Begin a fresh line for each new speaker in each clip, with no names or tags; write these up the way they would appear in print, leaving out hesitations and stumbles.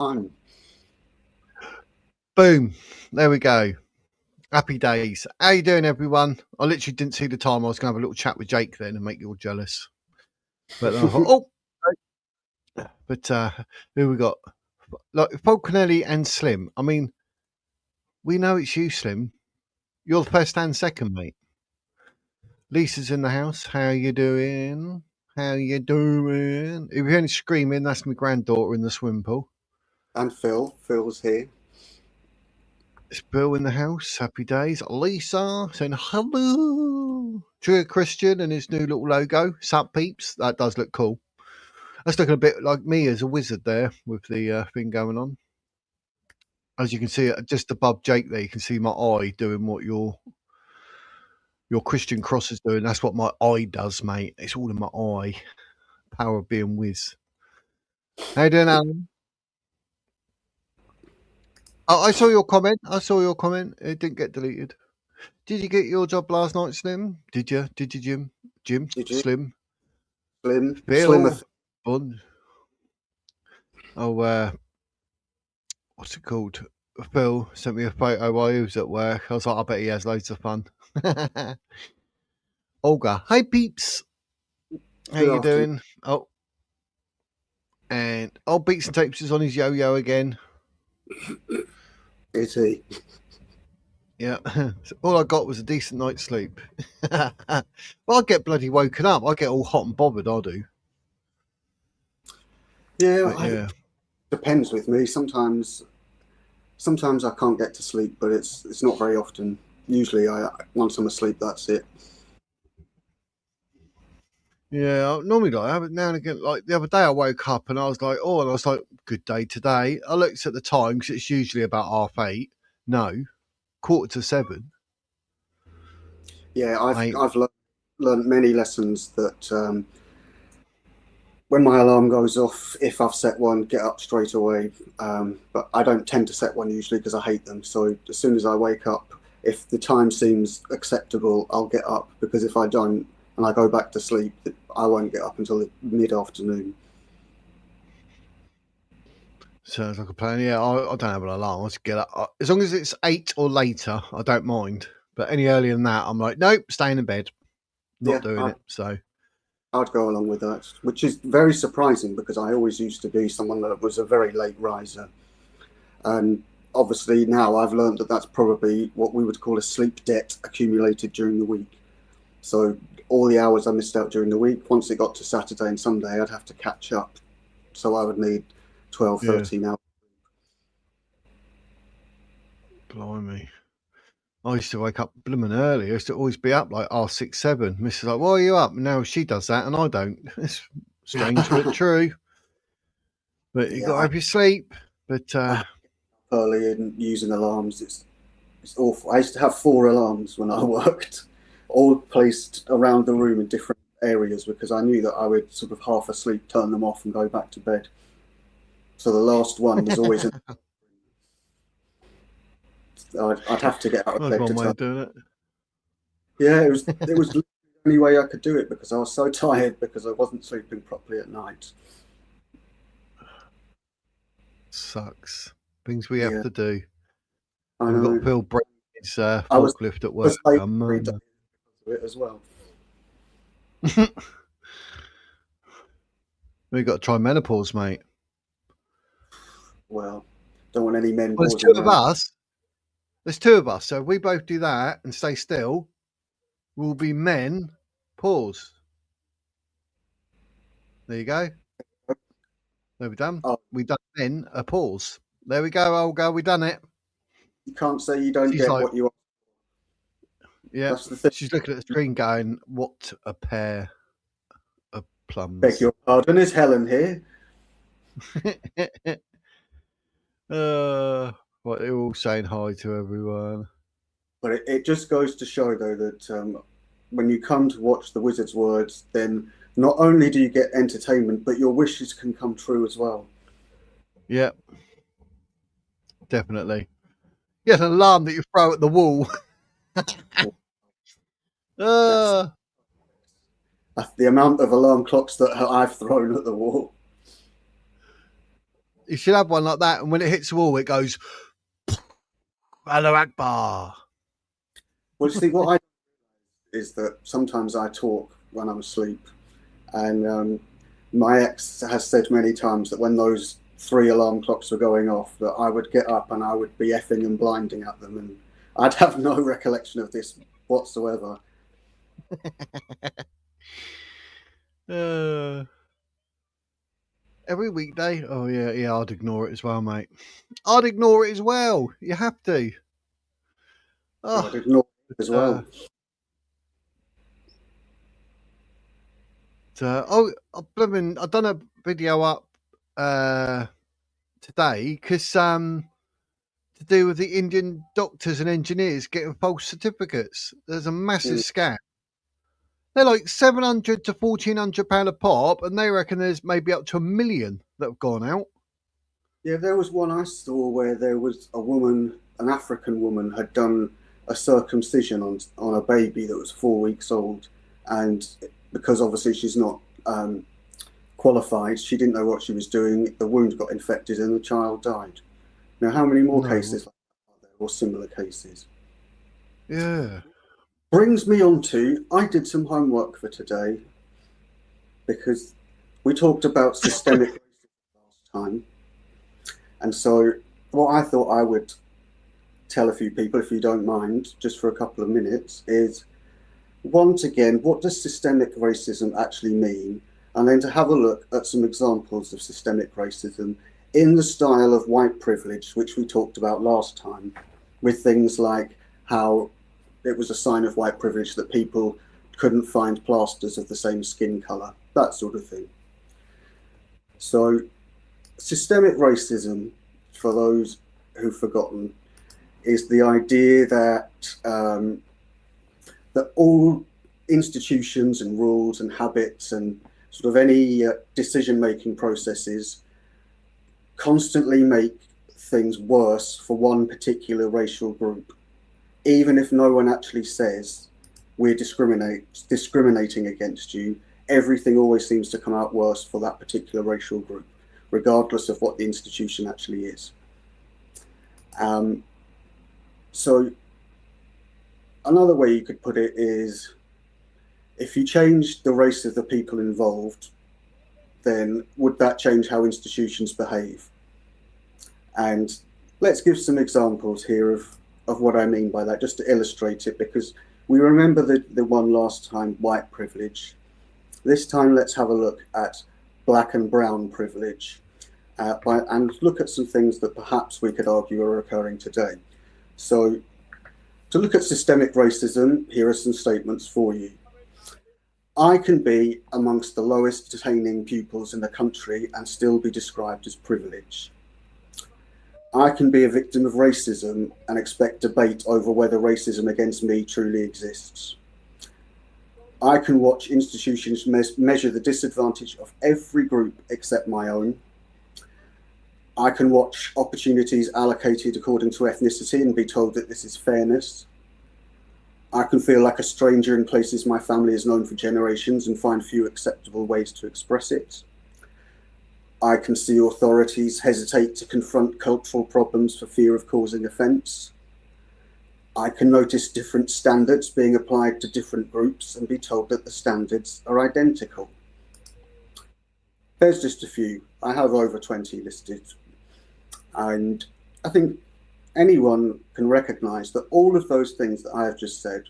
time.
Boom. There we go. Happy days. How you doing, everyone? I literally didn't see the time. I was going to have a little chat with Jake then and make you all jealous. But then I thought, who we got? Like Falconelli and Slim. I mean, we know it's you, Slim. You're the first and second, mate. Lisa's in the house. How you doing? How you doing? If you're only screaming, that's my granddaughter in the swimming pool.
And Phil's here.
It's Bill in the house. Happy days. Lisa saying hello. True Christian and his new little logo. Sup, peeps. That does look cool. That's looking a bit like me as a wizard there with the thing going on. As you can see, just above Jake there, you can see my eye doing what your Christian cross is doing. That's what my eye does, mate. It's all in my eye. Power of being whiz. How you doing, Alan? Oh, I saw your comment. It didn't get deleted. Did you get your job last night, Slim? Did you, Jim?
Did you?
Slim?
Slim.
Fun. Oh, what's it called? Phil sent me a photo while he was at work. I was like, I bet he has loads of fun. Olga, hi peeps. How you doing? Oh, and Beats and Tapes is on his yo-yo again.
Is he?
Yeah. So all I got was a decent night's sleep. Well, I get bloody woken up. I get all hot and bothered, I do.
Yeah. Depends with me. Sometimes I can't get to sleep, but it's not very often. Usually, once I'm asleep, that's it.
Yeah, normally I have it now and again. Like the other day, I woke up and I was like, "Oh," and I was like, "Good day today." I looked at the time because it's usually about 8:30. No, 7:15.
Yeah, I've learned many lessons that when my alarm goes off, if I've set one, get up straight away. But I don't tend to set one usually because I hate them. So as soon as I wake up, if the time seems acceptable, I'll get up, because if I don't and I go back to sleep, I won't get up until mid-afternoon.
Sounds like a plan. Yeah, I don't have an alarm. I just get up. As long as it's 8 or later, I don't mind. But any earlier than that, I'm like, nope, staying in bed. Not doing it. So
I'd go along with that, which is very surprising because I always used to be someone that was a very late riser. And obviously now I've learned that that's probably what we would call a sleep debt accumulated during the week. So all the hours I missed out during the week, once it got to Saturday and Sunday, I'd have to catch up. So I would need 12, 13 hours.
Blimey. I used to wake up blooming early. I used to always be up like 6, 7. Mrs. like, why are you up? And now she does that and I don't. It's strange but true. But you got to have your sleep. But
early and using alarms, it's awful. I used to have 4 alarms when I worked, all placed around the room in different areas, because I knew that I would sort of half asleep, turn them off and go back to bed. So the last one was always I'd have to get out of bed to turn.
doing it.
Yeah, it was the only way I could do it, because I was so tired because I wasn't sleeping properly at night.
Sucks. Things we have to do.
I
We've
know.
got Phil break his forklift at work.
It as well.
We've got to try menopause, mate.
Well, don't want any men.
Well, there's 2 of us. There's 2 of us. So if we both do that and stay still, we'll be men. Pause. There you go. There we done. We done men a pause. There we go, Olga. We done it.
You can't say you don't get what you want.
Yeah, she's looking at the screen going, "What a pair of plums."
Beg your pardon, is Helen here?
What they're all saying hi to everyone.
But it just goes to show, though, that when you come to watch the Wizard's Words, then not only do you get entertainment, but your wishes can come true as well.
Yeah, definitely. You had an alarm that you throw at the wall.
The amount of alarm clocks that I've thrown at the wall.
You should have one like that, and when it hits the wall, it goes, Allahu Akbar.
Well, see, what I do is that sometimes I talk when I'm asleep, and my ex has said many times that when those 3 alarm clocks were going off, that I would get up and I would be effing and blinding at them, and I'd have no recollection of this whatsoever.
Every weekday? Oh, yeah, I'd ignore it as well, mate. I'd ignore it as well. You have to.
Oh, I'd ignore it as well.
I've done a video up today because to do with the Indian doctors and engineers getting false certificates. There's a massive scam. They're like £700 to £1,400 a pop, and they reckon there's maybe up to 1 million that have gone out.
Yeah, there was one I saw where there was a woman, an African woman, had done a circumcision on a baby that was 4 weeks old, and because obviously she's not qualified, she didn't know what she was doing. The wound got infected, and the child died. Now, how many more cases like that are there, or similar cases?
Yeah.
Brings me on to, I did some homework for today because we talked about systemic racism last time. And so what I thought I would tell a few people, if you don't mind, just for a couple of minutes, is once again, what does systemic racism actually mean? And then to have a look at some examples of systemic racism in the style of white privilege, which we talked about last time, with things like how it was a sign of white privilege that people couldn't find plasters of the same skin colour, that sort of thing. So systemic racism, for those who've forgotten, is the idea that that all institutions and rules and habits and sort of any decision-making processes constantly make things worse for one particular racial group, even if no one actually says we're discriminating against you. Everything always seems to come out worse for that particular racial group, regardless of what the institution actually is. So another way you could put it is, if you change the race of the people involved, then would that change how institutions behave? And let's give some examples here of what I mean by that, just to illustrate it, because we remember the one last time, white privilege. This time, let's have a look at black and brown privilege and look at some things that perhaps we could argue are occurring today. So to look at systemic racism, here are some statements for you. I can be amongst the lowest attaining pupils in the country and still be described as privileged. I can be a victim of racism and expect debate over whether racism against me truly exists. I can watch institutions measure the disadvantage of every group except my own. I can watch opportunities allocated according to ethnicity and be told that this is fairness. I can feel like a stranger in places my family has known for generations and find few acceptable ways to express it. I can see authorities hesitate to confront cultural problems for fear of causing offence. I can notice different standards being applied to different groups and be told that the standards are identical. There's just a few. I have over 20 listed. And I think anyone can recognise that all of those things that I have just said,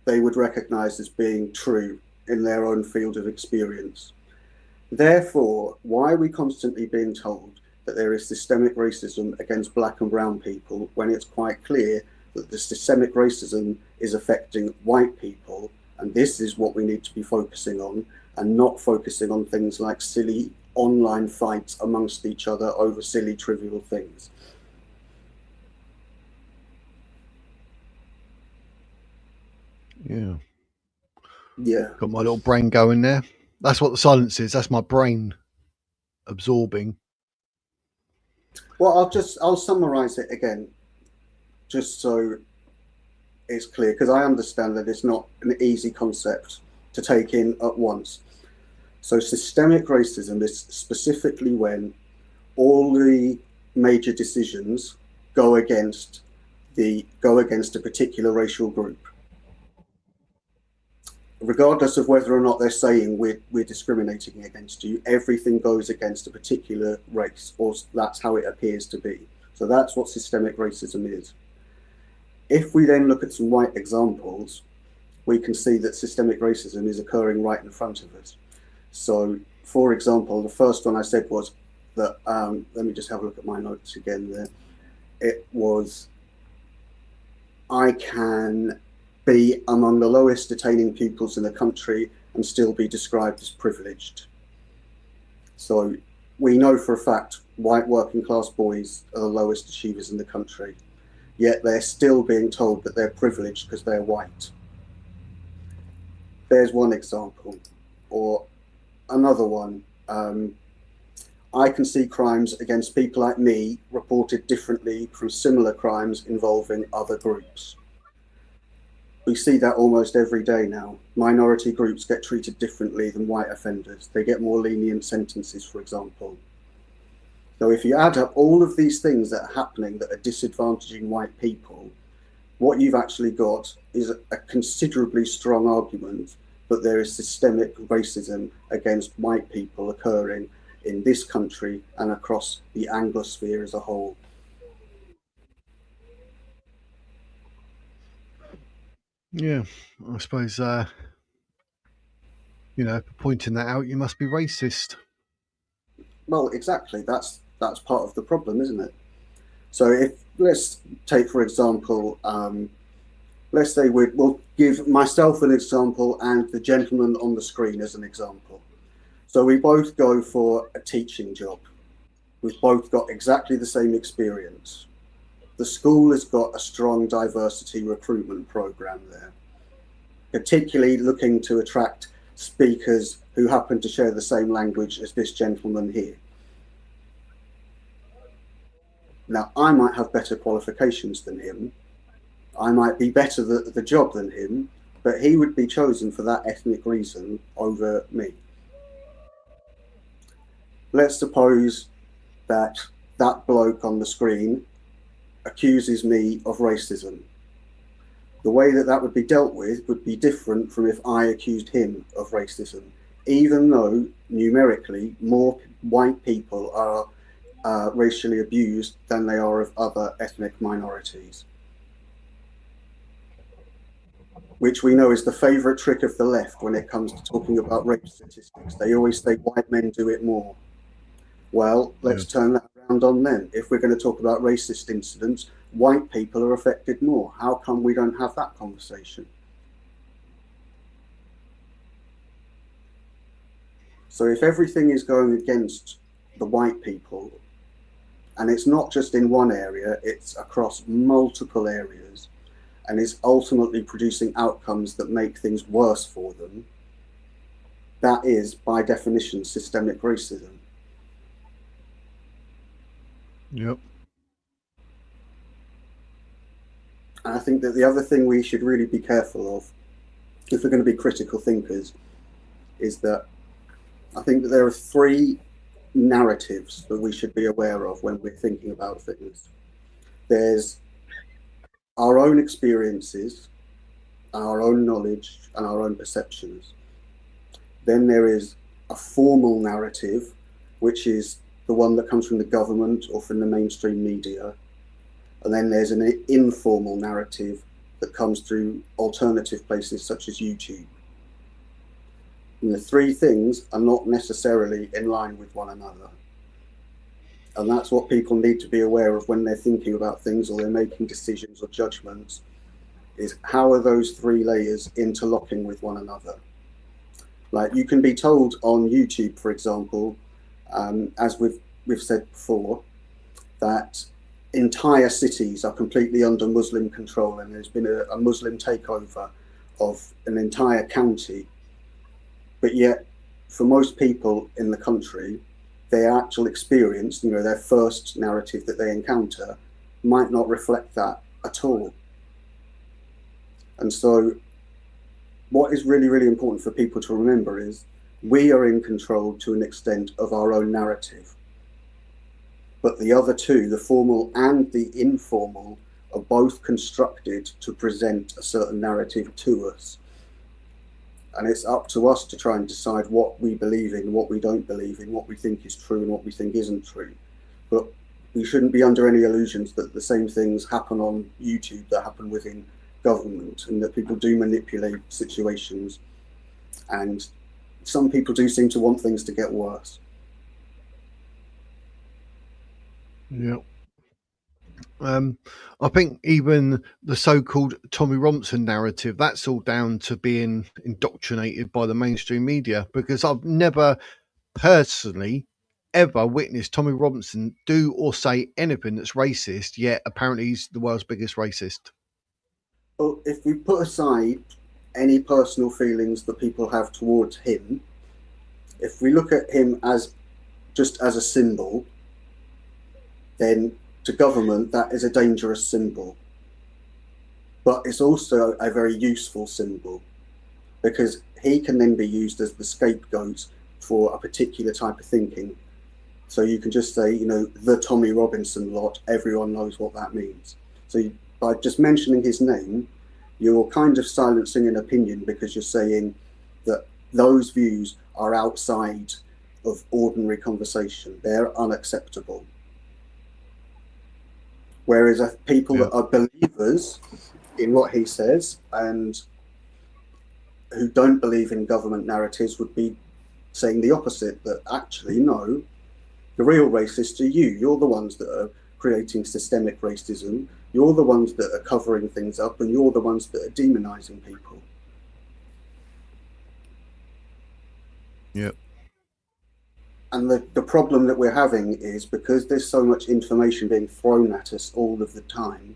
they would recognise as being true in their own field of experience. Therefore, why are we constantly being told that there is systemic racism against black and brown people when it's quite clear that the systemic racism is affecting white people, and this is what we need to be focusing on, and not focusing on things like silly online fights amongst each other over silly, trivial things.
Yeah.
Yeah.
Got my little brain going there. That's what the silence is. That's my brain absorbing.
Well, I'll summarize it again, just so it's clear, because I understand that it's not an easy concept to take in at once. So systemic racism is specifically when all the major decisions go against a particular racial group, regardless of whether or not they're saying we're discriminating against you. Everything goes against a particular race, or that's how it appears to be. So that's what systemic racism is. If we then look at some white examples, we can see that systemic racism is occurring right in front of us. So, for example, the first one I said was that, let me just have a look at my notes again there. It was, I can be among the lowest attaining pupils in the country and still be described as privileged. So we know for a fact white working class boys are the lowest achievers in the country, yet they're still being told that they're privileged because they're white. There's one example. Or another one, I can see crimes against people like me reported differently from similar crimes involving other groups. We see that almost every day now. Minority groups get treated differently than white offenders. They get more lenient sentences, for example. So if you add up all of these things that are happening that are disadvantaging white people, what you've actually got is a considerably strong argument that there is systemic racism against white people occurring in this country and across the Anglosphere as a whole.
Yeah, I suppose, pointing that out, you must be racist.
Well, exactly. That's part of the problem, isn't it? So if, let's take, for example, let's say we'll give myself an example and the gentleman on the screen as an example. So we both go for a teaching job. We've both got exactly the same experience. The school has got a strong diversity recruitment program there, particularly looking to attract speakers who happen to share the same language as this gentleman here. Now, I might have better qualifications than him. I might be better at the job than him, but he would be chosen for that ethnic reason over me. Let's suppose that that bloke on the screen accuses me of racism. The way that that would be dealt with would be different from if I accused him of racism, even though numerically more white people are racially abused than they are of other ethnic minorities, which we know is the favourite trick of the left when it comes to talking about rape statistics. They always say white men do it more. Well, let's turn that around on them. If we're going to talk about racist incidents, white people are affected more. How come we don't have that conversation? So if everything is going against the white people, and it's not just in one area, it's across multiple areas, and is ultimately producing outcomes that make things worse for them, that is, by definition, systemic racism.
Yep.
And I think that the other thing we should really be careful of, if we're going to be critical thinkers, is that I think that there are three narratives that we should be aware of when we're thinking about things. There's our own experiences, our own knowledge, and our own perceptions. Then there is a formal narrative, which is the one that comes from the government or from the mainstream media. And then there's an informal narrative that comes through alternative places such as YouTube. And the three things are not necessarily in line with one another. And that's what people need to be aware of when they're thinking about things or they're making decisions or judgments, is how are those three layers interlocking with one another? Like, you can be told on YouTube, for example, as we've said before, that entire cities are completely under Muslim control and there's been a Muslim takeover of an entire county. But yet, for most people in the country, their actual experience, their first narrative that they encounter, might not reflect that at all. And so what is really, really important for people to remember is we are in control to an extent of our own narrative. But the other two, the formal and the informal, are both constructed to present a certain narrative to us. And it's up to us to try and decide what we believe in, what we don't believe in, what we think is true and what we think isn't true. But we shouldn't be under any illusions that the same things happen on YouTube that happen within government, and that people do manipulate situations. And some people do seem to want things to get worse.
Yeah. I think even the so-called Tommy Robinson narrative, that's all down to being indoctrinated by the mainstream media, because I've never personally ever witnessed Tommy Robinson do or say anything that's racist, yet apparently he's the world's biggest racist.
Well, if we put aside any personal feelings that people have towards him, if we look at him as just as a symbol, then to government that is a dangerous symbol. But it's also a very useful symbol, because he can then be used as the scapegoat for a particular type of thinking. So you can just say, you know, the Tommy Robinson lot, everyone knows what that means. So by just mentioning his name, you're kind of silencing an opinion, because you're saying that those views are outside of ordinary conversation. They're unacceptable. Whereas people that are believers in what he says and who don't believe in government narratives would be saying the opposite, that actually, no, the real racists are you. You're the ones that are creating systemic racism. You're the ones that are covering things up, and you're the ones that are demonizing people.
Yep.
And the problem that we're having is, because there's so much information being thrown at us all of the time,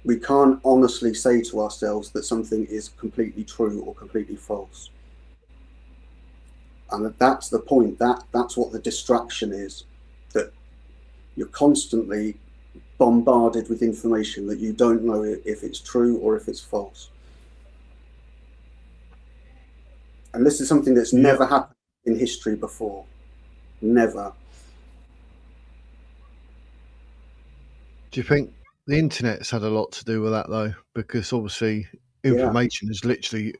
we can't honestly say to ourselves that something is completely true or completely false. And that's the point. That's what the distraction is, that you're constantly bombarded with information that you don't know if it's true or if it's false. And this is something that's never happened in history before. Never.
Do you think the internet's had a lot to do with that, though? Because obviously information is literally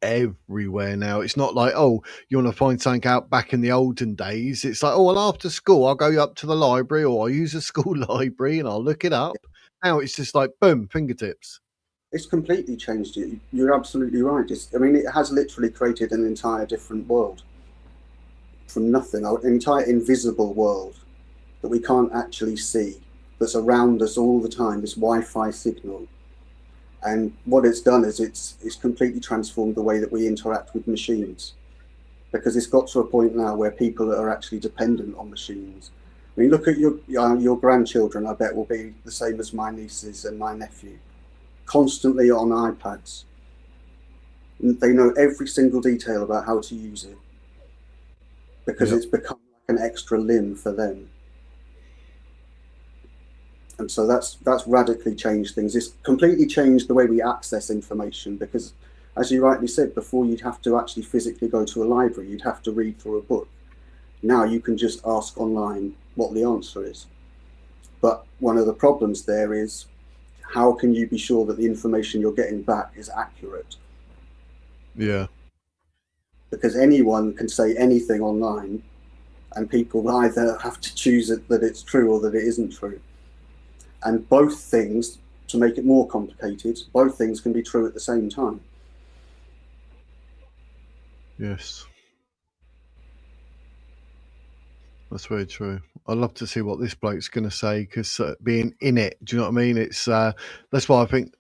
everywhere now. It's not like, oh, you want to find something out back in the olden days. It's like, oh, well, after school, I'll go up to the library, or I'll use a school library and I'll look it up. Now it's just like, boom, fingertips.
It's completely changed it. You're absolutely right. I mean, it has literally created an entire different world from nothing, an entire invisible world that we can't actually see, that's around us all the time, this Wi-Fi signal. And what it's done is it's completely transformed the way that we interact with machines, because it's got to a point now where people are actually dependent on machines. I mean, look at your grandchildren. I bet will be the same as my nieces and my nephew, constantly on iPads. And they know every single detail about how to use it, because it's become like an extra limb for them. And so that's radically changed things. It's completely changed the way we access information, because, as you rightly said, before you'd have to actually physically go to a library, you'd have to read through a book. Now you can just ask online what the answer is. But one of the problems there is, how can you be sure that the information you're getting back is accurate?
Yeah.
Because anyone can say anything online, and people either have to choose it that it's true or that it isn't true. And both things, to make it more complicated, both things can be true at the same time.
Yes. That's very true. I'd love to see what this bloke's going to say, because being in it, do you know what I mean? It's that's why I think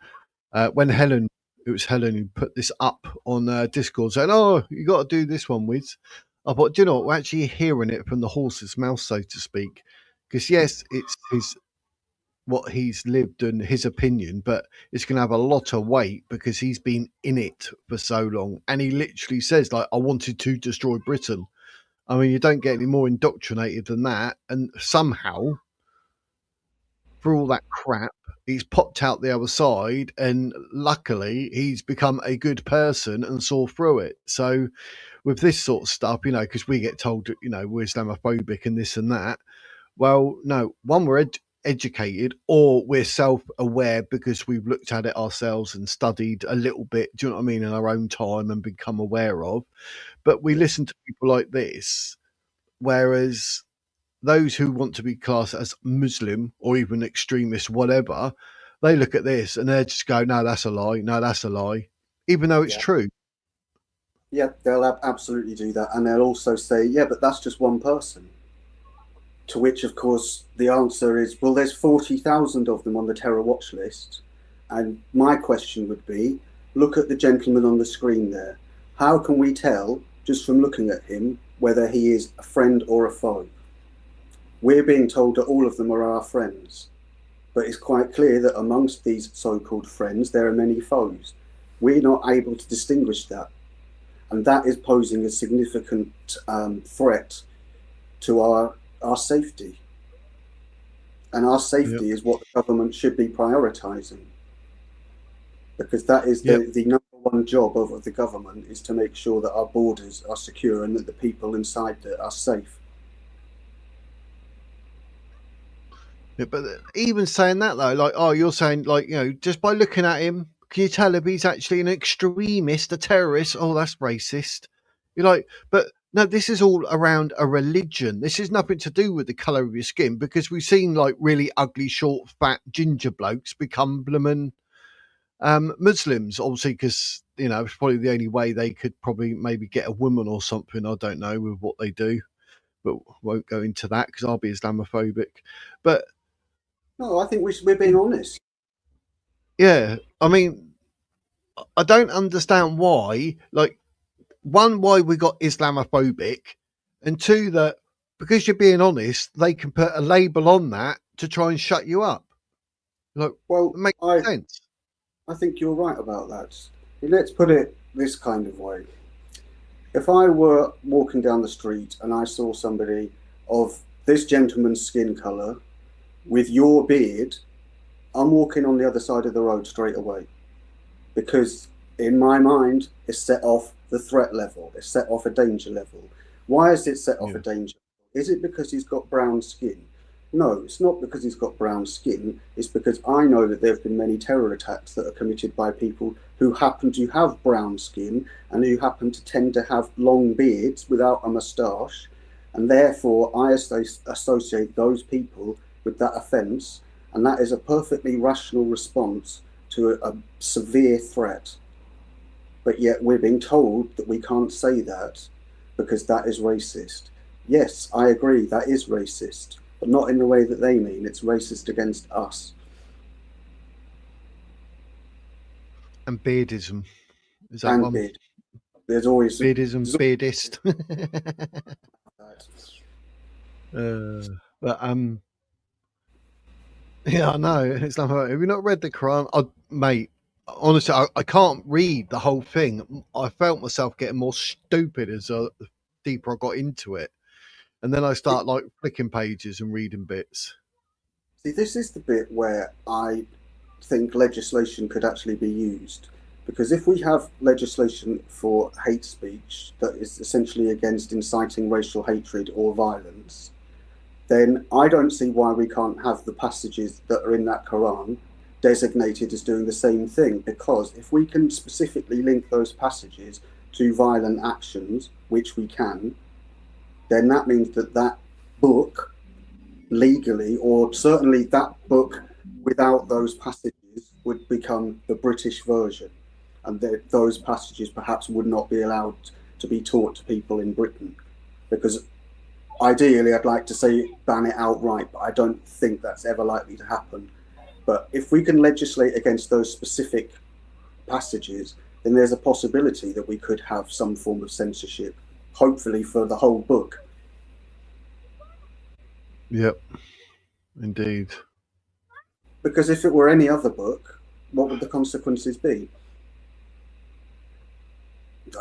when it was Helen who put this up on Discord saying, oh, you got to do this one, Wiz. I thought, do you know what? We're actually hearing it from the horse's mouth, so to speak. Because, yes, it's what he's lived and his opinion, but it's going to have a lot of weight because he's been in it for so long. And he literally says, like, I wanted to destroy Britain. I mean, you don't get any more indoctrinated than that. And somehow, for all that crap, he's popped out the other side, and luckily he's become a good person and saw through it. So with this sort of stuff, you know, because we get told, you know, we're Islamophobic and this and that, Well, no, one, we're educated, or we're self-aware because we've looked at it ourselves and studied a little bit, do you know what I mean, in our own time and become aware of. But we listen to people like this, whereas those who want to be classed as Muslim or even extremist, whatever, they look at this and they just go, no, that's a lie. No, that's a lie. Even though it's true.
Yeah, they'll absolutely do that. And they'll also say, yeah, but that's just one person. To which, of course, the answer is, well, there's 40,000 of them on the terror watch list. And my question would be, look at the gentleman on the screen there. How can we tell, just from looking at him, whether he is a friend or a foe? We're being told that all of them are our friends. But it's quite clear that amongst these so-called friends, there are many foes. We're not able to distinguish that. And that is posing a significant threat to our safety. And our safety is what the government should be prioritising. Because that is the number one job of the government, is to make sure that our borders are secure and that the people inside there are safe.
Yeah, but even saying that though, like, oh, you're saying, like, you know, just by looking at him, can you tell if he's actually an extremist, a terrorist? Oh, that's racist. You're like, but no, this is all around a religion. This is nothing to do with the colour of your skin, because we've seen like really ugly, short, fat, ginger blokes become blooming Muslims, obviously, because, you know, it's probably the only way they could probably maybe get a woman or something. I don't know with what they do, but won't go into that because I'll be Islamophobic. But
no, I think we're being honest.
yeah, I mean, I don't understand why. Like, one, why we got Islamophobic, and two, that because you're being honest, they can put a label on that to try and shut you up. Like,
Well,
it makes sense.
I think you're right about that. Let's put it this kind of way. If I were walking down the street and I saw somebody of this gentleman's skin colour with your beard, I'm walking on the other side of the road straight away. Because in my mind, it's set off the threat level. It's set off a danger level. Why is it set off a danger level? Is it because he's got brown skin? No, it's not because he's got brown skin. It's because I know that there have been many terror attacks that are committed by people who happen to have brown skin and who happen to tend to have long beards without a moustache. And therefore, I associate those people with that offence. And that is a perfectly rational response to a severe threat. But yet we're being told that we can't say that because that is racist. Yes, I agree, that is racist, but not in the way that they mean. It's racist against us.
And beardism. Is that
And
one?
beard. There's always
beardism, beardist. But yeah, I know. It's like, have you not read the Quran? Mate, honestly, I can't read the whole thing. I felt myself getting more stupid as deeper I got into it. And then I start like flicking pages and reading bits.
See, this is the bit where I think legislation could actually be used. Because if we have legislation for hate speech that is essentially against inciting racial hatred or violence, then I don't see why we can't have the passages that are in that Quran designated as doing the same thing. Because if we can specifically link those passages to violent actions, which we can, then that means that that book legally, or certainly that book without those passages, would become the British version. And those passages perhaps would not be allowed to be taught to people in Britain. Because ideally, I'd like to say ban it outright, but I don't think that's ever likely to happen. But if we can legislate against those specific passages, then there's a possibility that we could have some form of censorship, hopefully for the whole book.
Yep, indeed.
Because if it were any other book, what would the consequences be?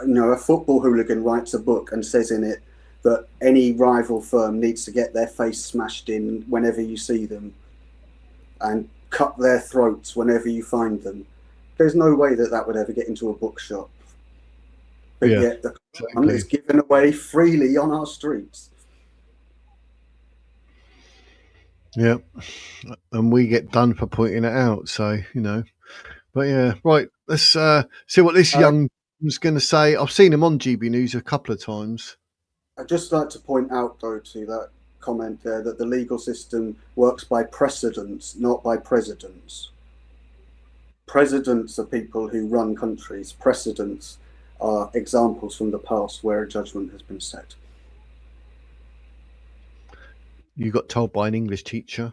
You know, a football hooligan writes a book and says in it that any rival firm needs to get their face smashed in whenever you see them and cut their throats whenever you find them. There's no way that that would ever get into a bookshop. But yet the Quran is given away freely on our streets.
Yeah, and we get done for pointing it out. So but yeah, right. Let's see what this
Uh,
young was going to say. I've seen him on GB News a couple of times.
I'd just like to point out, though, to that comment there that the legal system works by precedents, not by presidents. Presidents are people who run countries. Precedents are examples from the past where a judgment has been set.
You got told by an English teacher,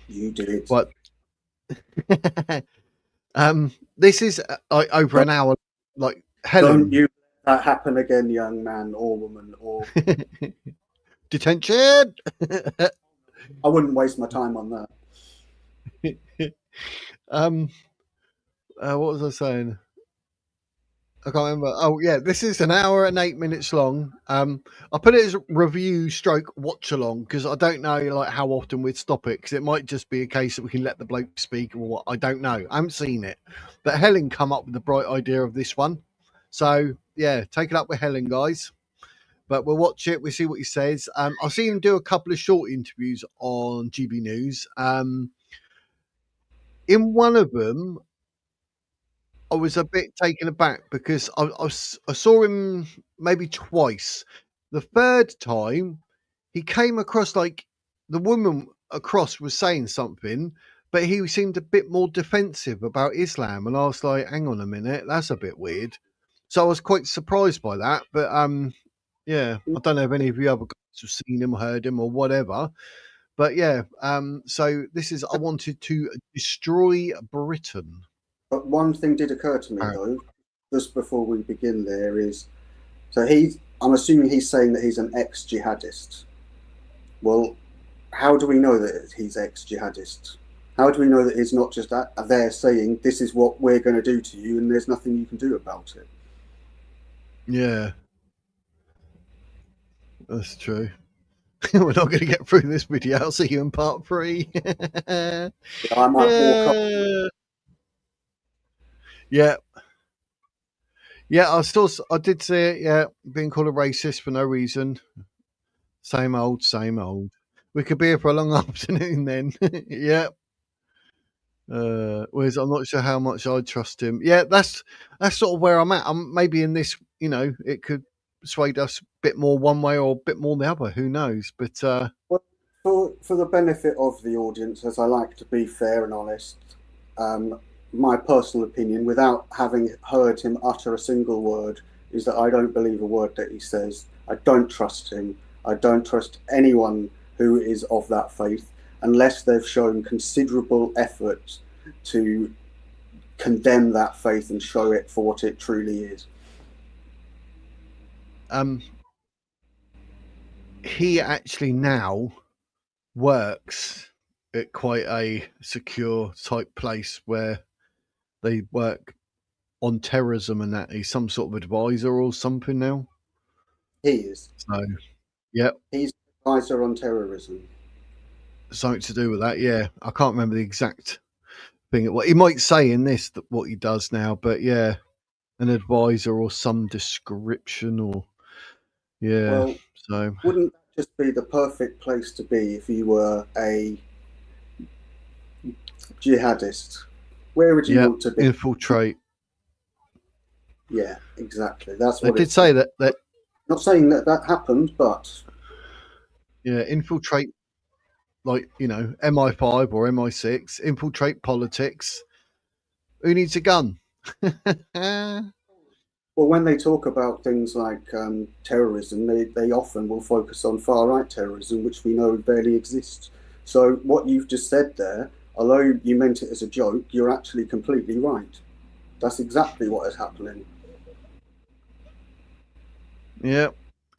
You did.
but this is over an hour. Like
Don't
Helen,
you let that happen again, young man or woman, or
detention.
I wouldn't waste my time on that.
um, what was I saying? I can't remember. Oh yeah, this is an hour and 8 minutes long. I put it as review stroke watch along because I don't know like how often we'd stop it because it might just be a case that we can let the bloke speak or what. I don't know. I haven't seen it, but Helen come up with the bright idea of this one. So yeah, take it up with Helen, guys. But we'll watch it. We'll see what he says. I've seen him do a couple of short interviews on GB News. In one of them, I was a bit taken aback because I saw him maybe twice. The third time, he came across like the woman across was saying something, but he seemed a bit more defensive about Islam, and I was like, "Hang on a minute, that's a bit weird." So I was quite surprised by that. But yeah, I don't know if any of you other guys have seen him, heard him, or whatever. But yeah, so this is I wanted to destroy Britain.
But one thing did occur to me though, just before we begin. There is so he's. I'm assuming he's saying that he's an ex-jihadist. Well, how do we know that he's ex-jihadist? How do we know that he's not just there saying this is what we're going to do to you and there's nothing you can do about it?
Yeah, that's true. We're not going to get through this video. I'll see you in part 3.
Yeah, I might walk up.
Yeah. Yeah. Yeah, I did see it. Yeah, being called a racist for no reason. Same old, same old. We could be here for a long afternoon then. Yeah. Whereas I'm not sure how much I trust him. Yeah, that's sort of where I'm at. I'm maybe in this, it could sway us a bit more one way or a bit more the other. Who knows? But
Well, for the benefit of the audience, as I like to be fair and honest, um, my personal opinion, without having heard him utter a single word, is that I don't believe a word that he says. I don't trust him. I don't trust anyone who is of that faith unless they've shown considerable effort to condemn that faith and show it for what it truly is.
he actually now works at quite a secure type place where they work on terrorism and that. He's some sort of advisor or something now.
He is.
So, yeah,
He's an advisor on terrorism.
something to do with that. Yeah, I can't remember the exact thing. Well, he might say in this that what he does now, but yeah, an advisor or some description or yeah.
Well,
So
wouldn't that just be the perfect place to be if you were a jihadist? Where would you
yeah,
want to be?
infiltrate.
Yeah, exactly. That's
They
what
did
it's.
say that
Not saying that that happened, but
yeah, infiltrate like MI5 or MI6, infiltrate politics. Who needs a gun?
well, when they talk about things like terrorism, they often will focus on far right terrorism, which we know barely exists. So what you've just said there, although you meant it as a joke, you're actually completely right. That's exactly what is happening.
Yeah.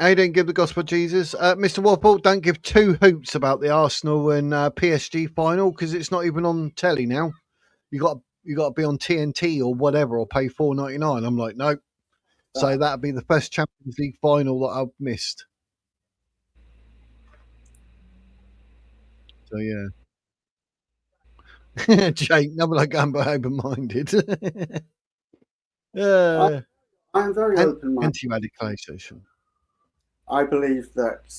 I don't give the gospel of Jesus. Mr. Wapple, don't give two hoots about the Arsenal and PSG final because it's not even on telly now. You got to be on TNT or whatever or pay $4.99. I'm like, no. So that'd be the first Champions League final that I've missed. So yeah. Jake, never like going open minded.
I am very
and
open-minded.
anti radicalisation.
I believe that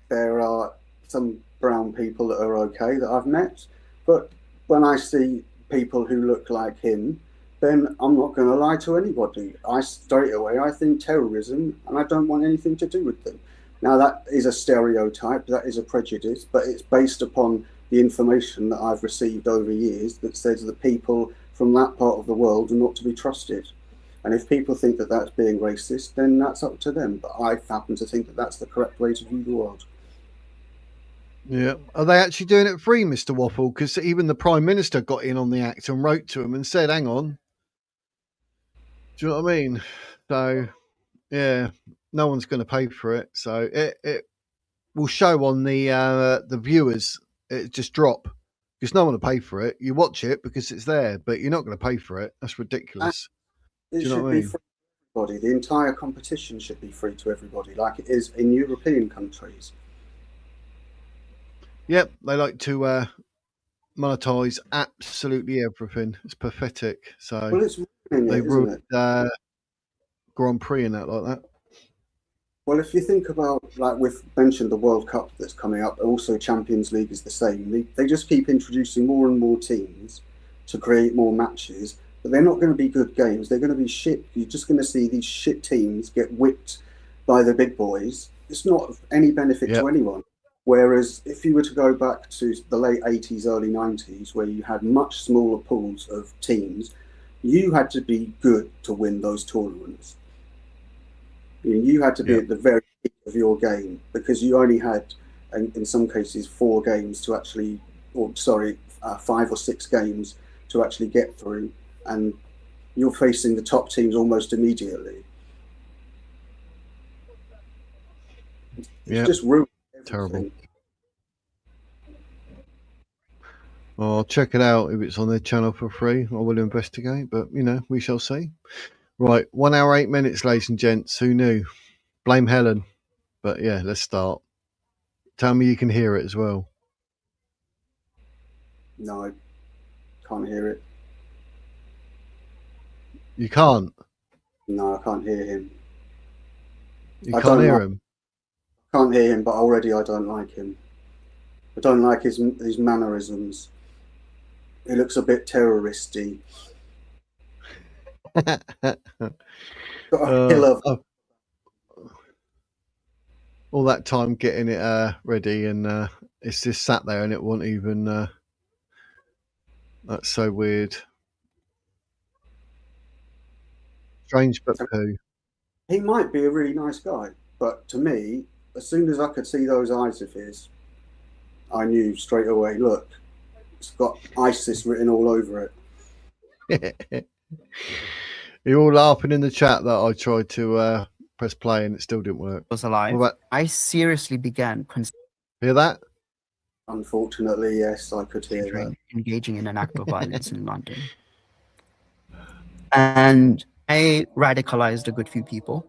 there are some brown people that are okay that I've met, but when I see people who look like him, then I'm not going to lie to anybody. I straight away I think terrorism, and I don't want anything to do with them. Now that is a stereotype, that is a prejudice, but it's based upon the information that I've received over years that says that people from that part of the world are not to be trusted. And if people think that that's being racist, then that's up to them. But I happen to think that that's the correct way to view the world.
Yeah. Are they actually doing it free, Mr. Waffle? Because even the Prime Minister got in on the act and wrote to him and said, hang on. Do you know what I mean? So, yeah, no one's going to pay for it. So it will show on the viewers. It just drop because no one will pay for it. You watch it because it's there, but you're not going to pay for it. That's ridiculous.
It
Do you know
should
what I
be
mean?
free to everybody. The entire competition should be free to everybody, like it is in European countries.
Yep, they like to monetize absolutely everything. It's pathetic. So
Well, it's ruining
they
it, isn't it?
ruined Grand Prix and that like that.
Well, if you think about, like we've mentioned, the World Cup that's coming up, also Champions League is the same. They just keep introducing more and more teams to create more matches, but they're not going to be good games. They're going to be shit. You're just going to see these shit teams get whipped by the big boys. It's not of any benefit to anyone. Whereas if you were to go back to the late 80s, early 90s, where you had much smaller pools of teams, you had to be good to win those tournaments. You had to be at the very peak of your game because you only had, in some cases, 4 games to actually, 5 or 6 games to actually get through, and you're facing the top teams almost immediately. It's just ruined everything.
Terrible. I'll check it out if it's on their channel for free. I will investigate, but we shall see. Right, 1 hour 8 minutes, ladies and gents. Who knew? Blame Helen. But yeah, let's start. Tell me you can hear it as well.
No, can't hear it.
You can't?
No, I can't hear him.
You can't hear him?
I can't hear him, but already I don't like him. I don't like his mannerisms. He looks a bit terroristy.
All that time getting it ready, and it's just sat there, and it won't even. That's so weird. Strange, but poo.
He might be a really nice guy, but to me, as soon as I could see those eyes of his, I knew straight away. Look, it's got ISIS written all over
it. You're all laughing in the chat that I tried to press play and it still didn't work.
Was alive. I seriously began.
Hear that?
Unfortunately, yes, I could hear that.
Engaging in an act of violence in London. And I radicalized a good few people.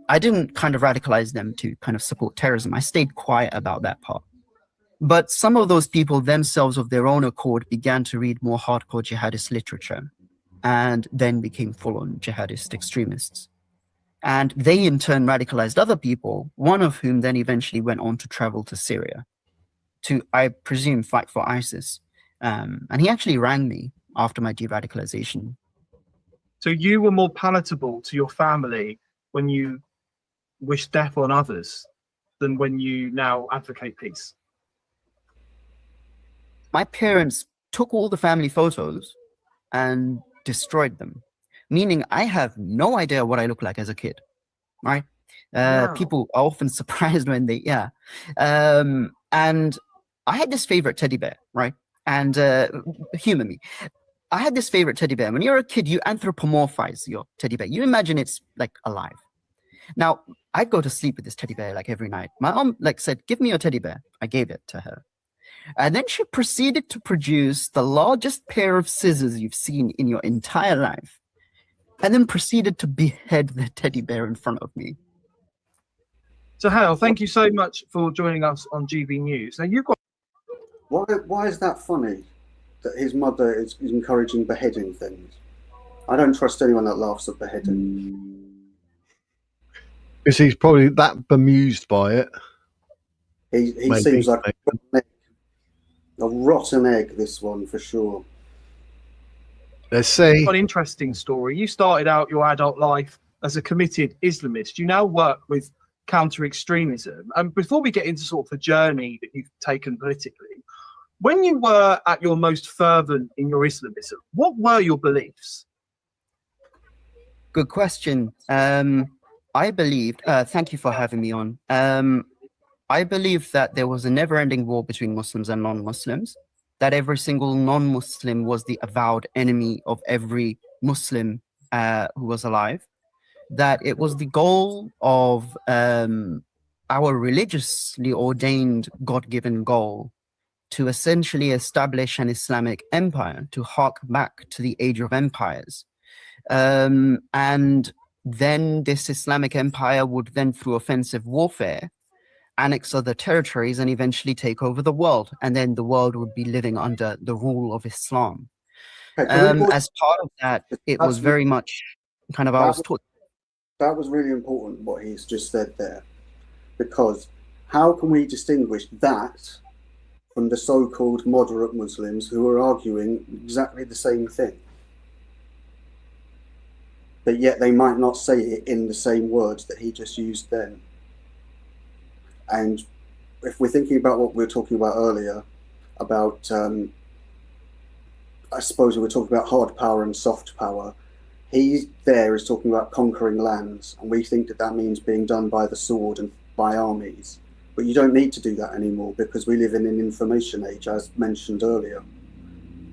I didn't kind of radicalize them to kind of support terrorism. I stayed quiet about that part. But some of those people themselves, of their own accord, began to read more hardcore jihadist literature and then became full-on jihadist extremists. And they, in turn, radicalized other people, one of whom then eventually went on to travel to Syria to, I presume, fight for ISIS. And he actually rang me after my de-radicalization.
So you were more palatable to your family when you wish death on others than when you now advocate peace?
My parents took all the family photos and destroyed them, meaning I have no idea what I look like as a kid, right?
Wow.
People are often surprised when they, and I had this favorite teddy bear, right? And humor me. I had this favorite teddy bear. When you're a kid, you anthropomorphize your teddy bear. You imagine it's like alive. Now, I'd go to sleep with this teddy bear like every night. My mom said, give me your teddy bear. I gave it to her. And then she proceeded to produce the largest pair of scissors you've seen in your entire life. And then proceeded to behead the teddy bear in front of me.
So, Hal, thank you so much for joining us on GB News. Now, you've got...
Why is that funny, that his mother is encouraging beheading things? I don't trust anyone that laughs at beheading.
Because he's probably that bemused by it.
He
Maybe,
seems like
maybe.
a rotten egg, this one, for sure.
Let's see.
An interesting story. You started out your adult life as a committed Islamist. You now work with counter-extremism. And before we get into sort of the journey that you've taken politically, when you were at your most fervent in your Islamism, what were your beliefs?
Good question. I believed, thank you for having me on. I believed that there was a never-ending war between Muslims and non-Muslims, that every single non-Muslim was the avowed enemy of every Muslim who was alive, that it was the goal of our religiously ordained God-given goal to essentially establish an Islamic empire, to hark back to the age of empires. And then this Islamic empire would then, through offensive warfare, annex other territories and eventually take over the world. And then the world would be living under the rule of Islam.
Okay,
As part of that, it was very much kind of, I was taught.
That was really important, what he's just said there, because how can we distinguish that from the so-called moderate Muslims who are arguing exactly the same thing? But yet they might not say it in the same words that he just used then. And if we're thinking about what we were talking about earlier, about, I suppose we were talking about hard power and soft power, he there is talking about conquering lands, and we think that that means being done by the sword and by armies. But you don't need to do that anymore, because we live in an information age, as mentioned earlier.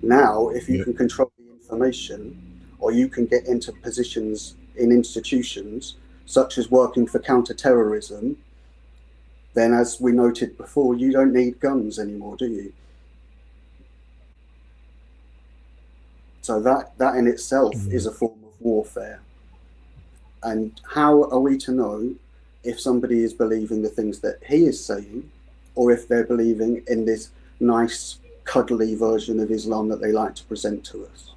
Now, if you can control the information, or you can get into positions in institutions, such as working for counter-terrorism, then, as we noted before, you don't need guns anymore, do you? So that in itself is a form of warfare. And how are we to know if somebody is believing the things that he is saying, or if they're believing in this nice, cuddly version of Islam that they like to present to us?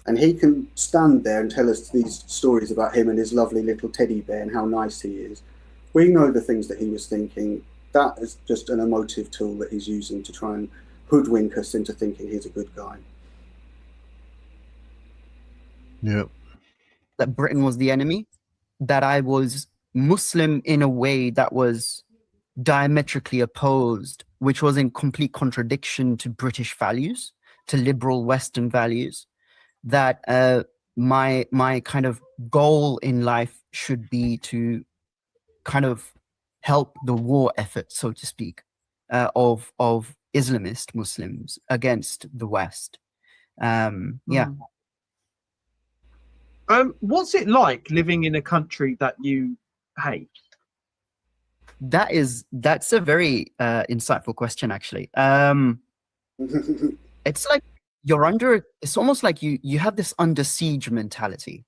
And he can stand there and tell us these stories about him and his lovely little teddy bear and how nice he is. We know the things that he was thinking. That is just an emotive tool that he's using to try and hoodwink us into thinking he's a good guy.
Yeah.
That Britain was the enemy, that I was Muslim in a way that was diametrically opposed, which was in complete contradiction to British values, to liberal Western values, that my kind of goal in life should be to kind of help the war effort, so to speak, of Islamist Muslims against the West.
What's it like living in a country that you hate?
That's a very insightful question, actually. It's like it's almost like you have this under siege mentality.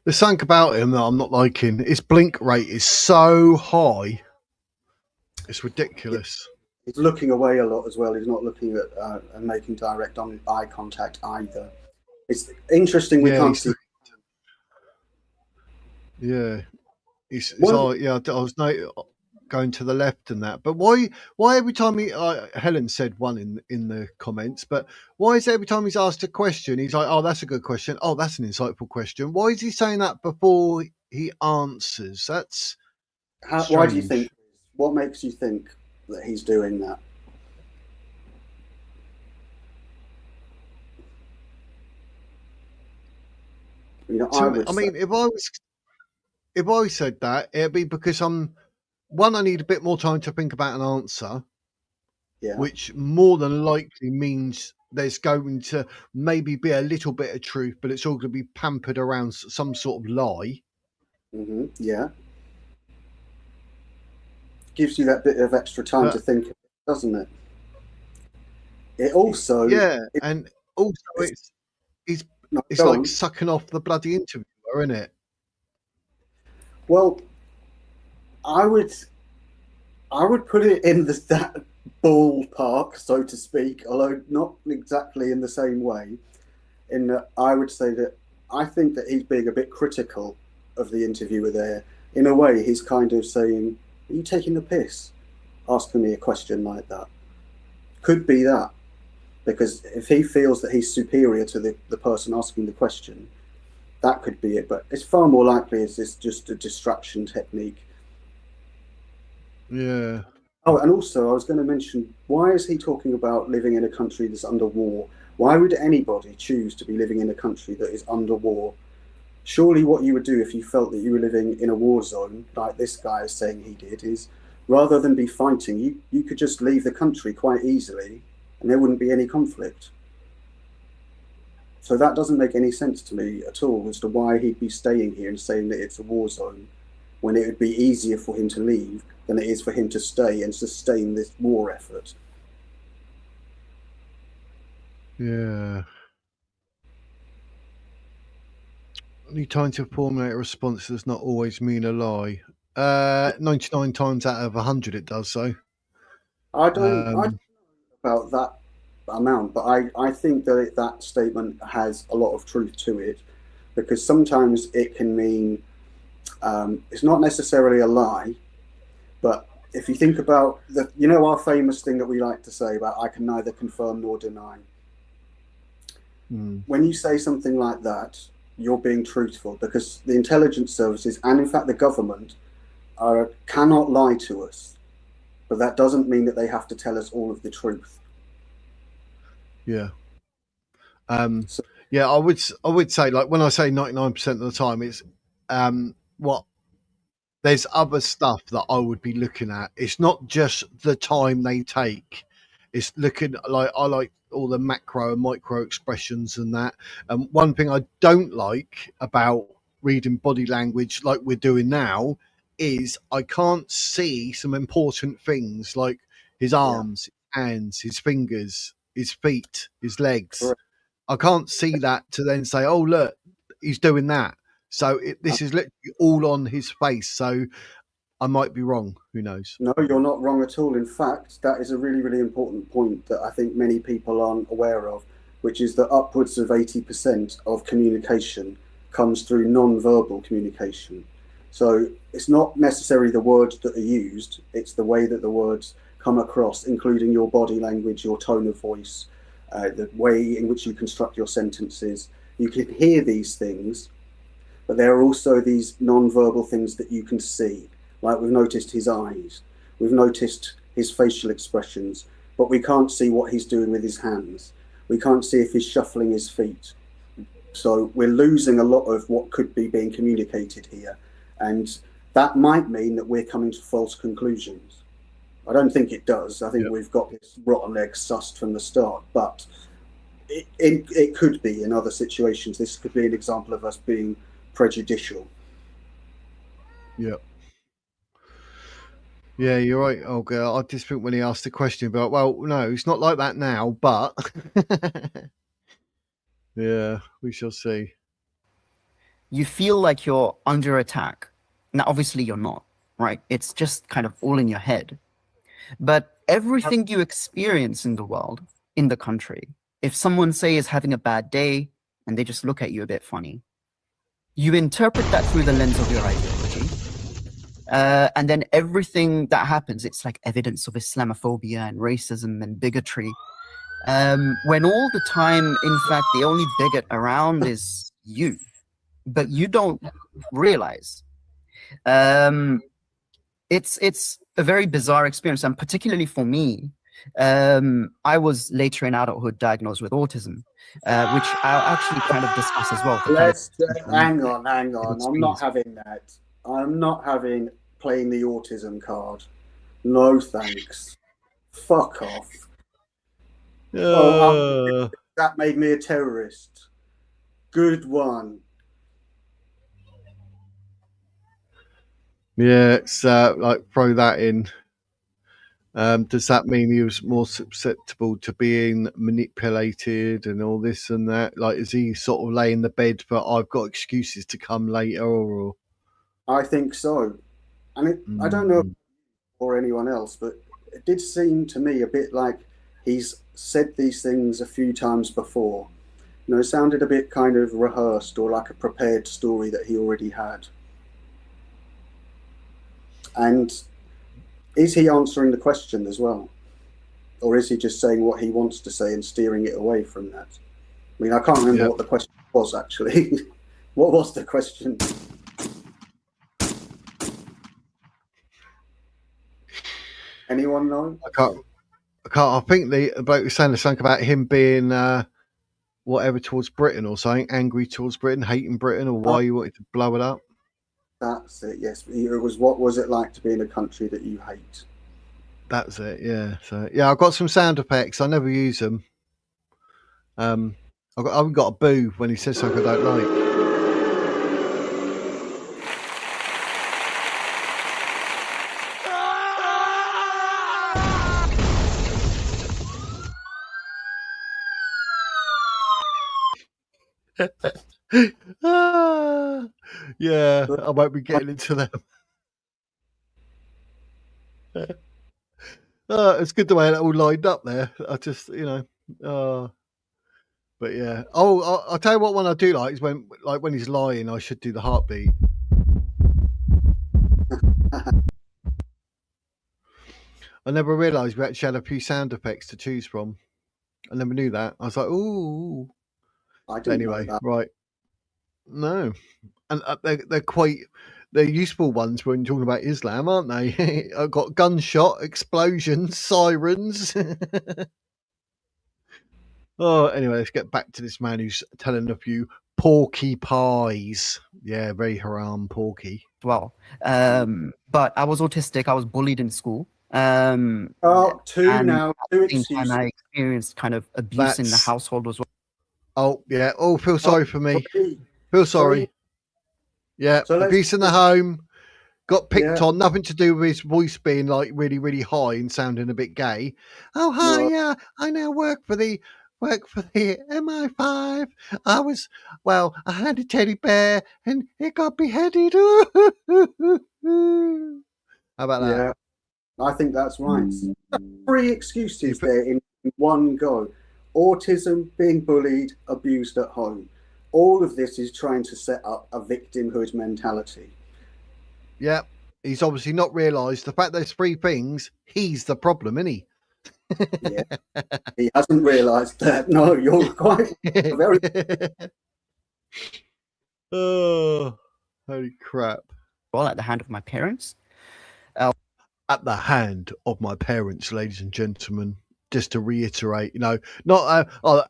There's something about him that I'm not liking. His blink rate is so high. It's ridiculous.
He's looking away a lot as well. He's not looking at and making direct eye contact either. It's interesting we can't see.
Yeah. I was going to the left and that. But why every time Helen said one in the comments, but why is it every time he's asked a question, he's like, oh, that's a good question. Oh, that's an insightful question. Why is he saying that before he answers? That's
why do you think? What makes you think that he's doing that? You know,
if I said that, it'd be because I need a bit more time to think about an answer, which more than likely means there's going to maybe be a little bit of truth, but it's all going to be pampered around some sort of lie.
Mm-hmm. Yeah. Gives you that bit of extra time to think, doesn't it? It also...
Yeah, and also it's like sucking off the bloody interviewer, isn't it?
Well, I would put it in that ballpark, so to speak, although not exactly in the same way. In that, I would say that I think that he's being a bit critical of the interviewer there. In a way, he's kind of saying, Are you taking the piss? Asking me a question like that. Could be that. Because if he feels that he's superior to the person asking the question, that could be it. But it's far more likely is this just a distraction technique.
Yeah.
Oh, and also I was going to mention, why is he talking about living in a country that's under war? Why would anybody choose to be living in a country that is under war? Surely what you would do if you felt that you were living in a war zone, like this guy is saying he did, is rather than be fighting, you could just leave the country quite easily and there wouldn't be any conflict. So that doesn't make any sense to me at all as to why he'd be staying here and saying that it's a war zone when it would be easier for him to leave than it is for him to stay and sustain this war effort.
Yeah. Any time to formulate a response does not always mean a lie. 99 times out of 100 it does so.
I don't know about that amount, but I think that that statement has a lot of truth to it, because sometimes it can mean it's not necessarily a lie, but if you think about our famous thing that we like to say about I can neither confirm nor deny. When you say something like that, you're being truthful, because the intelligence services and in fact the government cannot lie to us, but that doesn't mean that they have to tell us all of the truth.
Yeah. Yeah, I would say, like, when I say 99% of the time, it's there's other stuff that I would be looking at. It's not just the time they take. It's looking like I like all the macro and micro expressions and that. And one thing I don't like about reading body language like we're doing now is I can't see some important things like his arms, his hands, his fingers, his feet, his legs.
Correct.
I can't see that to then say, oh, look, he's doing that. So this is literally all on his face. So I might be wrong. Who knows?
No, you're not wrong at all. In fact, that is a really, really important point that I think many people aren't aware of, which is that upwards of 80% of communication comes through non-verbal communication. So it's not necessarily the words that are used, it's the way that the words come across, including your body language, your tone of voice, the way in which you construct your sentences. You can hear these things, but there are also these non-verbal things that you can see. Like we've noticed his eyes, we've noticed his facial expressions, but we can't see what he's doing with his hands. We can't see if he's shuffling his feet. So we're losing a lot of what could be being communicated here. And that might mean that we're coming to false conclusions. I don't think it does. I think we've got this rotten egg sussed from the start, but it could be in other situations. This could be an example of us being prejudicial.
Yeah. Yeah, you're right, Olga. I just think when he asked the question about, well, no, it's not like that now, but yeah, we shall see.
You feel like you're under attack. Now, obviously you're not, right? It's just kind of all in your head. But everything you experience in the world, in the country, if someone, say, is having a bad day and they just look at you a bit funny, you interpret that through the lens of your ideology. And then everything that happens, it's like evidence of Islamophobia and racism and bigotry. When all the time, in fact, the only bigot around is you, but you don't realize. It's a very bizarre experience, and particularly for me, I was later in adulthood diagnosed with autism, which I'll actually kind of discuss as well.
Hang on. I'm not having that. I'm not having playing the autism card. No thanks. Fuck off. That made me a terrorist. Good one.
Yeah, it's like throw that in. Does that mean he was more susceptible to being manipulated and all this and that? Like, is he sort of laying the bed for I've got excuses to come later? Or
I think so. And I don't know or anyone else, but it did seem to me a bit like he's said these things a few times before. You know, it sounded a bit kind of rehearsed or like a prepared story that he already had. And is he answering the question as well? Or is he just saying what he wants to say and steering it away from that? I mean, I can't remember what the question was, actually. What was the question? Anyone know?
I can't. I think the bloke was saying something about him being whatever towards Britain or something, angry towards Britain, hating Britain, or why you wanted to blow it up.
That's it, yes. It was, what was it like to be in a country that you hate?
That's it, yeah. So yeah, I've got some sound effects. I never use them. I've got a boo when he says something I don't like. Yeah, I won't be getting into them. It's good the way that all lined up there. I just, but yeah. Oh, I'll tell you what one I do like is when he's lying, I should do the heartbeat. I never realised we actually had a few sound effects to choose from. I never knew that. I was like, ooh.
I didn't
anyway,
know that.
right. No. And they're useful ones when talking about Islam, aren't they? I've got gunshot, explosions, sirens. Oh, anyway, let's get back to this man who's telling a few porky pies. Yeah, very haram porky.
Well, but I was autistic. I was bullied in school.
Two excuses.
And I experienced kind of abuse in the household as well.
Oh, yeah. Oh, feel sorry for me. Feel sorry. Yeah, so abuse in the home. Got picked on. Nothing to do with his voice being like really, really high and sounding a bit gay. Oh, hi, yeah. I now work for the MI5. I had a teddy bear and it got beheaded. How about that?
Yeah, I think that's right. 3 excuses there in one go. Autism, being bullied, abused at home. All of this is trying to set up a victimhood mentality.
Yeah, he's obviously not realised the fact there's 3 things, he's the problem, isn't he?
Yeah, he hasn't realised that. No, you're quite very.
Oh, holy crap!
Well, at the hand of my parents.
At the hand of my parents, ladies and gentlemen. Just to reiterate, not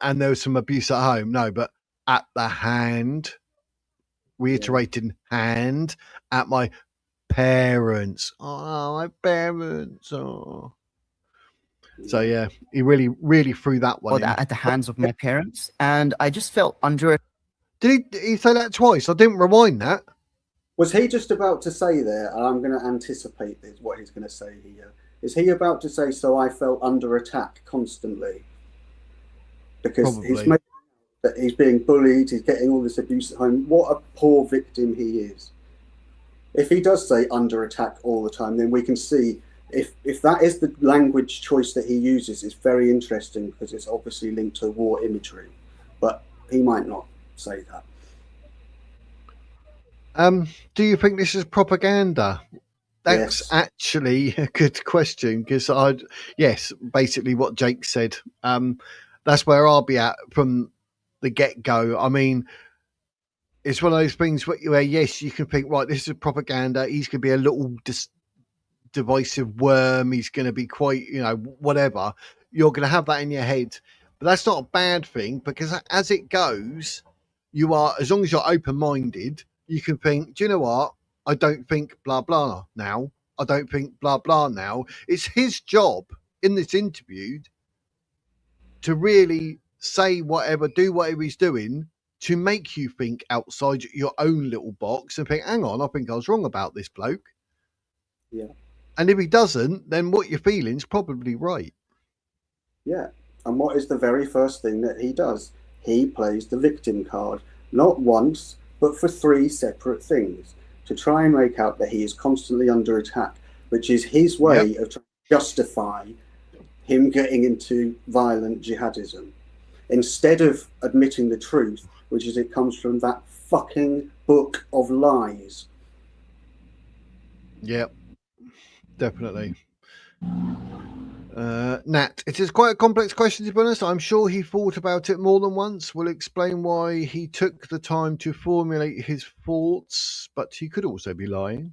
and there was some abuse at home. No, but at the hand, reiterating hand at my parents. Oh, my parents. Oh. So yeah, he really, really threw that one in.
At the hands of my parents, and I just felt under.
Did he say that twice? I didn't rewind that.
Was he just about to say there? And I'm going to anticipate this, what he's going to say here. Is he about to say, so I felt under attack constantly? Because he's made that he's being bullied, he's getting all this abuse at home. What a poor victim he is. If he does say under attack all the time, then we can see if that is the language choice that he uses, it's very interesting because it's obviously linked to war imagery. But he might not say that.
Do you think this is propaganda? That's actually a good question because basically what Jake said. That's where I'll be at from the get-go. I mean, it's one of those things where yes, you can think, right, this is propaganda. He's going to be a little divisive worm. He's going to be quite, whatever. You're going to have that in your head. But that's not a bad thing because as it goes, you are, as long as you're open-minded, you can think, do you know what? I don't think blah, blah now. I don't think blah, blah now. It's his job in this interview to really say whatever, do whatever he's doing to make you think outside your own little box and think, hang on, I think I was wrong about this bloke.
Yeah.
And if he doesn't, then what you're feeling is probably right.
Yeah. And what is the very first thing that he does? He plays the victim card, not once, but for 3 separate things, to try and make out that he is constantly under attack, which is his way of trying to justify him getting into violent jihadism, instead of admitting the truth, which is it comes from that fucking book of lies.
Yep, definitely. Nat, it is quite a complex question, to be honest. I'm sure he thought about it more than once. Will explain why he took the time to formulate his thoughts, but he could also be lying.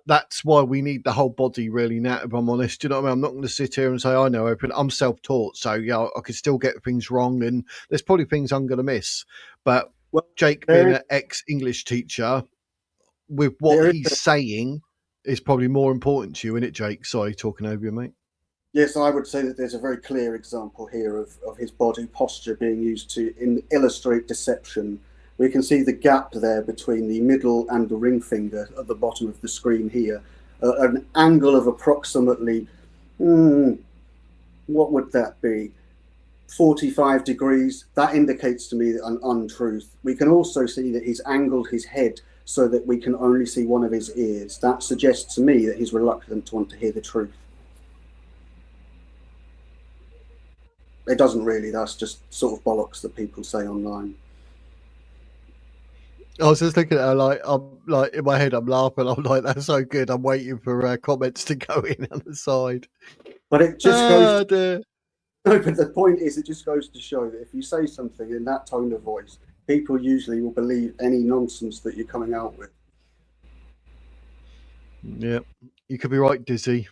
That's why we need the whole body, really, Nat, if I'm honest. Do you know what I mean? I'm not going to sit here and say, I know, open. I'm self-taught, so yeah, I could still get things wrong, and there's probably things I'm going to miss. But
Well,
Jake, being an ex-English teacher, with what he's saying, is probably more important to you, isn't it, Jake? Sorry, talking over you, mate.
Yes, I would say that there's a very clear example here of his body posture being used to illustrate deception. We can see the gap there between the middle and the ring finger at the bottom of the screen here, an angle of approximately, what would that be? 45 degrees. That indicates to me an untruth. We can also see that he's angled his head so that we can only see one of his ears. That suggests to me that he's reluctant to want to hear the truth. It doesn't really. That's just sort of bollocks that people say online.
I was just looking at her I'm like in my head, I'm laughing. I'm like, that's so good. I'm waiting for comments to go in on the side.
But it just goes.
Dear.
No, but the point is, it just goes to show that if you say something in that tone of voice, people usually will believe any nonsense that you're coming out with.
Yeah, you could be right, Dizzy.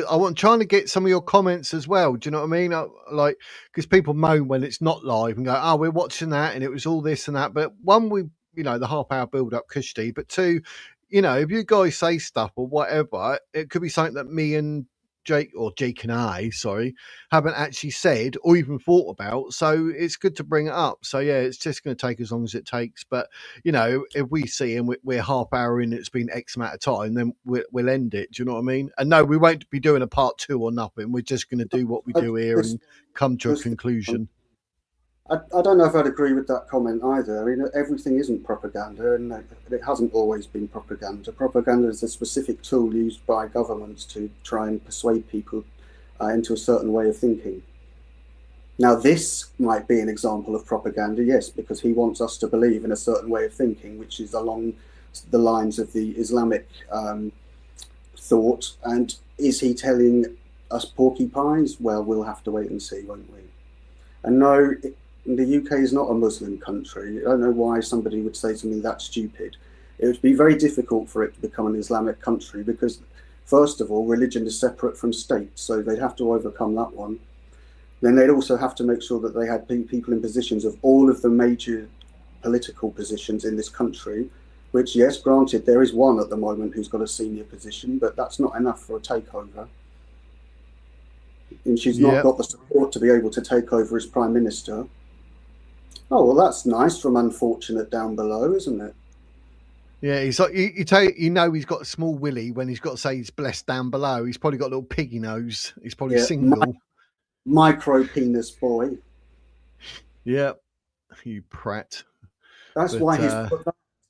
I'm trying to get some of your comments as well. Do you know what I mean? Like, because people moan when it's not live and go, "Oh, we're watching that, and it was all this and that." But one, the half-hour build-up cushy. But two, if you guys say stuff or whatever, it could be something that me and Jake and I, haven't actually said or even thought about. So it's good to bring it up. So yeah, it's just going to take as long as it takes. But if we see and we're half hour in, it's been X amount of time, then we'll end it. Do you know what I mean? And no, we won't be doing a part 2 or nothing. We're just going to do what we do here and come to a conclusion.
I don't know if I'd agree with that comment either. I mean, everything isn't propaganda, and it hasn't always been propaganda. Propaganda is a specific tool used by governments to try and persuade people into a certain way of thinking. Now, this might be an example of propaganda, yes, because he wants us to believe in a certain way of thinking, which is along the lines of the Islamic thought. And is he telling us porcupines? Well, we'll have to wait and see, won't we? And no, the UK is not a Muslim country. I don't know why somebody would say something that stupid. It would be very difficult for it to become an Islamic country because, first of all, religion is separate from state, so they'd have to overcome that one. Then they'd also have to make sure that they had people in positions of all of the major political positions in this country, which, yes, granted, there is one at the moment who's got a senior position, but that's not enough for a takeover. And she's not got the support to be able to take over as Prime Minister. Oh, well, that's nice from unfortunate down below, isn't it?
Yeah, he's like he's got a small willy when he's got to say he's blessed down below. He's probably got a little piggy nose. He's probably single.
Micro penis boy.
Yeah, you prat.
That's why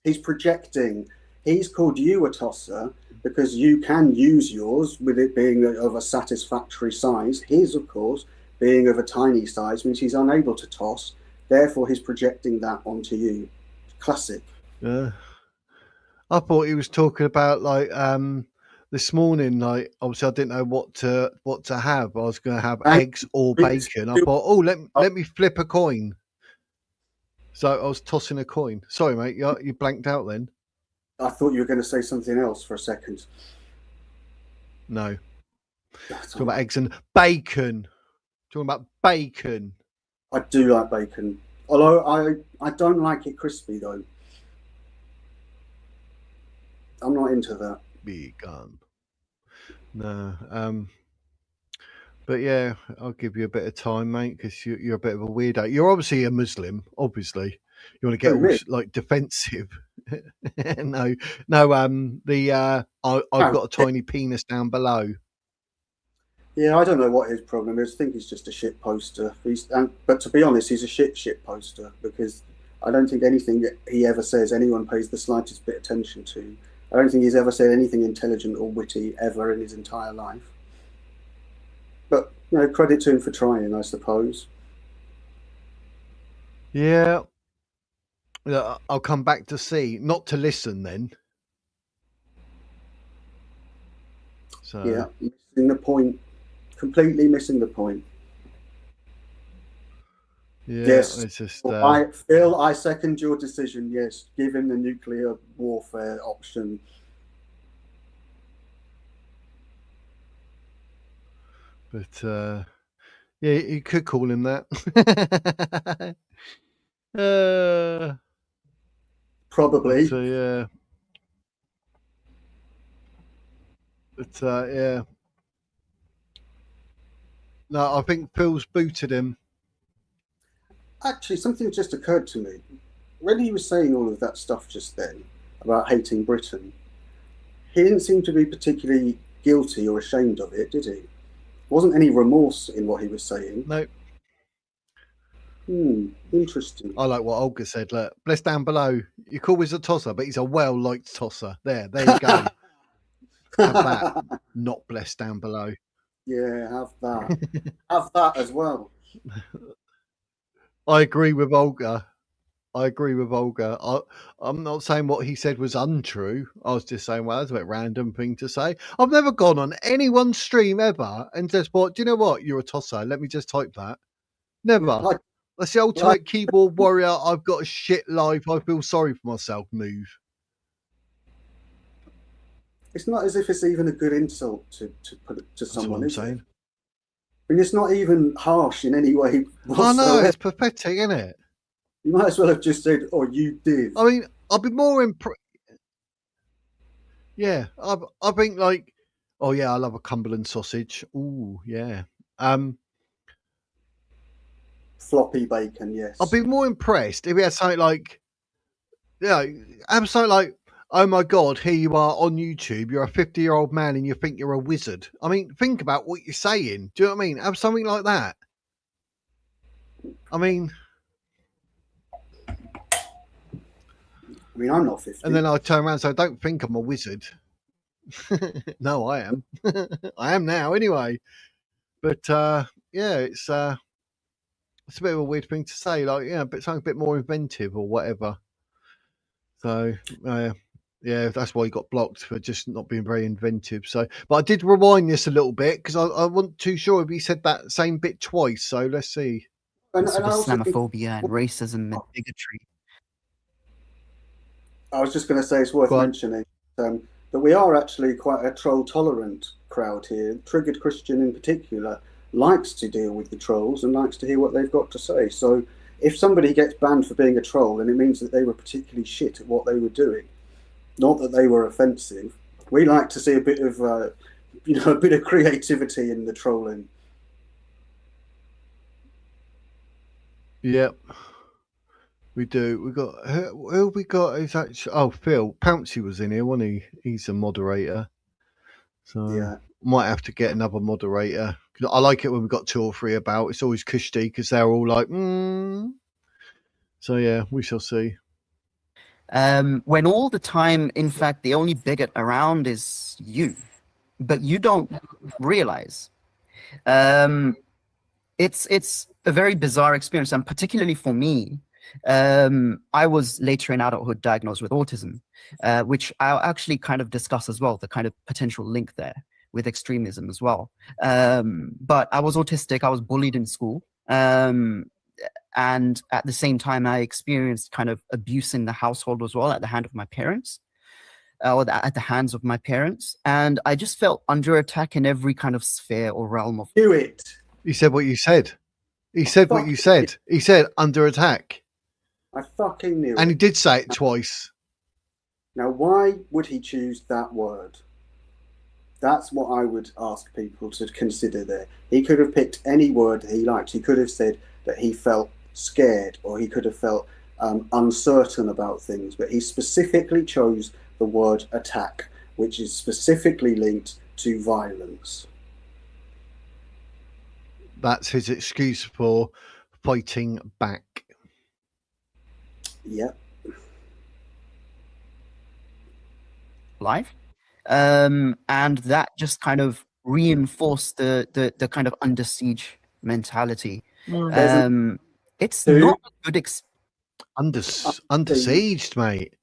he's projecting. He's called you a tosser because you can use yours with it being of a satisfactory size. His, of course, being of a tiny size means he's unable to toss. Therefore, he's projecting that onto you. Classic.
Yeah. I thought he was talking about this morning. Like, obviously, I didn't know what to have. I was going to have eggs or bacon. I thought, let me flip a coin. So I was tossing a coin. Sorry, mate, you blanked out then.
I thought you were going to say something else for a second.
No. Talking about eggs and bacon. Talking about bacon.
I do like bacon, although I don't like it crispy though. I'm not into that.
Vegan. No. But yeah, I'll give you a bit of time, mate, because you're a bit of a weirdo. You're obviously a Muslim. Obviously, you want to get all like defensive. No. I've got a tiny penis down below.
Yeah, I don't know what his problem is. I think he's just a shit poster. But to be honest, he's a shit poster because I don't think anything that he ever says anyone pays the slightest bit of attention to. I don't think he's ever said anything intelligent or witty ever in his entire life. But, credit to him for trying, I suppose.
Yeah. I'll come back to see, not to listen then. So
Yeah, missing the point. Completely missing the point.
Yeah,
Yes.
it's just.
Phil, I second your decision. Yes, give him the nuclear warfare option.
But yeah, you could call him that.
Probably.
But, yeah. But yeah. No, I think Phil's booted him.
Actually, something just occurred to me. When he was saying all of that stuff just then about hating Britain, he didn't seem to be particularly guilty or ashamed of it, did he? Wasn't any remorse in what he was saying.
No.
Interesting.
I like what Olga said. Look, bless down below. You call us a tosser, but he's a well-liked tosser. There you go. Have that. Not blessed down below.
Yeah, have that. Have that as well.
I agree with Olga. I'm not saying what he said was untrue. I was just saying, well, that's a bit random thing to say. I've never gone on anyone's stream ever and just thought, do you know what? You're a tosser. Let me just type that. Never. That's the ultimate keyboard warrior. I've got a shit life. I feel sorry for myself. Move.
It's not as if it's even a good insult to put it to someone, is
saying.
it? I mean, it's not even harsh in any way whatsoever.
Oh, no, it's pathetic, isn't it?
You might as well have just said, "Oh, you did."
I mean, I'd be more impressed. Yeah, I think like, oh yeah, I love a Cumberland sausage. Ooh, yeah.
Floppy bacon, yes.
I'd be more impressed if he had something like, have something like, oh my God, here you are on YouTube. You're a 50-year-old man and you think you're a wizard. I mean, think about what you're saying. Do you know what I mean? Have something like that. I mean,
I'm not 50.
And then I turn around and say, don't think I'm a wizard. No, I am. I am now anyway. But yeah, it's a bit of a weird thing to say, like, but something a bit more inventive or whatever. So yeah, that's why he got blocked, for just not being very inventive. So, but I did rewind this a little bit because I wasn't too sure if he said that same bit twice. So let's see.
And Islamophobia and racism and bigotry.
I was just going to say it's worth mentioning that we are actually quite a troll-tolerant crowd here. Triggered Christian in particular likes to deal with the trolls and likes to hear what they've got to say. So if somebody gets banned for being a troll, then it means that they were particularly shit at what they were doing, not that they were offensive. We like to see a bit of, a bit of creativity in the trolling.
Yep. We do. We got who we got is actually Phil Pouncey was in here, wasn't he? He's a moderator. So
yeah.
Might have to get another moderator. I like it when we've got 2 or 3 about. It's always cushy because they're all like, So yeah, we shall see.
When all the time, in fact, the only bigot around is you, but you don't realize. It's a very bizarre experience, and particularly for me, I was later in adulthood diagnosed with autism, which I'll actually kind of discuss as well, the kind of potential link there with extremism as well. But I was autistic, I was bullied in school, and at the same time I experienced kind of abuse in the household as well at the hand of my parents, or at the hands of my parents, and I just felt under attack in every kind of sphere or realm of...
Do it!
He said what you said. He said what you said. He said under attack.
I fucking knew it.
And he did say it twice.
Now, why would he choose that word? That's what I would ask people to consider there. He could have picked any word that he liked. He could have said that he felt scared, or he could have felt uncertain about things, but he specifically chose the word attack, which is specifically linked to violence.
That's his excuse for fighting back.
Yep.
Life. And that just kind of reinforced the kind of under siege mentality. It's not a good
under sieged, mate.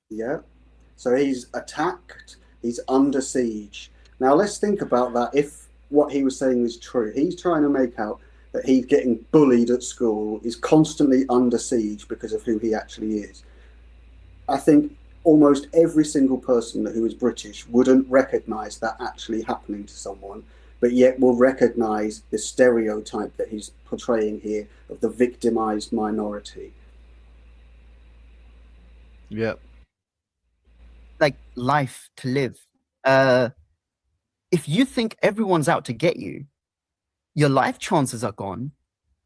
Yeah. So he's attacked, he's under siege. Now let's think about that. If what he was saying is true. He's trying to make out that he's getting bullied at school, is constantly under siege because of who he actually is. I think almost every single person who is British wouldn't recognise that actually happening to someone, but yet will recognise the stereotype that he's portraying here of the victimised minority.
Yep.
Like life to live. If you think everyone's out to get you, your life chances are gone.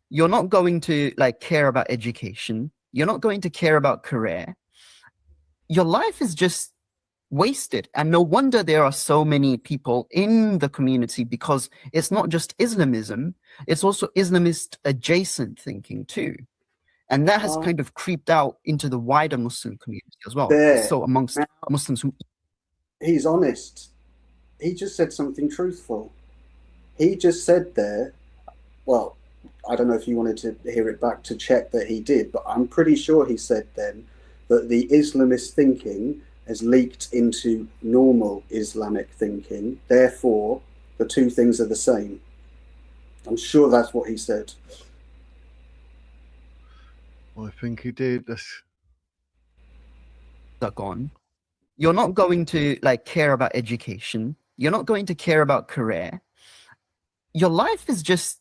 You're not going to like care about education. You're not going to care about career. Your life is just wasted. And no wonder there are so many people in the community, because it's not just Islamism, it's also Islamist adjacent thinking too. And that has kind of creeped out into the wider Muslim community as well. So amongst Muslims who...
He's honest. He just said something truthful. He just said there, well, I don't know if you wanted to hear it back to check that he did, but I'm pretty sure he said then that the Islamist thinking has leaked into normal Islamic thinking. Therefore, the two things are the same. I'm sure that's what he said.
I think he did.
Are gone. You're not going to like care about education. You're not going to care about career. Your life is just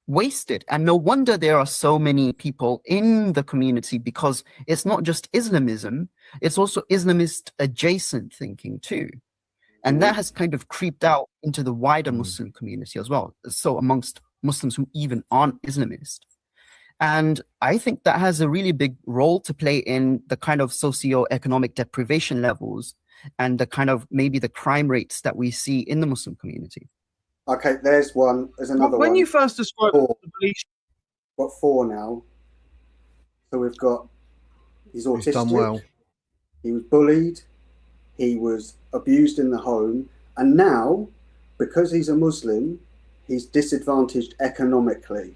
wasted. And no wonder there are so many people in the community, because it's not just Islamism, it's also Islamist adjacent thinking too. And that has kind of creeped out into the wider Muslim community as well. So amongst Muslims who even aren't Islamist. And I think that has a really big role to play in the kind of socio-economic deprivation levels and the kind of maybe the crime rates that we see in the Muslim community.
Okay, there's one. There's another one.
When you first described the belief...
Got 4 now. So we've got, he's autistic.
He's done well.
He was bullied. He was abused in the home. And now, because he's a Muslim, he's disadvantaged economically.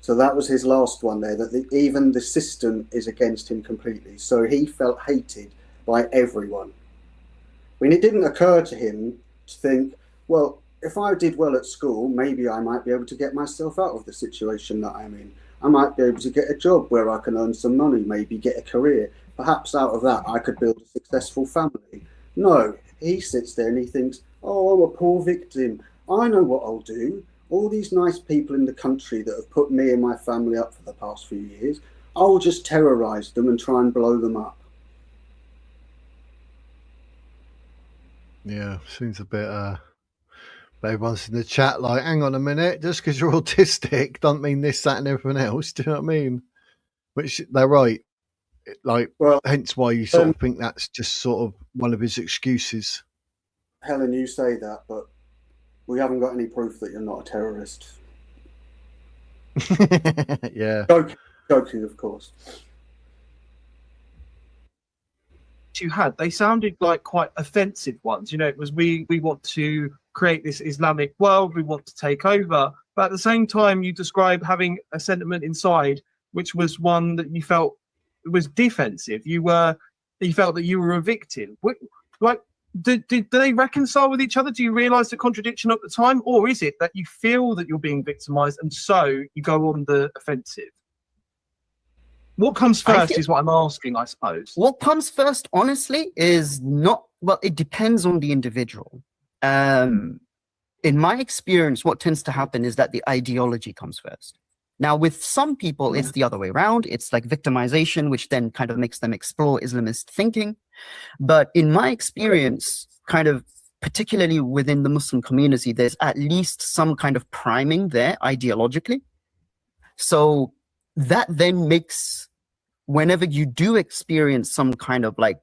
So that was his last one there, that even the system is against him completely. So he felt hated by everyone. I mean, it didn't occur to him to think, well, if I did well at school, maybe I might be able to get myself out of the situation that I'm in. I might be able to get a job where I can earn some money, maybe get a career. Perhaps out of that, I could build a successful family. No, he sits there and he thinks, oh, I'm a poor victim. I know what I'll do. All these nice people in the country that have put me and my family up for the past few years, I'll just terrorise them and try and blow them up.
Yeah, seems a bit... everyone's in the chat like, hang on a minute, just because you're autistic doesn't mean this, that and everything else. Do you know what I mean? Which they're right. Like, well, hence why you sort of think that's just sort of one of his excuses.
Helen, you say that, but we haven't got any proof that you're not a terrorist.
Yeah.
Joking, of course.
You had, they sounded like quite offensive ones. You know, it was we want to create this Islamic world, we want to take over. But at the same time, you describe having a sentiment inside, which was one that you felt was defensive. You felt that you were a victim. Like, do they reconcile with each other? Do you realise the contradiction at the time, or is it that you feel that you're being victimised and so you go on the offensive? What comes first is what I'm asking, I suppose.
What comes first, honestly, is not, well, it depends on the individual. In my experience, what tends to happen is that the ideology comes first. Now, with some people, it's the other way around. It's like victimization, which then kind of makes them explore Islamist thinking. But in my experience, kind of particularly within the Muslim community, there's at least some kind of priming there ideologically. So that then makes, whenever you do experience some kind of like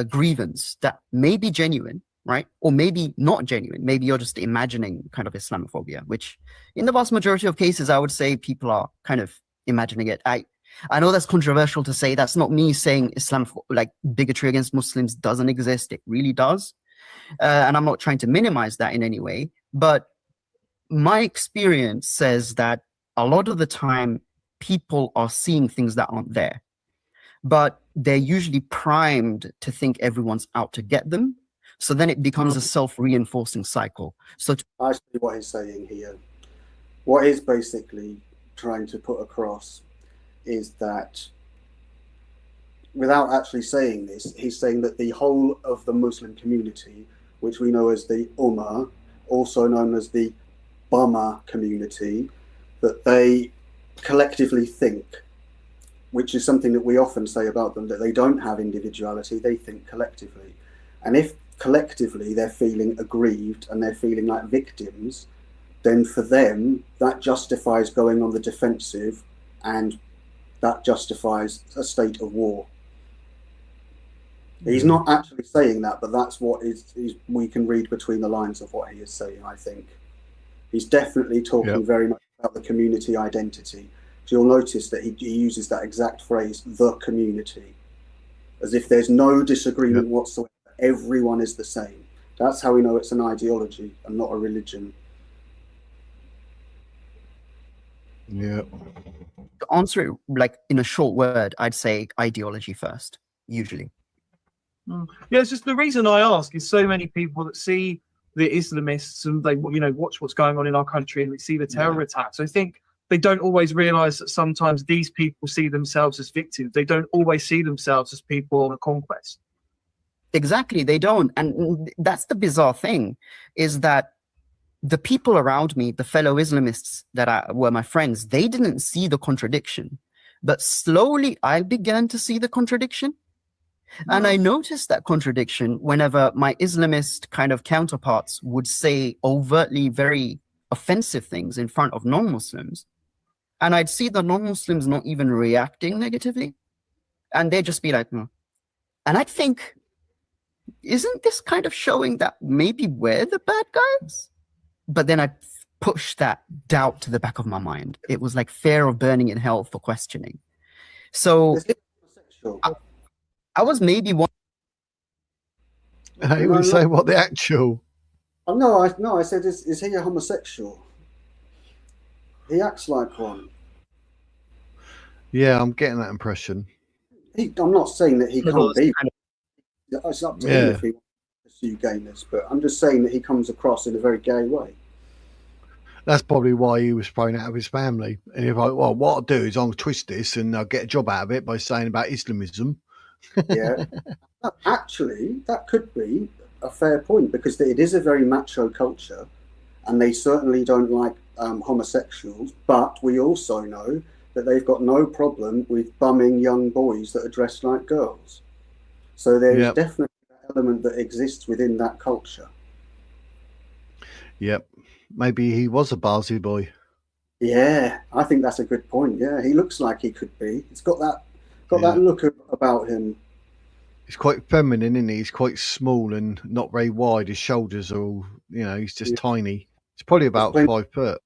grievance that may be genuine, right? Or maybe not genuine. Maybe you're just imagining kind of Islamophobia, which in the vast majority of cases, I would say people are kind of imagining it. I know that's controversial to say. That's not me saying like bigotry against Muslims doesn't exist. It really does. And I'm not trying to minimize that in any way. But my experience says that a lot of the time, people are seeing things that aren't there. But they're usually primed to think everyone's out to get them. So then it becomes a self-reinforcing cycle. So
I see what he's saying here. What he's basically trying to put across is that, without actually saying this, he's saying that the whole of the Muslim community, which we know as the Ummah, also known as the Bama community, that they collectively think, which is something that we often say about them, that they don't have individuality, they think collectively. And if collectively they're feeling aggrieved and they're feeling like victims, then for them that justifies going on the defensive, and that justifies a state of war. He's not actually saying that, but that's what we can read between the lines of what he is saying, I think. He's definitely talking very much about the community identity. So you'll notice that he uses that exact phrase, the community, as if there's no disagreement whatsoever. Everyone is the same. That's how we know it's an ideology and not a religion.
Yeah.
to answer it like in a short word, I'd say ideology first, usually.
Yeah, it's just the reason I ask is so many people that see the Islamists and they, you know, watch what's going on in our country and they see the terror attacks. I think they don't always realize that sometimes these people see themselves as victims. They don't always see themselves as people on a conquest.
Exactly, they don't. And that's the bizarre thing, is that the people around me, the fellow Islamists that were my friends, they didn't see the contradiction. But slowly I began to see the contradiction. And I noticed that contradiction whenever my Islamist kind of counterparts would say overtly very offensive things in front of non-Muslims. And I'd see the non-Muslims not even reacting negatively. And they'd just be like, no. And I'd think, isn't this kind of showing that maybe we're the bad guys? But then I'd push that doubt to the back of my mind. It was like fear of burning in hell for questioning. So I was maybe one.
Hey, we say what the actual.
Oh, no, I said, is he a homosexual? He acts like one.
Yeah, I'm getting that impression.
I'm not saying that he can't be. It's up to him if he wants to pursue gayness, but I'm just saying that he comes across in a very gay way.
That's probably why he was thrown out of his family. And he's like, well, what I'll do is I'll twist this and I'll get a job out of it by saying about Islamism.
Yeah. Actually, that could be a fair point, because it is a very macho culture and they certainly don't like homosexuals, but we also know that they've got no problem with bumming young boys that are dressed like girls. So there's definitely an element that exists within that culture.
Yep. Maybe he was a Barzy boy.
Yeah, I think that's a good point. Yeah, he looks like he could be. He's got that look about him.
He's quite feminine, isn't he? He's quite small and not very wide. His shoulders are all, you know, he's just tiny. He's probably about 5 foot.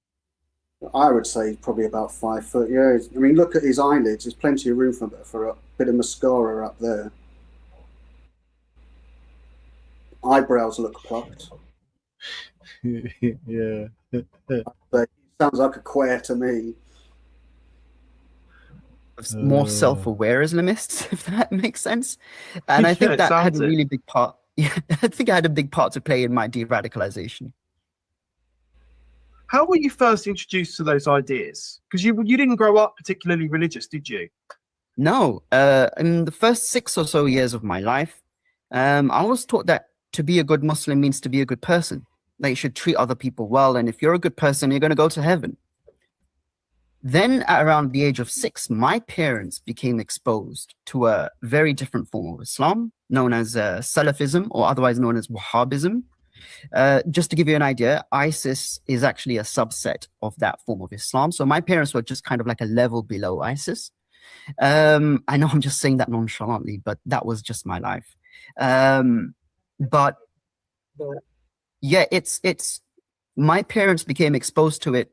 I would say probably about 5 foot, yeah. I mean, look at his eyelids. There's plenty of room for a bit of mascara up there. Eyebrows look plucked.
Yeah.
But he sounds like a queer to me.
More self-aware Islamists, if that makes sense. And I think that had a really big part. Yeah, I think I had a big part to play in my de-radicalization.
How were you first introduced to those ideas? Because you didn't grow up particularly religious, did you?
No. In the first 6 or so years of my life, I was taught that to be a good Muslim means to be a good person. That you should treat other people well, and if you're a good person, you're going to go to heaven. Then at around the age of 6, my parents became exposed to a very different form of Islam, known as Salafism, or otherwise known as Wahhabism. Just to give you an idea, ISIS is actually a subset of that form of Islam. So my parents were just kind of like a level below ISIS. I know I'm just saying that nonchalantly, but that was just my life. But yeah, it's my parents became exposed to it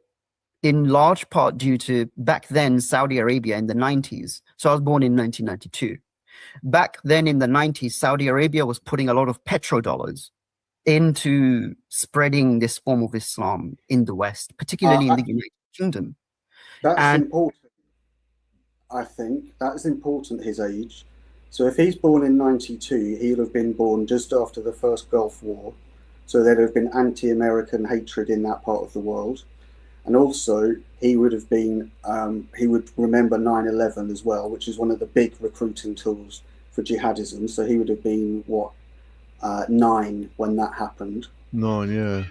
in large part due to, back then, Saudi Arabia in the 90s. So I was born in 1992. Back then in the 90s, Saudi Arabia was putting a lot of petrodollars into spreading this form of Islam in the West, particularly in the United Kingdom.
That's important. I think that is important, his age, So if he's born in 92, he'll have been born just after the first Gulf War. So there'd have been anti-American hatred in that part of the world. And also he would have been, he would remember 9/11 as well, which is one of the big recruiting tools for jihadism. So he would have been, 9 when that happened.
9, yeah.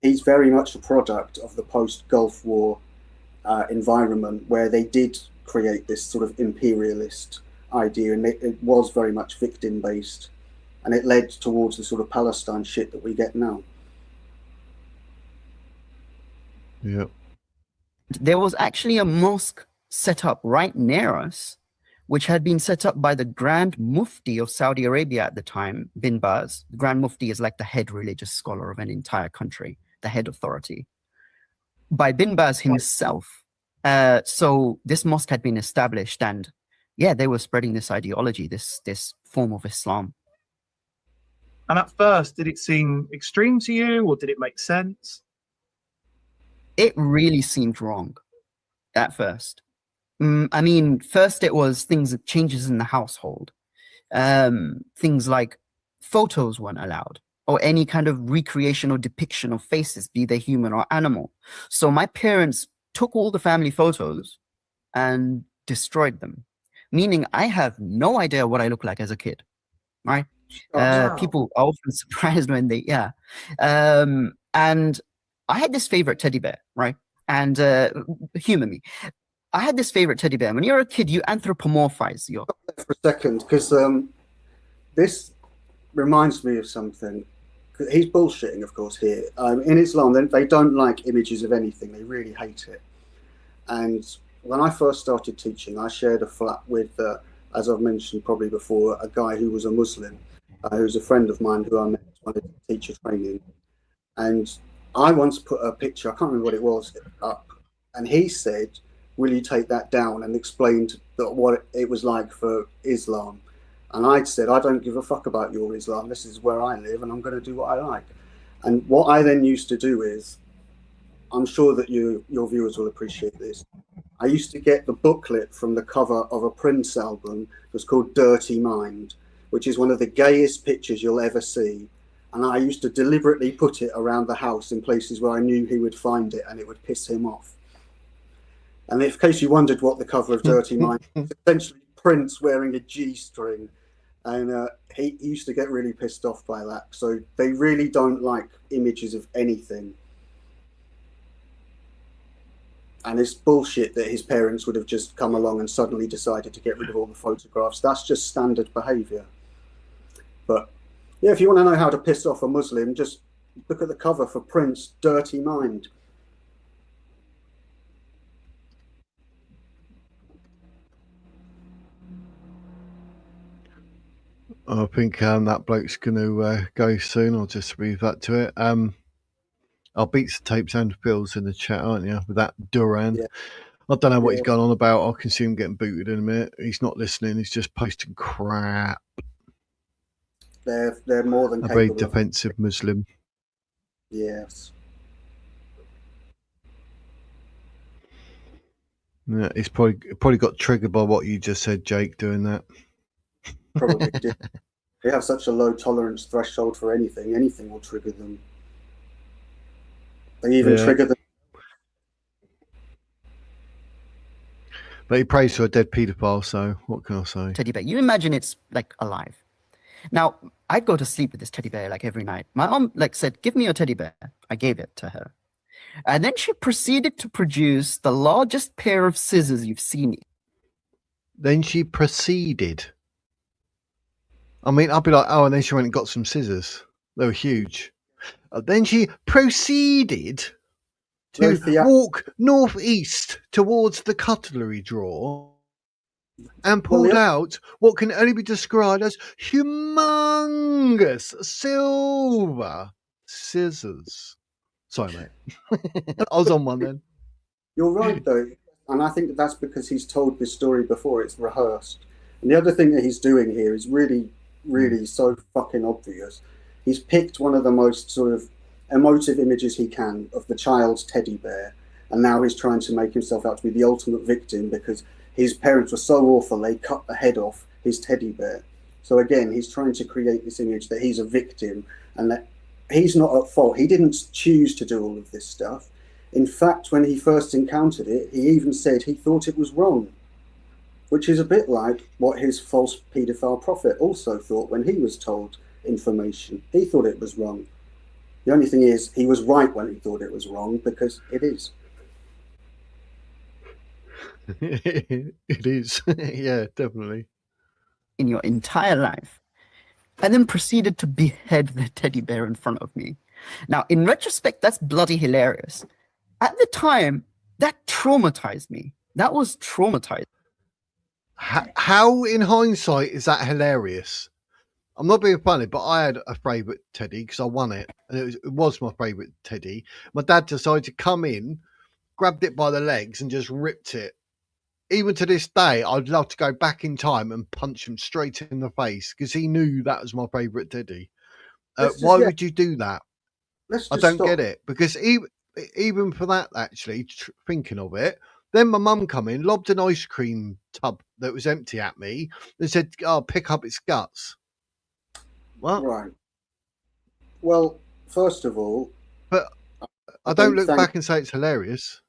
He's very much a product of the post-Gulf War environment where they did create this sort of imperialist idea, and it was very much victim-based, and it led towards the sort of Palestine shit that we get now.
Yeah.
There was actually a mosque set up right near us, which had been set up by the Grand Mufti of Saudi Arabia at the time, Bin Baz. The Grand Mufti is like the head religious scholar of an entire country, the head authority, by Bin Baz himself. So this mosque had been established, and yeah, they were spreading this ideology, this form of Islam.
And at first, did it seem extreme to you, or did it make sense?
It really seemed wrong at first. I mean, first it was changes in the household. Things like photos weren't allowed, or any kind of recreation or depiction of faces, be they human or animal. So my parents took all the family photos and destroyed them, meaning I have no idea what I look like as a kid, right?
Wow.
People are often surprised when they, and I had this favorite teddy bear, right? And humor me. I had this favorite teddy bear. When you're a kid, you anthropomorphize your...
For a second, because this reminds me of something. He's bullshitting, of course, here. In Islam, they don't like images of anything. They really hate it. And when I first started teaching, I shared a flat with, as I've mentioned probably before, a guy who was a Muslim, who was a friend of mine who I met when I did teacher training. And I once put a picture, I can't remember what it was, up. And he said, will you take that down, and explained what it was like for Islam. And I'd said, I don't give a fuck about your Islam. This is where I live, and I'm going to do what I like. And what I then used to do is, I'm sure that your viewers will appreciate this. I used to get the booklet from the cover of a Prince album. It was called Dirty Mind, which is one of the gayest pictures you'll ever see. And I used to deliberately put it around the house in places where I knew he would find it and it would piss him off. And in case you wondered what the cover of Dirty Mind is, essentially Prince wearing a G-string. And he used to get really pissed off by that. So they really don't like images of anything. And it's bullshit that his parents would have just come along and suddenly decided to get rid of all the photographs. That's just standard behavior. But yeah, if you want to know how to piss off a Muslim, just look at the cover for Prince, Dirty Mind.
I think that bloke's going to go soon. I'll just leave that to it. I'll beat the tapes and bills in the chat, aren't you? With that Duran. Yeah. I don't know what he's gone on about. I can see him getting booted in a minute. He's not listening. He's just posting crap.
They're more than
a very defensive Muslim.
Yes.
Yeah, he's probably got triggered by what you just said, Jake, doing that.
Probably did. They have such a low tolerance threshold for anything. Anything will trigger them. They even trigger them.
But he prays to a dead paedophile, so what can I say?
Teddy bear. You imagine it's like alive. Now, I'd go to sleep with this teddy bear like every night. My mom said, give me your teddy bear. I gave it to her. And then she proceeded to produce the largest pair of scissors you've seen.
Then she proceeded. I mean, I'd be like, oh, and then she went and got some scissors. They were huge. Then she proceeded to walk northeast towards the cutlery drawer and pulled out what can only be described as humongous silver scissors. Sorry, mate. I was on one then.
You're right, though. And I think that's because he's told this story before. It's rehearsed. And the other thing that he's doing here is really so fucking obvious. He's picked one of the most sort of emotive images he can of the child's teddy bear, and now he's trying to make himself out to be the ultimate victim because his parents were so awful they cut the head off his teddy bear. So again, he's trying to create this image that he's a victim and that he's not at fault. He didn't choose to do all of this stuff. In fact, when he first encountered it, he even said he thought it was wrong, which is a bit like what his false paedophile prophet also thought when he was told information. He thought it was wrong. The only thing is, he was right when he thought it was wrong, because it is.
It is. Yeah, definitely.
In your entire life, and then proceeded to behead the teddy bear in front of me. Now, in retrospect, that's bloody hilarious. At the time, that traumatized me. That was traumatizing.
How, in hindsight, is that hilarious? I'm not being funny, but I had a favourite teddy because I won it, and it was my favourite teddy. My dad decided to come in, grabbed it by the legs, and just ripped it. Even to this day, I'd love to go back in time and punch him straight in the face because he knew that was my favourite teddy. Why would you do that? I don't get it, because even for that, actually, thinking of it, then my mum come in, lobbed an ice cream tub that was empty at me and said, "Oh, pick up its guts." What?
Right. Well, first of all...
But I don't look back and say it's hilarious.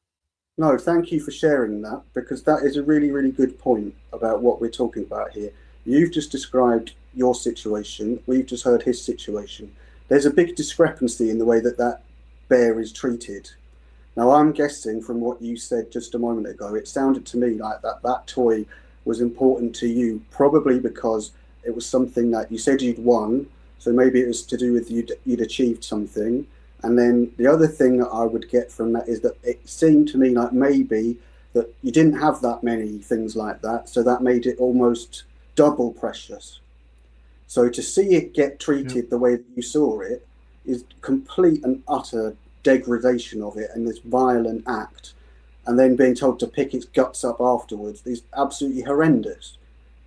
No, thank you for sharing that, because that is a really, really good point about what we're talking about here. You've just described your situation. We've just heard his situation. There's a big discrepancy in the way that that bear is treated. Now, I'm guessing from what you said just a moment ago, it sounded to me like that toy was important to you, probably because it was something that you said you'd won. So maybe it was to do with you'd achieved something. And then the other thing that I would get from that is that it seemed to me like maybe that you didn't have that many things like that. So that made it almost double precious. So to see it get treated the way that you saw it is complete and utter degradation of it and this violent act. And then being told to pick its guts up afterwards is absolutely horrendous.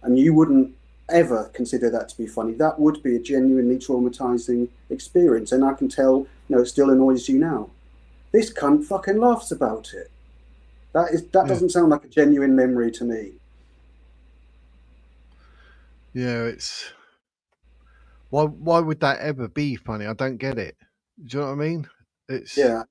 And you wouldn't ever consider that to be funny. That would be a genuinely traumatizing experience. And I can tell, it still annoys you now. This cunt fucking laughs about it. That doesn't sound like a genuine memory to me.
Yeah, it's... Why would that ever be funny? I don't get it. Do you know what I mean? It's...
Yeah,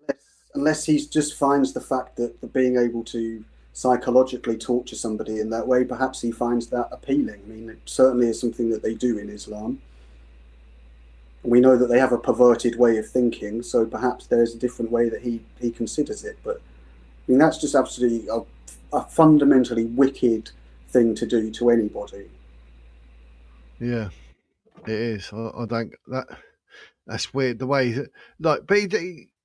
unless he just finds the fact that being able to psychologically torture somebody in that way, perhaps he finds that appealing. I mean, it certainly is something that they do in Islam. We know that they have a perverted way of thinking, so perhaps there's a different way that he considers it. But I mean, that's just absolutely a fundamentally wicked thing to do to anybody.
Yeah, it is. I don't... That's weird. The way but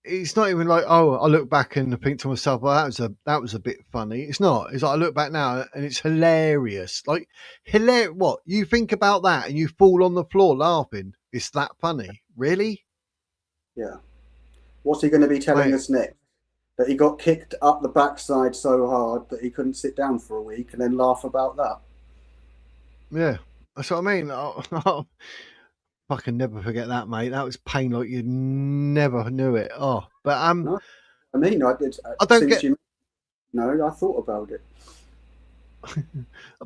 it's not even like, oh, I look back and think to myself, well, that was a bit funny. It's not. It's like I look back now and it's hilarious. Like, hilarious. What? You think about that and you fall on the floor laughing. It's that funny. Really?
Yeah. What's he going to be telling us next? That he got kicked up the backside so hard that he couldn't sit down for a week and then laugh about that?
Yeah. That's what I mean. I can never forget that, mate. That was pain like you never knew it. Oh, but
No, I mean, I
don't get.
I thought about it.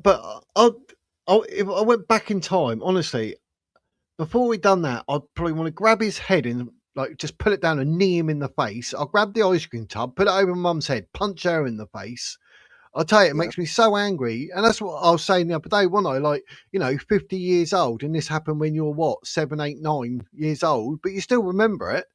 But if I went back in time, honestly, before we done that, I'd probably want to grab his head and just put it down and knee him in the face. I'll grab the ice cream tub, put it over Mum's head, punch her in the face. I'll tell you, it makes me so angry. And that's what I was saying the other day, wasn't I? 50 years old, and this happened when you're, 7, 8, 9 years old, but you still remember it.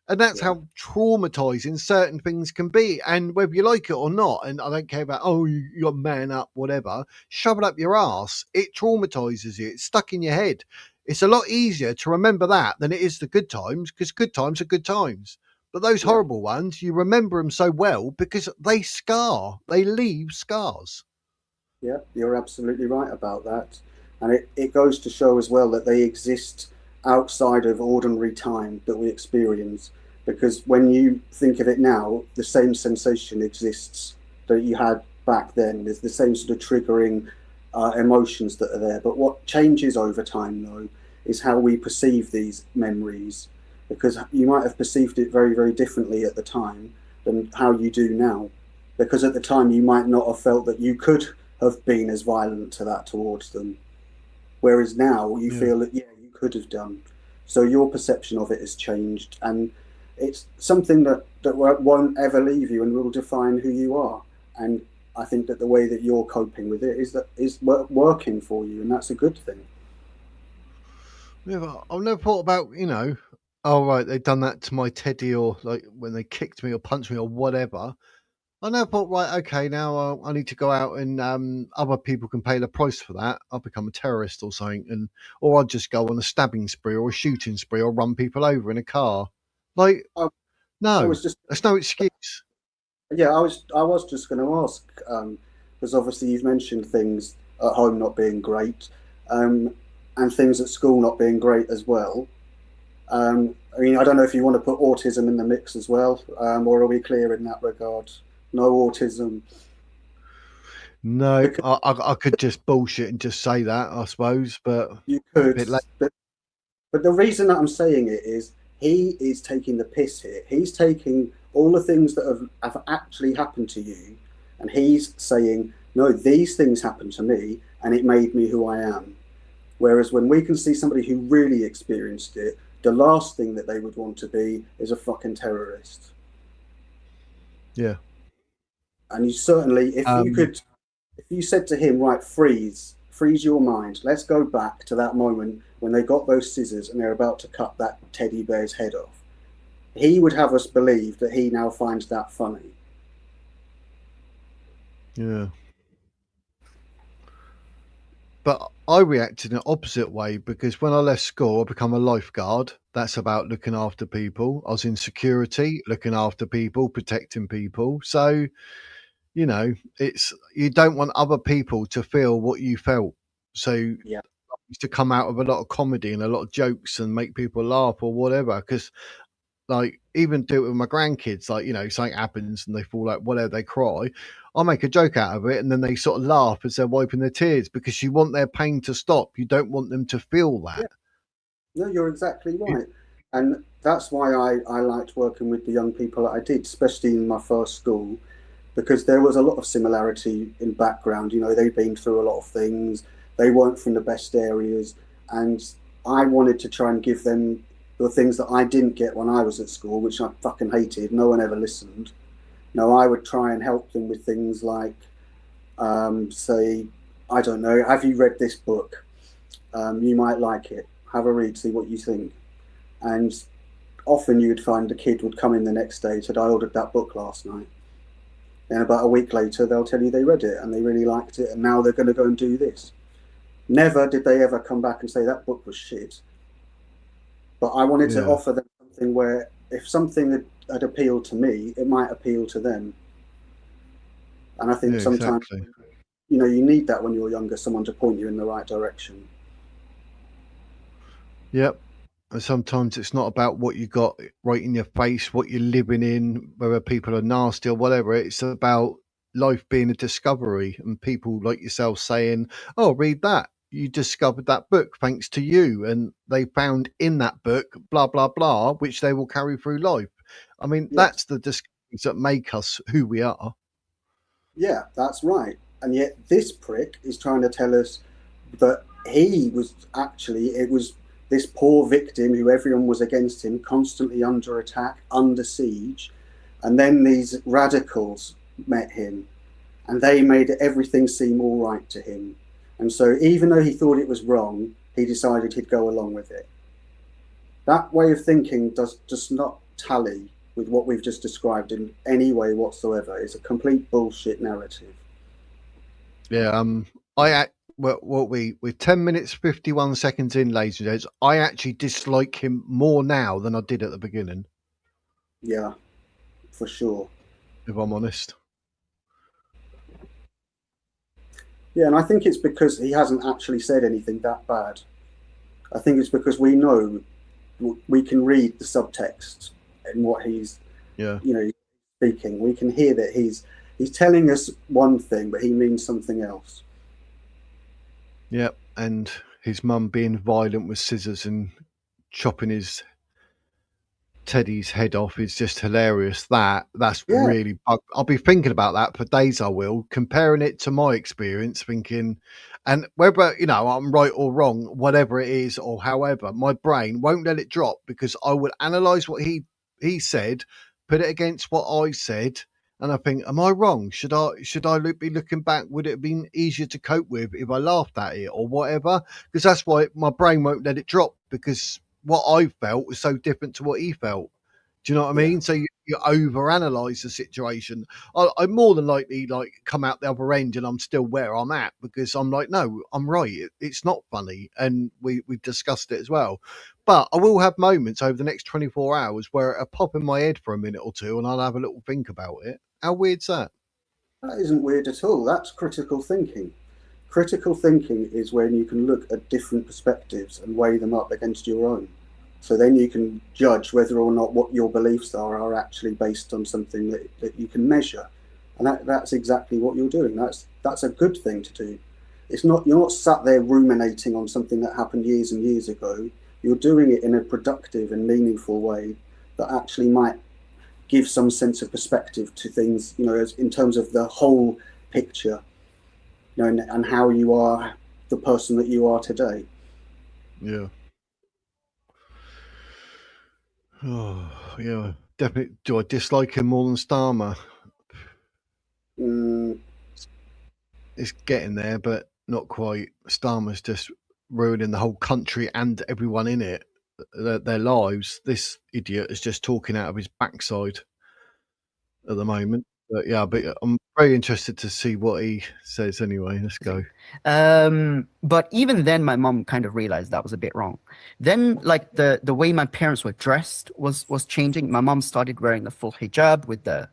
And that's how traumatizing certain things can be. And whether you like it or not, and I don't care about, you got man up, whatever, shove it up your ass. It traumatizes you. It's stuck in your head. It's a lot easier to remember that than it is the good times, because good times are good times. But those horrible ones, you remember them so well because they scar. They leave scars.
Yeah, you're absolutely right about that. And it goes to show as well that they exist outside of ordinary time that we experience. Because when you think of it now, the same sensation exists that you had back then. There's the same sort of triggering emotions that are there. But what changes over time, though, is how we perceive these memories. Because you might have perceived it very, very differently at the time than how you do now. Because at the time you might not have felt that you could have been as violent to that towards them. whereas now you
Yeah.
feel that, yeah, you could have done. So your perception of it has changed, and it's something that won't ever leave you and will define who you are. And I think that the way that you're coping with it is working for you, and that's a good thing.
Yeah, but I've never thought about, oh, right, they've done that to my teddy, or like when they kicked me or punched me or whatever. I never thought, right, okay, now I need to go out and other people can pay the price for that. I'll become a terrorist or something, or I'll just go on a stabbing spree or a shooting spree or run people over in a car. Like,
I
no,
was just
there's no excuse.
Yeah, I was just going to ask, because obviously you've mentioned things at home not being great, and things at school not being great as well. I mean, I don't know if you want to put autism in the mix as well, or are we clear in that regard? No autism.
No,
Because
I could just bullshit and just say that, I suppose, but
you
a
could,
bit late.
but the reason that I'm saying it is he is taking the piss here. He's taking all the things that have actually happened to you, and he's saying, no, these things happened to me, and it made me who I am. Whereas when we can see somebody who really experienced it, the last thing that they would want to be is a fucking terrorist.
Yeah.
And you certainly, if you said to him, right, freeze your mind, let's go back to that moment when they got those scissors and they're about to cut that teddy bear's head off, he would have us believe that he now finds that funny.
Yeah. But I reacted in an opposite way, because when I left school, I became a lifeguard. That's about looking after people. I was in security, looking after people, protecting people. So, it's, you don't want other people to feel what you felt. So
Yeah.
I used to come out with a lot of comedy and a lot of jokes and make people laugh or whatever, because like, even do it with my grandkids, like, something happens and they fall out, whatever, they cry. I'll make a joke out of it, and then they sort of laugh as they're wiping their tears, because you want their pain to stop. You don't want them to feel that.
Yeah. No, you're exactly right. And that's why I liked working with the young people that I did, especially in my first school, because there was a lot of similarity in background. They'd been through a lot of things. They weren't from the best areas. And I wanted to try and give them the things that I didn't get when I was at school, which I fucking hated. No one ever listened. I would try and help them with things like, say, I don't know, have you read this book? You might like it. Have a read, see what you think. And often you'd find a kid would come in the next day, said, I ordered that book last night. And about a week later, they'll tell you they read it and they really liked it, and now they're going to go and do this. Never did they ever come back and say that book was shit. But I wanted to offer them something where if something had appealed to me, it might appeal to them. And I think sometimes,
exactly.
you need that when you're younger, someone to point you in the right direction.
Yep. And sometimes it's not about what you got right in your face, what you're living in, whether people are nasty or whatever. It's about life being a discovery, and people like yourself saying, oh, read that. You discovered that book thanks to you, and they found in that book blah blah blah, which they will carry through life. I mean, that's the discoveries that make us who we are.
Yeah, that's right. And yet this prick is trying to tell us that he was actually, it was this poor victim who everyone was against him, constantly under attack, under siege, and then these radicals met him and they made everything seem all right to him. And so even though he thought it was wrong, he decided he'd go along with it. That way of thinking does not tally with what we've just described in any way whatsoever. It's a complete bullshit narrative.
Yeah, we're 10 minutes 51 seconds in, ladies and gents. I actually dislike him more now than I did at the beginning.
Yeah, for sure.
If I'm honest.
Yeah, and I think it's because he hasn't actually said anything that bad. I think it's because we know, we can read the subtext in what he's, speaking. We can hear that he's telling us one thing, but he means something else.
Yep, and his mum being violent with scissors and chopping his Teddy's head off is just hilarious. That's really, I'll be thinking about that for days. I will, comparing it to my experience, thinking, And whether, you know, I'm right or wrong, whatever it is, or however, my brain won't let it drop, because I would analyze what he said, put it against what I said, and I think, am I wrong? Should I be looking back? Would it have been easier to cope with if I laughed at it or whatever? Because that's why my brain won't let it drop, because what I felt was so different to what he felt. Do you know what I mean? So you overanalyze the situation. I more than likely like come out the other end and I'm still where I'm at, because I'm like, no, I'm right. It's not funny, and we've discussed it as well. But I will have moments over the next 24 hours where it'll pop in my head for a minute or two, and I'll have a little think about it. How weird's that?
That isn't weird at all. That's critical thinking. Critical thinking is when you can look at different perspectives and weigh them up against your own. So then you can judge whether or not what your beliefs are actually based on something that you can measure. And that's exactly what you're doing. That's a good thing to do. It's not, you're not sat there ruminating on something that happened years and years ago. You're doing it in a productive and meaningful way that actually might give some sense of perspective to things, you know, as in terms of the whole picture, you know, and how you are the person that you are today.
Yeah. Oh, yeah, definitely. Do I dislike him more than Starmer? It's getting there, but not quite. Starmer's just ruining the whole country and everyone in it, their lives. This idiot is just talking out of his backside at the moment. But yeah, but I'm very interested to see what he says anyway. Let's go.
But even then, my mom kind of realized that was a bit wrong. Then, like the way my parents were dressed was changing. My mom started wearing the full hijab with the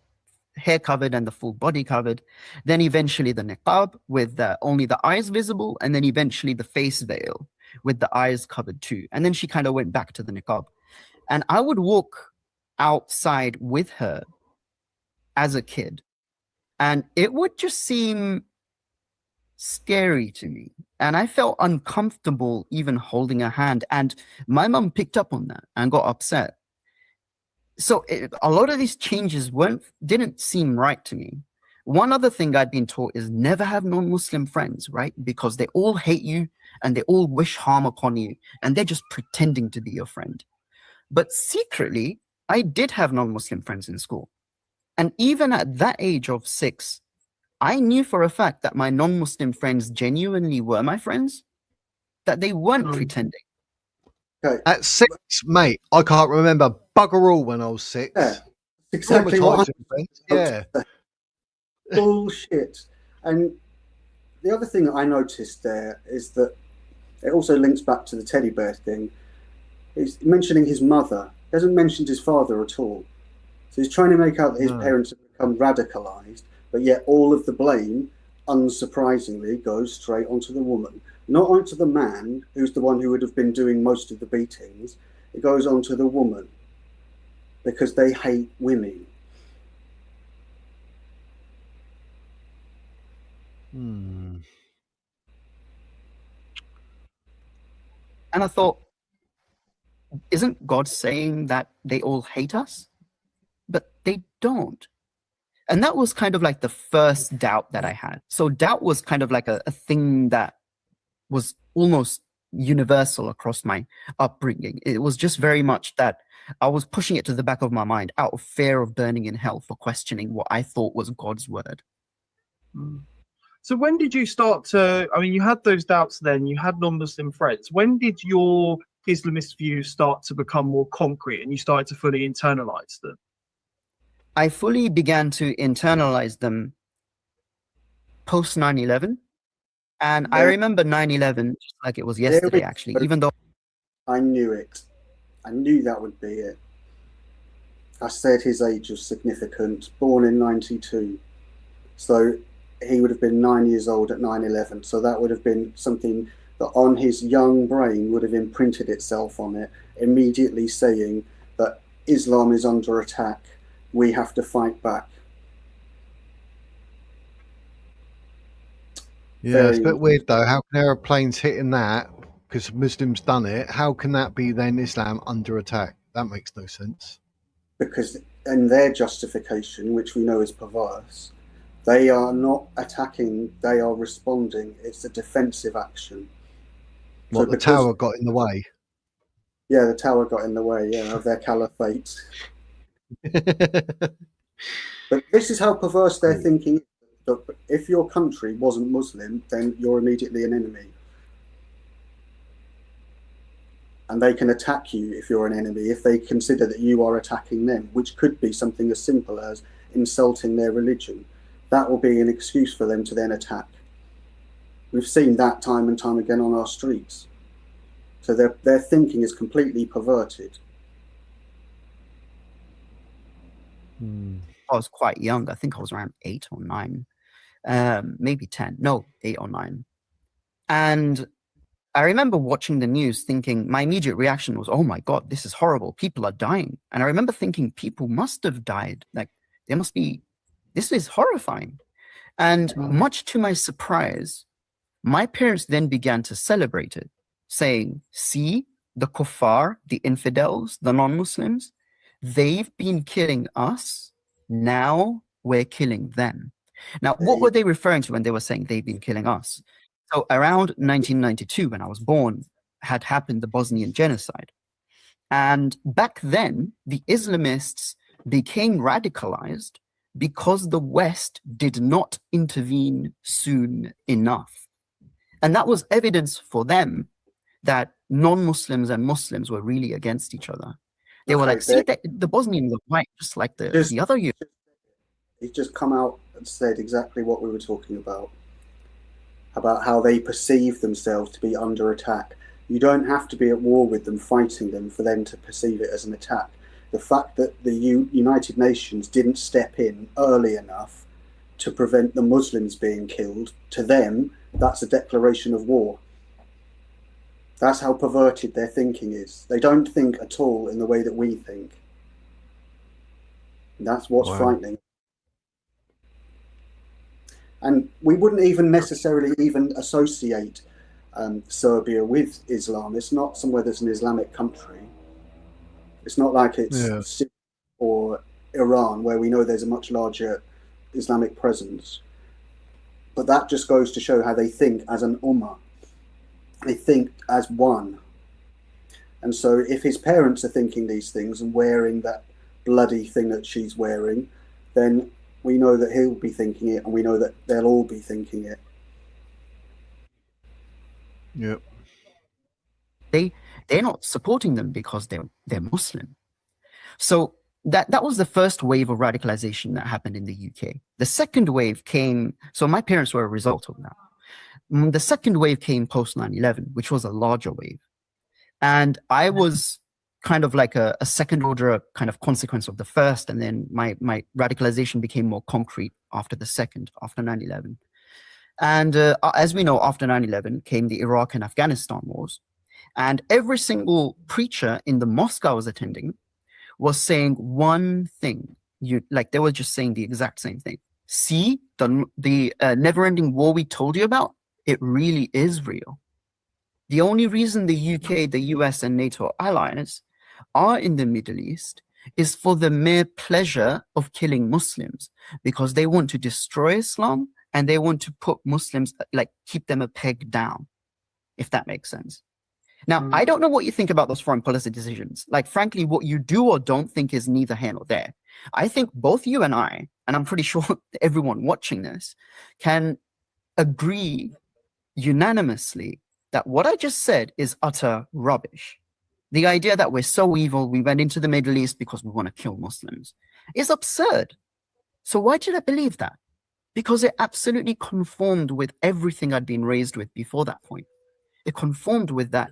hair covered and the full body covered. Then eventually the niqab with only the eyes visible, and then eventually the face veil with the eyes covered too. And then she kind of went back to the niqab. And I would walk outside with her as a kid, and it would just seem scary to me, and I felt uncomfortable even holding her hand, and my mum picked up on that and got upset. So a lot of these changes didn't seem right to me. One other thing I'd been taught is never have non-Muslim friends, right? Because they all hate you and they all wish harm upon you, and they're just pretending to be your friend. But secretly, I did have non-Muslim friends in school. And even at that age of 6, I knew for a fact that my non-Muslim friends genuinely were my friends, that they weren't pretending.
Okay.
At 6, mate, I can't remember bugger all when I was 6.
Yeah, exactly what
yeah.
Bullshit. And the other thing that I noticed there is that it also links back to the teddy bear thing. He's mentioning his mother. He hasn't mentioned his father at all. So he's trying to make out that his parents have become radicalised, but yet all of the blame, unsurprisingly, goes straight onto the woman. Not onto the man, who's the one who would have been doing most of the beatings. It goes onto the woman, because they hate women.
And I thought, isn't God saying that they all hate us? But they don't. And that was kind of like the first doubt that I had. So doubt was kind of like a thing that was almost universal across my upbringing. It was just very much that I was pushing it to the back of my mind out of fear of burning in hell for questioning what I thought was God's word.
So when did you start to, I mean, you had those doubts then, you had non-Muslim friends. When did your Islamist views start to become more concrete and you started to fully internalize them?
I fully began to internalize them post 9/11. And I remember 9/11 like it was yesterday, actually, even though
I knew it. I knew that would be it. I said his age was significant, born in 92. So he would have been 9 years old at 9/11. So that would have been something that on his young brain would have imprinted itself on it, immediately saying that Islam is under attack. We have to fight back.
Yeah, it's a bit weird though. How can aeroplanes hitting that, because Muslims done it, how can that be then Islam under attack? That makes no sense.
Because in their justification, which we know is perverse, They are not attacking, they are responding. It's a defensive action.
What, the tower got in the way?
Yeah, the tower got in the way, of their caliphate. But this is how perverse their thinking is. That if your country wasn't Muslim, then you're immediately an enemy. And they can attack you if you're an enemy, if they consider that you are attacking them, which could be something as simple as insulting their religion. That will be an excuse for them to then attack. We've seen that time and time again on our streets. So their thinking is completely perverted.
I was quite young. I think I was around 8 or 9, maybe 10. No, 8 or 9. And I remember watching the news thinking, my immediate reaction was, oh my God, this is horrible. People are dying. And I remember thinking people must have died. Like, there must be, this is horrifying. And much to my surprise, my parents then began to celebrate it, saying, see, the kuffar, the infidels, the non-Muslims, they've been killing us. Now we're killing them. Now, what were they referring to when they were saying they've been killing us? So around 1992, when I was born, had happened the Bosnian genocide. And back then, the Islamists became radicalized because the West did not intervene soon enough. And that was evidence for them that non-Muslims and Muslims were really against each other. They were like, see, the Bosnians are white, just like the other you.
He's just come out and said exactly what we were talking about how they perceive themselves to be under attack. You don't have to be at war with them, fighting them, for them to perceive it as an attack. The fact that the United Nations didn't step in early enough to prevent the Muslims being killed, to them, that's a declaration of war. That's how perverted their thinking is. They don't think at all in the way that we think. And that's what's frightening. And we wouldn't even necessarily even associate Serbia with Islam. It's not somewhere that's an Islamic country. It's not like it's Syria or Iran, where we know there's a much larger Islamic presence. But that just goes to show how they think as an ummah. They think as one. And so if his parents are thinking these things and wearing that bloody thing that she's wearing, then we know that he'll be thinking it, and we know that they'll all be thinking it.
Yep.
They're not supporting them because they're Muslim. So that was the first wave of radicalization that happened in the UK. The second wave came, so my parents were a result of that. The second wave came post 9/11, which was a larger wave. And I was kind of like a second order kind of consequence of the first, and then my radicalization became more concrete after the second, after 9/11. And as we know, after 9/11 came the Iraq and Afghanistan wars, and every single preacher in the mosque I was attending was saying one thing. They were just saying the exact same thing. See, the never-ending war we told you about, it really is real. The only reason the UK, the US, and NATO allies are in the Middle East is for the mere pleasure of killing Muslims, because they want to destroy Islam and they want to put Muslims, like, keep them a peg down, if that makes sense. Now, I don't know what you think about those foreign policy decisions. Like, frankly, what you do or don't think is neither here nor there. I think both you and I, and I'm pretty sure everyone watching this, can agree unanimously that what I just said is utter rubbish. The idea that we're so evil, we went into the Middle East because we want to kill Muslims, is absurd. So why did I believe that? Because it absolutely conformed with everything I'd been raised with before that point. It conformed with that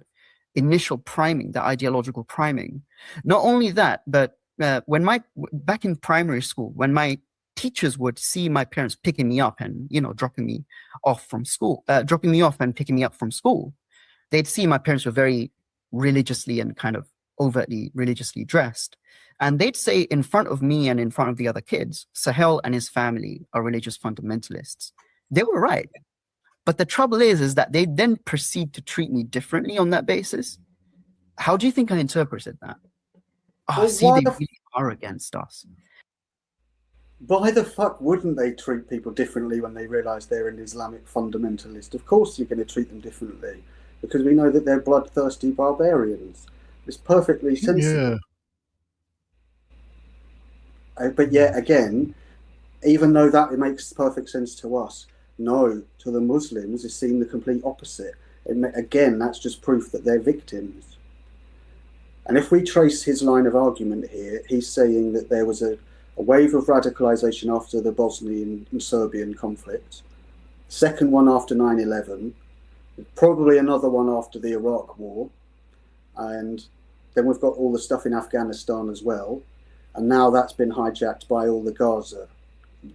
initial priming, the ideological priming. Not only that, but back in primary school, when my teachers would see my parents picking me up and, dropping me off from school, dropping me off and picking me up from school, they'd see my parents were very religiously and kind of overtly religiously dressed. And they'd say in front of me and in front of the other kids, Shohail and his family are religious fundamentalists. They were right. But the trouble is that they then proceed to treat me differently on that basis. How do you think I interpreted that? Oh, see, they really are against us.
why the fuck wouldn't they treat people differently when they realise they're an Islamic fundamentalist? Of course you're going to treat them differently, because we know that they're bloodthirsty barbarians. It's perfectly sensible.
Yeah.
But yet again, even though that it makes perfect sense to us, no, to the Muslims it's seen the complete opposite. Again, that's just proof that they're victims. And if we trace his line of argument here, he's saying that there was a wave of radicalisation after the Bosnian and Serbian conflict, second one after 9/11, probably another one after the Iraq War, and then we've got all the stuff in Afghanistan as well, and now that's been hijacked by all the Gaza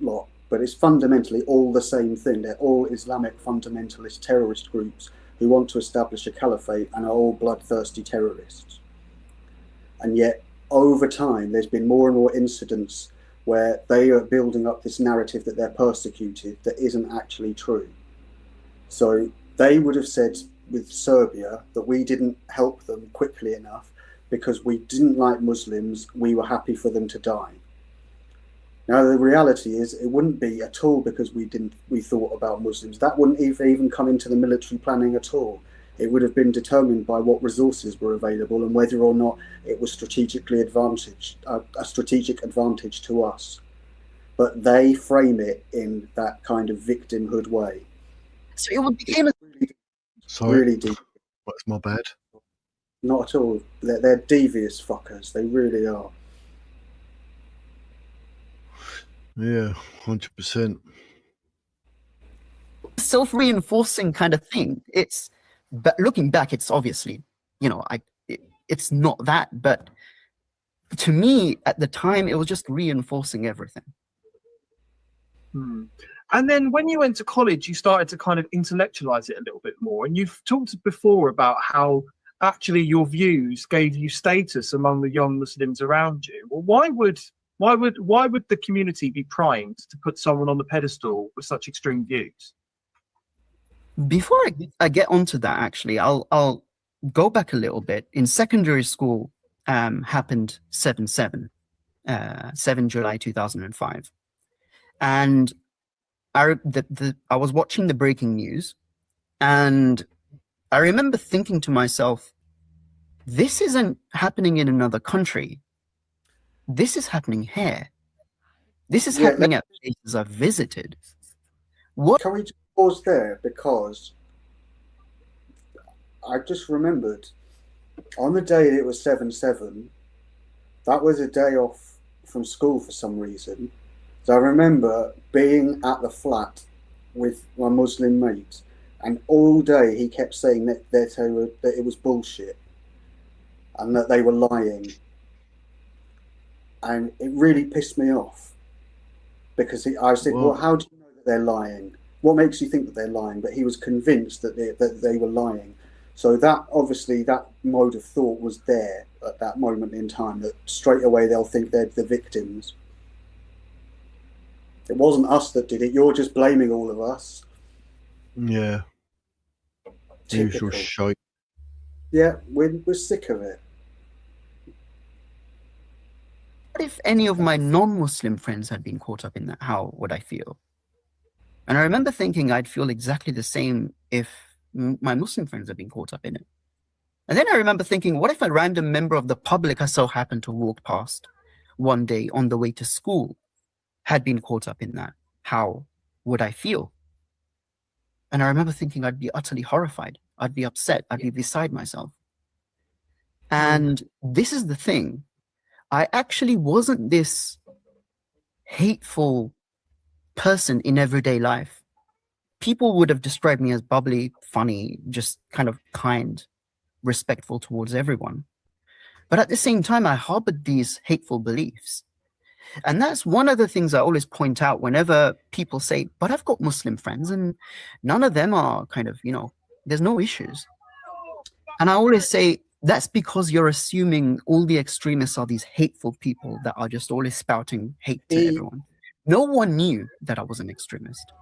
lot. But it's fundamentally all the same thing. They're all Islamic fundamentalist terrorist groups who want to establish a caliphate and are all bloodthirsty terrorists. And yet, over time, there's been more and more incidents where they are building up this narrative that they're persecuted that isn't actually true. So they would have said with Serbia that we didn't help them quickly enough because we didn't like Muslims, we were happy for them to die. Now the reality is it wouldn't be at all because we thought about Muslims. That wouldn't even come into the military planning at all. It would have been determined by what resources were available and whether or not it was strategically a strategic advantage to us. But they frame it in that kind of victimhood way.
So it became
really deep.
That's my bad.
Not at all. They're devious fuckers. They really are.
Yeah, 100%.
self-reinforcing kind of thing. It's, but looking back, it's obviously, you know, it's not that, but to me at the time, it was just reinforcing everything.
And then when you went to college, you started to kind of intellectualize it a little bit more. And you've talked before about how actually your views gave you status among the young Muslims around you. Well, why would the community be primed to put someone on the pedestal with such extreme views?
Before I get onto that, actually, I'll go back a little bit. In secondary school, happened 7/7, 7 July 2005, and I was watching the breaking news, and I remember thinking to myself, this isn't happening in another country. This is happening here. This is happening at places I've visited. What?
Can we just pause there? Because I just remembered on the day it was 7/7, that was a day off from school for some reason. So I remember being at the flat with my Muslim mate, and all day he kept saying that it was bullshit and that they were lying. And it really pissed me off because I said, well, how do you know that they're lying? What makes you think that they're lying? But he was convinced that they were lying. So that obviously that mode of thought was there at that moment in time, that straight away they'll think they're the victims. It wasn't us that did it. You're just blaming all of us.
Yeah. Usual shite.
Yeah, we're sick of it.
What if any of my non-Muslim friends had been caught up in that? How would I feel? And I remember thinking I'd feel exactly the same if my Muslim friends had been caught up in it. And then I remember thinking, what if a random member of the public I so happened to walk past one day on the way to school had been caught up in that? How would I feel? And I remember thinking I'd be utterly horrified. I'd be upset. I'd be beside myself. And this is the thing. I actually wasn't this hateful person in everyday life. People would have described me as bubbly, funny, just kind of kind, respectful towards everyone. But at the same time, I harbored these hateful beliefs. And that's one of the things I always point out whenever people say, but I've got Muslim friends and none of them are kind of, you know, there's no issues. And I always say, that's because you're assuming all the extremists are these hateful people that are just always spouting hate to everyone. No one knew that I was an extremist.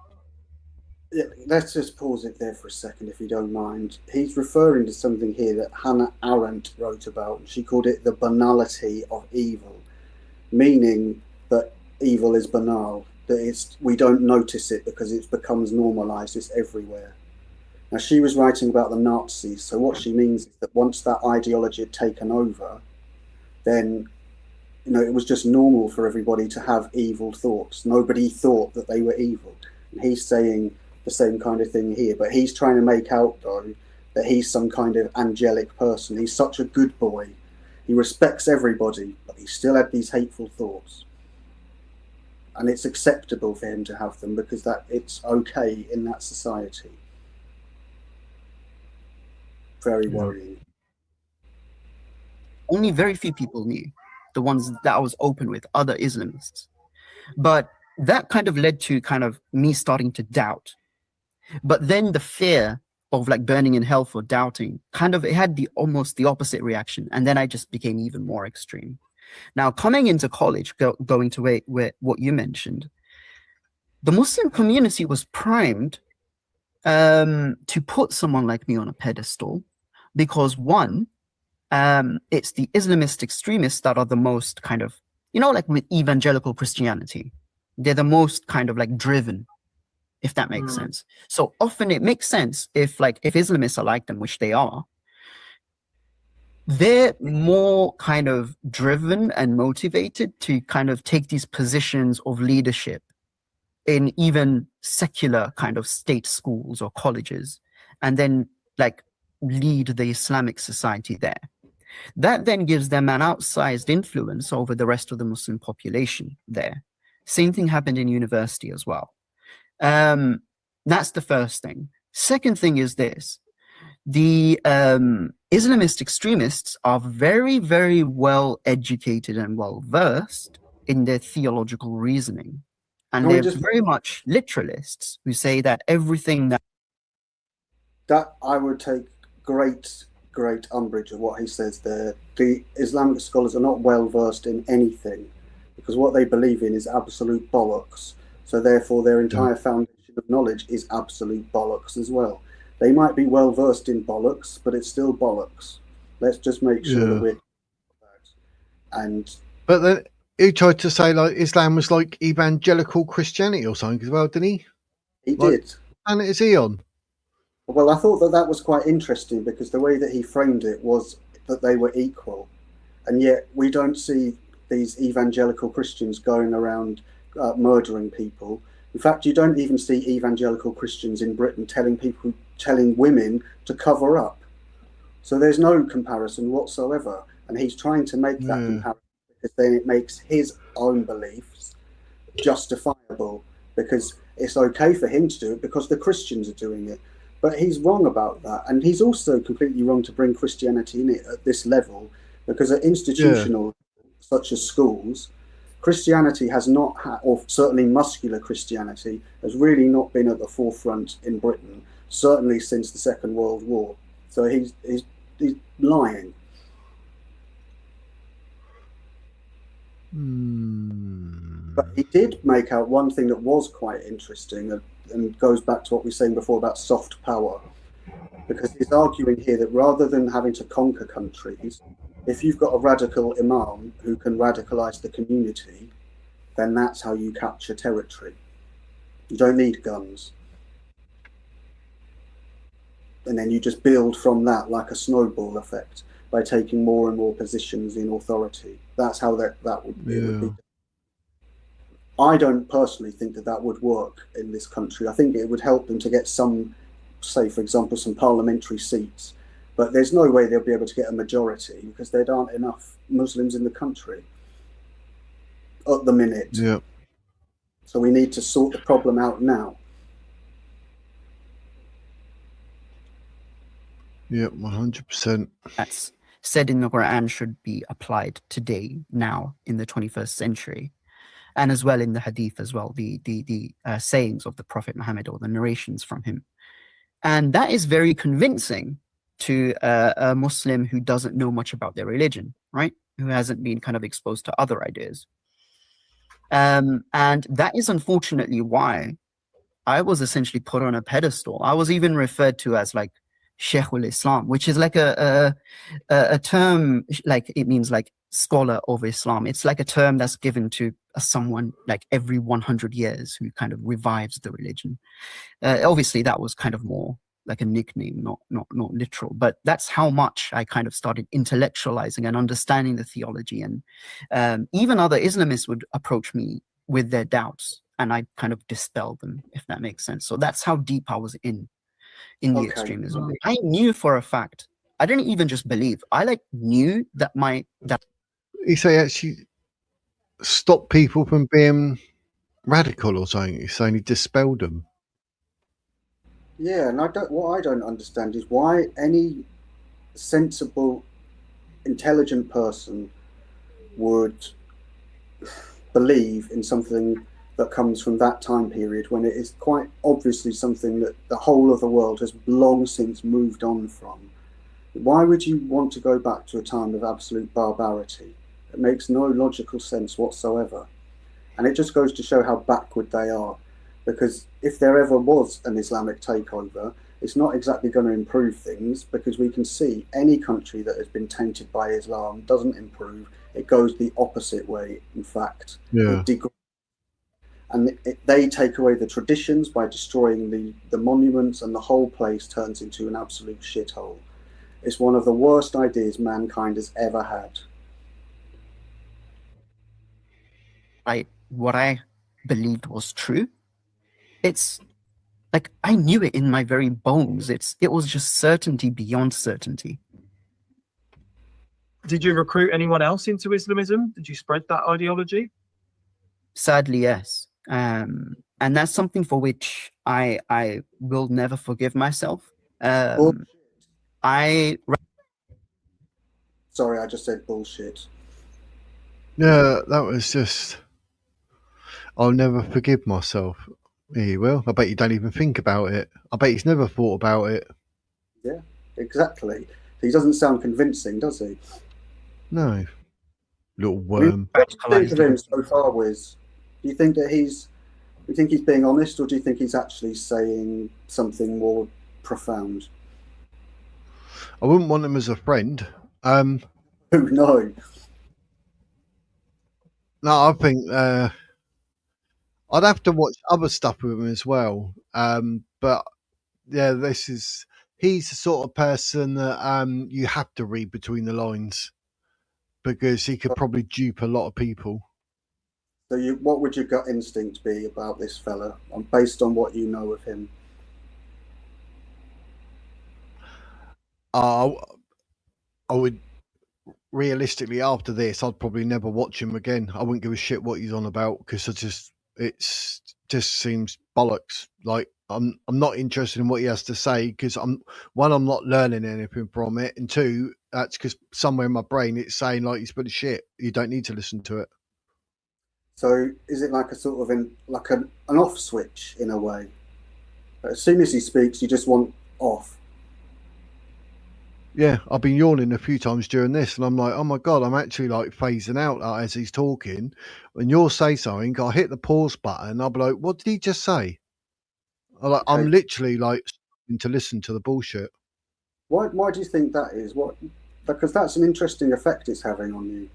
Yeah, let's just pause it there for a second, if you don't mind. He's referring to something here that Hannah Arendt wrote about. She called it the banality of evil, meaning that evil is banal, that we don't notice it because it becomes normalized, it's everywhere. Now, she was writing about the Nazis, so what she means is that once that ideology had taken over, then, you know, it was just normal for everybody to have evil thoughts. Nobody thought that they were evil. And he's saying the same kind of thing here, but he's trying to make out, though, that he's some kind of angelic person. He's such a good boy. He respects everybody, but he still had these hateful thoughts. And it's acceptable for him to have them because that it's okay in that society. Very worrying.
Only very few people knew, the ones that I was open with, other Islamists. But that kind of led to kind of me starting to doubt. But then the fear of like burning in hell for doubting, kind of, it had almost the opposite reaction. And then I just became even more extreme. Now, coming into college, going to where what you mentioned, the Muslim community was primed to put someone like me on a pedestal because, one, it's the Islamist extremists that are the most kind of, you know, like with evangelical Christianity, they're the most kind of like driven, if that makes sense. So often it makes sense if Islamists are like them, which they are, they're more kind of driven and motivated to kind of take these positions of leadership in even secular kind of state schools or colleges, and then like lead the Islamic society there. That then gives them an outsized influence over the rest of the Muslim population there. Same thing happened in university as well. That's the first thing. Second thing is this. The Islamist extremists are very, very well educated and well versed in their theological reasoning. And they're very much literalists who say that everything
that I would take great umbrage of what he says there. The Islamic scholars are not well versed in anything because what they believe in is absolute bollocks. So therefore their entire foundation of knowledge is absolute bollocks as well. They might be well versed in bollocks, but it's still bollocks. Let's just make sure that we're
but then he tried to say like Islam was like evangelical Christianity or something as well, didn't he?
He did.
And is he on?
Well, I thought that was quite interesting because the way that he framed it was that they were equal. And yet we don't see these evangelical Christians going around murdering people. In fact, you don't even see evangelical Christians in Britain telling women to cover up. So there's no comparison whatsoever. And he's trying to make that comparison because then it makes his own beliefs justifiable because it's okay for him to do it because the Christians are doing it. But he's wrong about that. And he's also completely wrong to bring Christianity in it at this level because at institutional, such as schools, Christianity has not had, or certainly muscular Christianity, has really not been at the forefront in Britain, certainly since the Second World War. So he's lying. But he did make out one thing that was quite interesting and goes back to what we were saying before about soft power, because he's arguing here that rather than having to conquer countries, if you've got a radical imam who can radicalize the community, then that's how you capture territory. You don't need guns. And then you just build from that like a snowball effect by taking more and more positions in authority. That's how that would be. I don't personally think that would work in this country. I think it would help them to get some, say, for example, some parliamentary seats. But there's no way they'll be able to get a majority because there aren't enough Muslims in the country at the minute.
Yeah.
So we need to sort the problem out now.
Yeah, 100%.
that's said in the Quran should be applied today, now, in the 21st century. And as well in the Hadith as well, the sayings of the Prophet Muhammad or the narrations from him. And that is very convincing to a Muslim who doesn't know much about their religion, right? Who hasn't been kind of exposed to other ideas. And that is unfortunately why I was essentially put on a pedestal. I was even referred to as like Shohail Islam, which is like a term, like it means like scholar of Islam. It's like a term that's given to someone like every 100 years who kind of revives the religion. Obviously, that was kind of more like a nickname, not literal. But that's how much I kind of started intellectualizing and understanding the theology. And even other Islamists would approach me with their doubts, and I kind of dispel them, if that makes sense. So that's how deep I was in the
Okay.
extremism. I knew for a fact. I didn't even just believe. I like knew that that
You say actually stop people from being radical or something. You're saying he dispelled them.
Yeah, and what I don't understand is why any sensible, intelligent person would believe in something that comes from that time period when it is quite obviously something that the whole of the world has long since moved on from. Why would you want to go back to a time of absolute barbarity? It makes no logical sense whatsoever. And it just goes to show how backward they are. Because if there ever was an Islamic takeover, it's not exactly going to improve things, because we can see any country that has been tainted by Islam doesn't improve. It goes the opposite way, in fact.
Yeah.
And they take away the traditions by destroying the monuments, and the whole place turns into an absolute shithole. It's one of the worst ideas mankind has ever had.
What I believed was true. It's like I knew it in my very bones. It was just certainty beyond certainty.
Did you recruit anyone else into Islamism? Did you spread that ideology?
Sadly, yes. And that's something for which I will never forgive myself.
Sorry, I just said bullshit.
Yeah, that was just. I'll never forgive myself. Yeah, you will. I bet you don't even think about it. I bet he's never thought about it.
Yeah, exactly. He doesn't sound convincing, does he?
No. Little worm.
What do you think of him so far, Wiz? Do you think that he's being honest, or do you think he's actually saying something more profound?
I wouldn't want him as a friend.
No.
No, I think I'd have to watch other stuff with him as well. But yeah, he's the sort of person that you have to read between the lines, because he could probably dupe a lot of people.
So what would your gut instinct be about this fella, based on what you know of him?
I would, realistically, after this, I'd probably never watch him again. I wouldn't give a shit what he's on about, because it just seems bollocks. Like I'm not interested in what he has to say, because I'm not learning anything from it, and two, that's because somewhere in my brain it's saying like he's full of shit. You don't need to listen to it.
So is it like a sort of an off switch in a way? As soon as he speaks, you just want off.
Yeah, I've been yawning a few times during this, and I'm like, oh my God, I'm actually like phasing out as he's talking. When you'll say something, I'll hit the pause button. I'll be like, what did he just say? I'm literally like starting to listen to the bullshit.
Why do you think that is? Because that's an interesting effect it's having on you.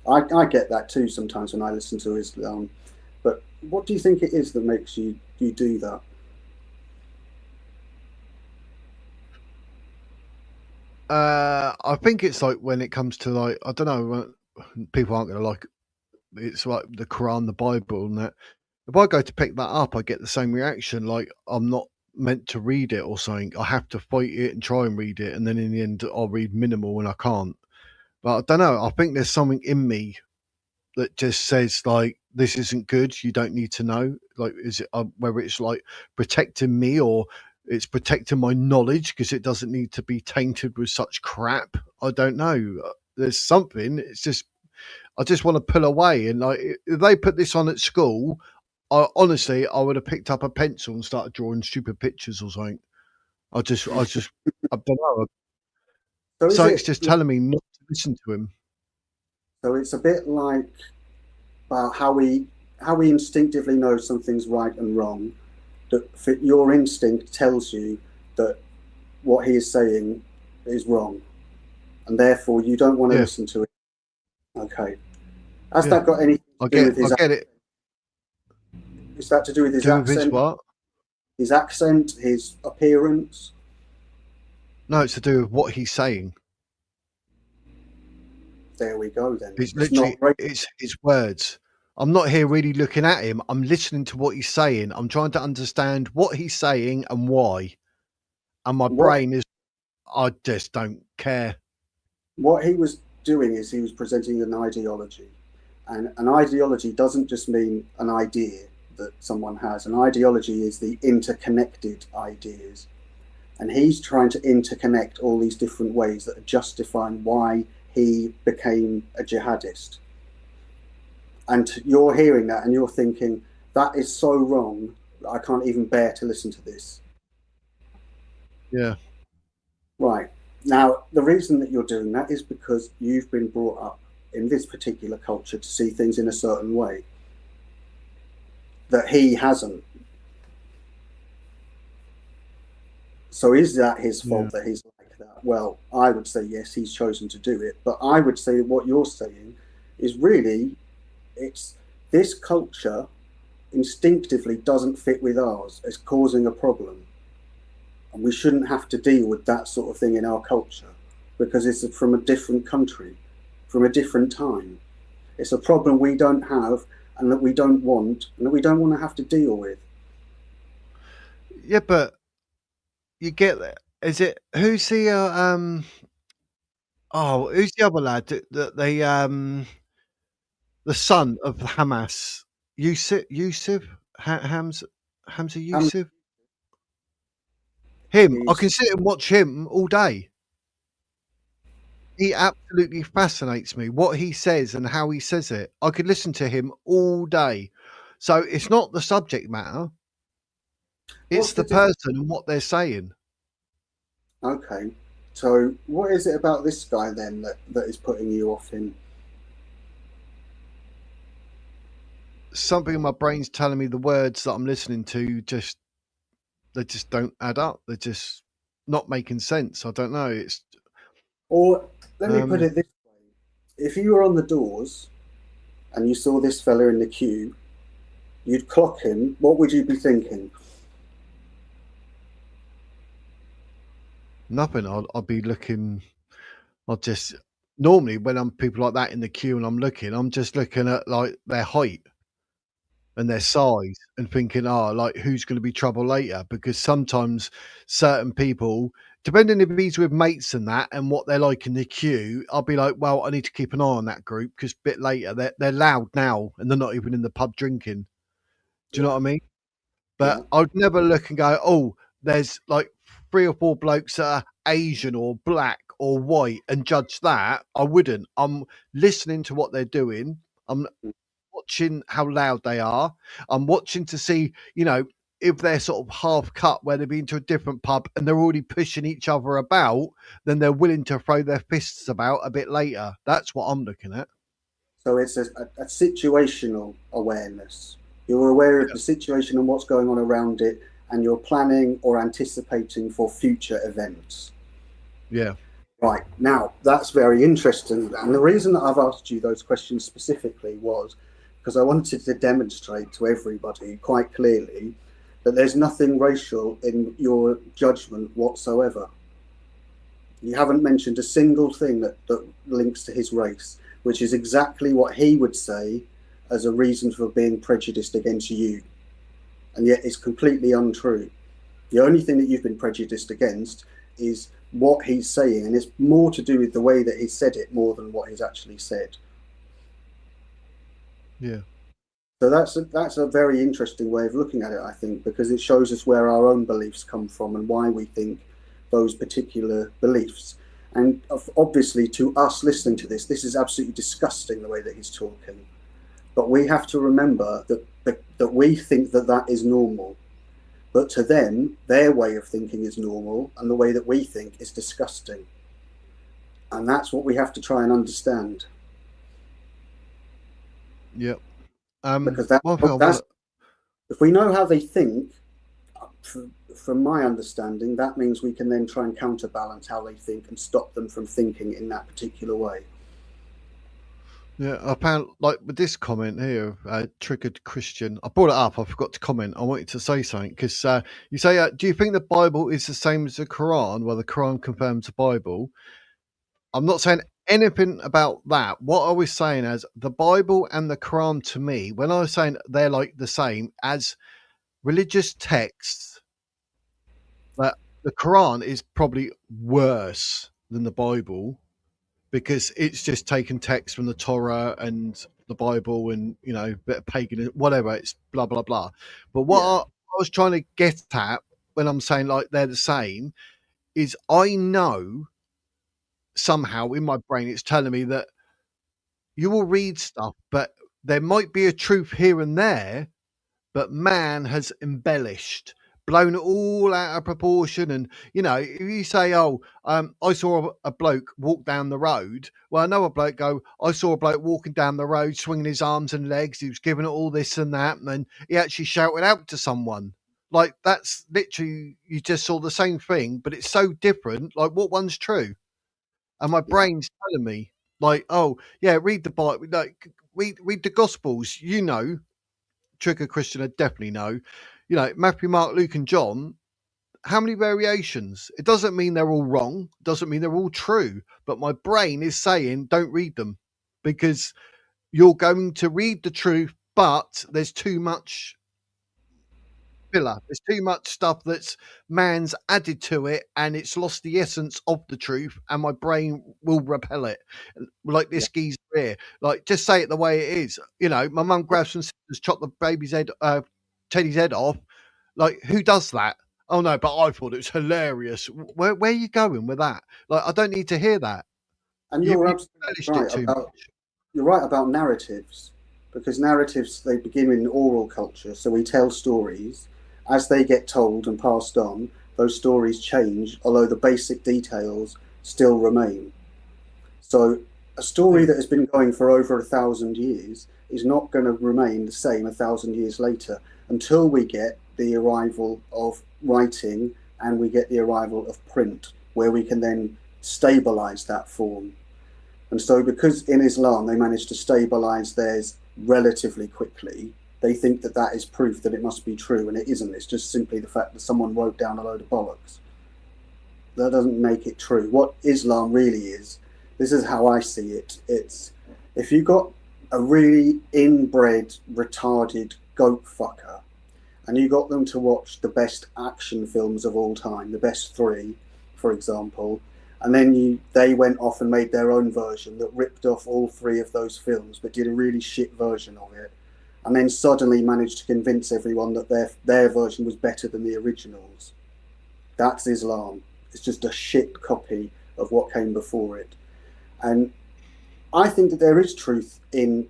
I get that too sometimes when I listen to Islam. But what do you think it is that makes you do that?
I think it's like when it comes to like, I don't know, people aren't going to like, it's like the Quran, the Bible, and that. If I go to pick that up, I get the same reaction. Like I'm not meant to read it or something. I have to fight it and try and read it, and then in the end, I'll read minimal when I can't. But I don't know. I think there's something in me that just says like, this isn't good. You don't need to know. Like, is it whether it's like protecting me or it's protecting my knowledge because it doesn't need to be tainted with such crap. I don't know. There's something. It's just, I just want to pull away. And like, if they put this on at school, honestly, I would have picked up a pencil and started drawing stupid pictures or something. I don't know.
So
something's just telling me not to listen to him.
So it's a bit like about how we instinctively know something's right and wrong. That your instinct tells you that what he is saying is wrong, and therefore you don't want to listen to it. Okay. Has
Yeah.
that got anything
I
to do with
get,
his?
I get it.
Is that to do with his
Do with his
accent?
what?
His accent, his appearance?
No, it's to do with what he's saying.
There we go. Then
It's
not
literally,
right.
it's his words. I'm not here really looking at him. I'm listening to what he's saying. I'm trying to understand what he's saying and why. And my brain is, I just don't care.
What he was doing is he was presenting an ideology, and an ideology doesn't just mean an idea that someone has. An ideology is the interconnected ideas, and he's trying to interconnect all these different ways that are justifying why he became a jihadist. And you're hearing that and you're thinking, that is so wrong, I can't even bear to listen to this.
Yeah.
Right. Now, the reason that you're doing that is because you've been brought up in this particular culture to see things in a certain way that he hasn't. So is that his fault that he's like that? Well, I would say yes, he's chosen to do it. But I would say what you're saying is really, it's this culture instinctively doesn't fit with ours. It's causing a problem. And we shouldn't have to deal with that sort of thing in our culture because it's from a different country, from a different time. It's a problem we don't have and that we don't want and that we don't want to have to deal with.
Yeah, but you get that. Is it, who's the, who's the other lad? The son of Hamas, Yusuf, Hamza Yusuf. Him, I can sit and watch him all day. He absolutely fascinates me. What he says and how he says it, I could listen to him all day. So it's not the subject matter; it's the person and what they're saying.
Okay, so what is it about this guy then that is putting you off him?
Something in my brain's telling me the words that I'm listening to they just don't add up. They're just not making sense. I don't know. It's
Or let me put it this way: if you were on the doors and you saw this fella in the queue, you'd clock him. What would you be thinking?
nothing. I'll be looking. I'll just normally when I'm people like that in the queue and I'm just looking at like their height and their size and thinking, like who's going to be trouble later? Because sometimes certain people, depending if he's with mates and that and what they're like in the queue, I'll be like, well, I need to keep an eye on that group because a bit later they're loud now and they're not even in the pub drinking. Do you know what I mean? But I'd never look and go, oh, there's like 3 or 4 blokes that are Asian or black or white and judge that. I wouldn't. I'm listening to what they're doing. I'm watching how loud they are. I'm watching to see, if they're sort of half cut where they've been to a different pub and they're already pushing each other about, then they're willing to throw their fists about a bit later. That's what I'm looking at.
So it's a situational awareness. You're aware of the situation and what's going on around it, and you're planning or anticipating for future events.
Yeah.
Right. Now, that's very interesting. And the reason that I've asked you those questions specifically was because I wanted to demonstrate to everybody quite clearly that there's nothing racial in your judgment whatsoever. You haven't mentioned a single thing that links to his race, which is exactly what he would say as a reason for being prejudiced against you. And yet it's completely untrue. The only thing that you've been prejudiced against is what he's saying, and it's more to do with the way that he said it more than what he's actually said.
Yeah.
So that's a very interesting way of looking at it, I think, because it shows us where our own beliefs come from and why we think those particular beliefs. And obviously, to us listening to this is absolutely disgusting the way that he's talking. But we have to remember that we think that is normal. But to them, their way of thinking is normal, and the way that we think is disgusting. And that's what we have to try and understand.
Yep.
Because if we know how they think, from my understanding, that means we can then try and counterbalance how they think and stop them from thinking in that particular way.
Yeah, I found like with this comment here, triggered Christian. I brought it up. I forgot to comment. I wanted to say something because you say, "Do you think the Bible is the same as the Quran?" Well, the Quran confirms the Bible. I'm not saying anything about that. What I was saying is the Bible and the Quran to me, when I was saying they're like the same as religious texts, that the Quran is probably worse than the Bible because it's just taken text from the Torah and the Bible and, you know, a bit of pagan, whatever. It's blah, blah, blah. But what
Yeah.
I was trying to get at when I'm saying like they're the same is I know somehow in my brain it's telling me that you will read stuff, but there might be a truth here and there, but man has embellished, blown it all out of proportion. And you know, if you say, "Oh, I saw a bloke walk down the road," well, another bloke go, "I saw a bloke walking down the road, swinging his arms and legs. He was giving it all this and that, and then he actually shouted out to someone." Like that's literally you just saw the same thing, but it's so different. Like what one's true? And my
Yeah.
brain's telling me, like, "Oh, yeah, read the Bible, like read the Gospels." You know, trigger Christian, I definitely know. You know, Matthew, Mark, Luke, and John. How many variations? It doesn't mean they're all wrong. Doesn't mean they're all true. But my brain is saying, don't read them because you're going to read the truth, but there's too much filler. There's too much stuff that's man's added to it, and it's lost the essence of the truth. And my brain will repel it, like
Yeah.
this geezer here. Like, just say it the way it is. You know, my mum grabs some scissors, chop the baby's head, Teddy's head off. Like, who does that? Oh no, but I thought it was hilarious. Where are you going with that? Like, I don't need to hear that.
And
You
you're absolutely
embellished it
right
too
about
much.
you're right about narratives, because narratives, they begin in oral culture. So we tell stories. As they get told and passed on, those stories change, although the basic details still remain. So a story that has been going for over 1,000 years is not going to remain the same 1,000 years later until we get the arrival of writing and we get the arrival of print, where we can then stabilize that form. And so, because in Islam they managed to stabilize theirs relatively quickly, they think that that is proof that it must be true, and it isn't. It's just simply the fact that someone wrote down a load of bollocks. That doesn't make it true. What Islam really is, this is how I see it. It's if you got a really inbred, retarded goat fucker, and you got them to watch the best action films of all time, the best three, for example, and then they went off and made their own version that ripped off all three of those films, but did a really shit version of it, and then suddenly managed to convince everyone that their version was better than the originals. That's Islam. It's just a shit copy of what came before it. And I think that there is truth in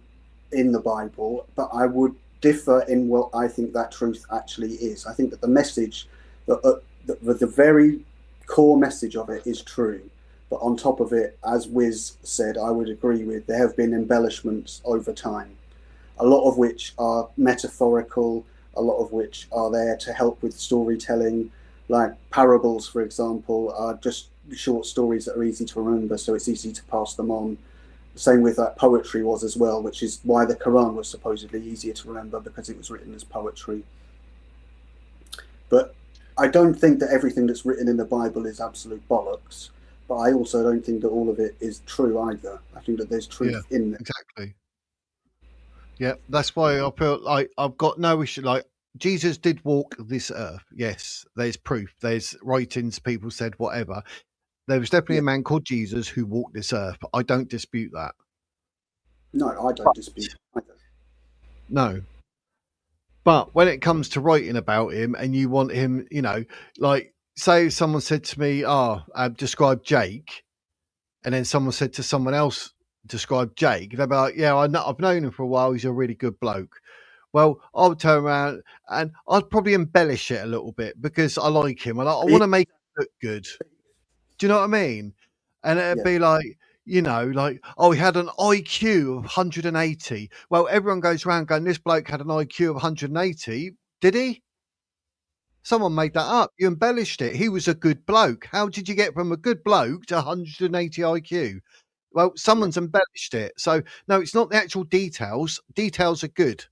the Bible, but I would differ in what I think that truth actually is. I think that the message, the very core message of it is true. But on top of it, as Wiz said, I would agree with, there have been embellishments over time, a lot of which are metaphorical, a lot of which are there to help with storytelling. Like parables, for example, are just short stories that are easy to remember, so it's easy to pass them on. The same with that poetry was as well, which is why the Quran was supposedly easier to remember, because it was written as poetry. But I don't think that everything that's written in the Bible is absolute bollocks, but I also don't think that all of it is true either. I think that there's truth in there.
Exactly. Yeah, that's why I feel like I've got no issue. Like, Jesus did walk this earth. Yes, there's proof. There's writings. People said whatever. There was definitely
Yeah.
a man called Jesus who walked this earth. I don't dispute that.
No, I don't dispute either.
No. But when it comes to writing about him and you want him, you know, like say someone said to me, describe Jake. And then someone said to someone else, describe Jake. They'd be like, yeah, I've known him for a while. He's a really good bloke. Well, I would turn around and I'd probably embellish it a little bit because I like him and I want to make it look good. Do you know what I mean? And it'd be like, you know, like, oh, he had an IQ of 180. Well, everyone goes around going, this bloke had an IQ of 180. Did he? Someone made that up. You embellished it. He was a good bloke. How did you get from a good bloke to 180 IQ? Well, someone's embellished it. So no, it's not the actual details. Details are good.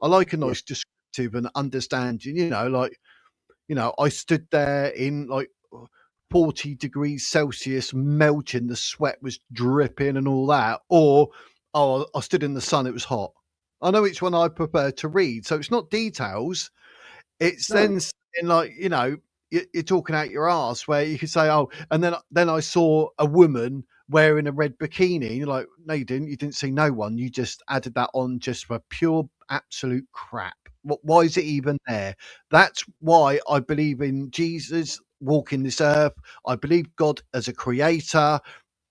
I like a nice descriptive and understanding, I stood there in like 40 degrees Celsius, melting, the sweat was dripping and all that. Or, oh, I stood in the sun, it was hot. I know which one I prefer to read. So it's not details. It's then saying like, you're talking out your ass where you could say, oh, and then I saw a woman wearing a red bikini. You're like, no, you didn't. You didn't see no one. You just added that on just for pure absolute crap. Why is it even there? That's why I believe in Jesus walking this earth. I believe God as a creator,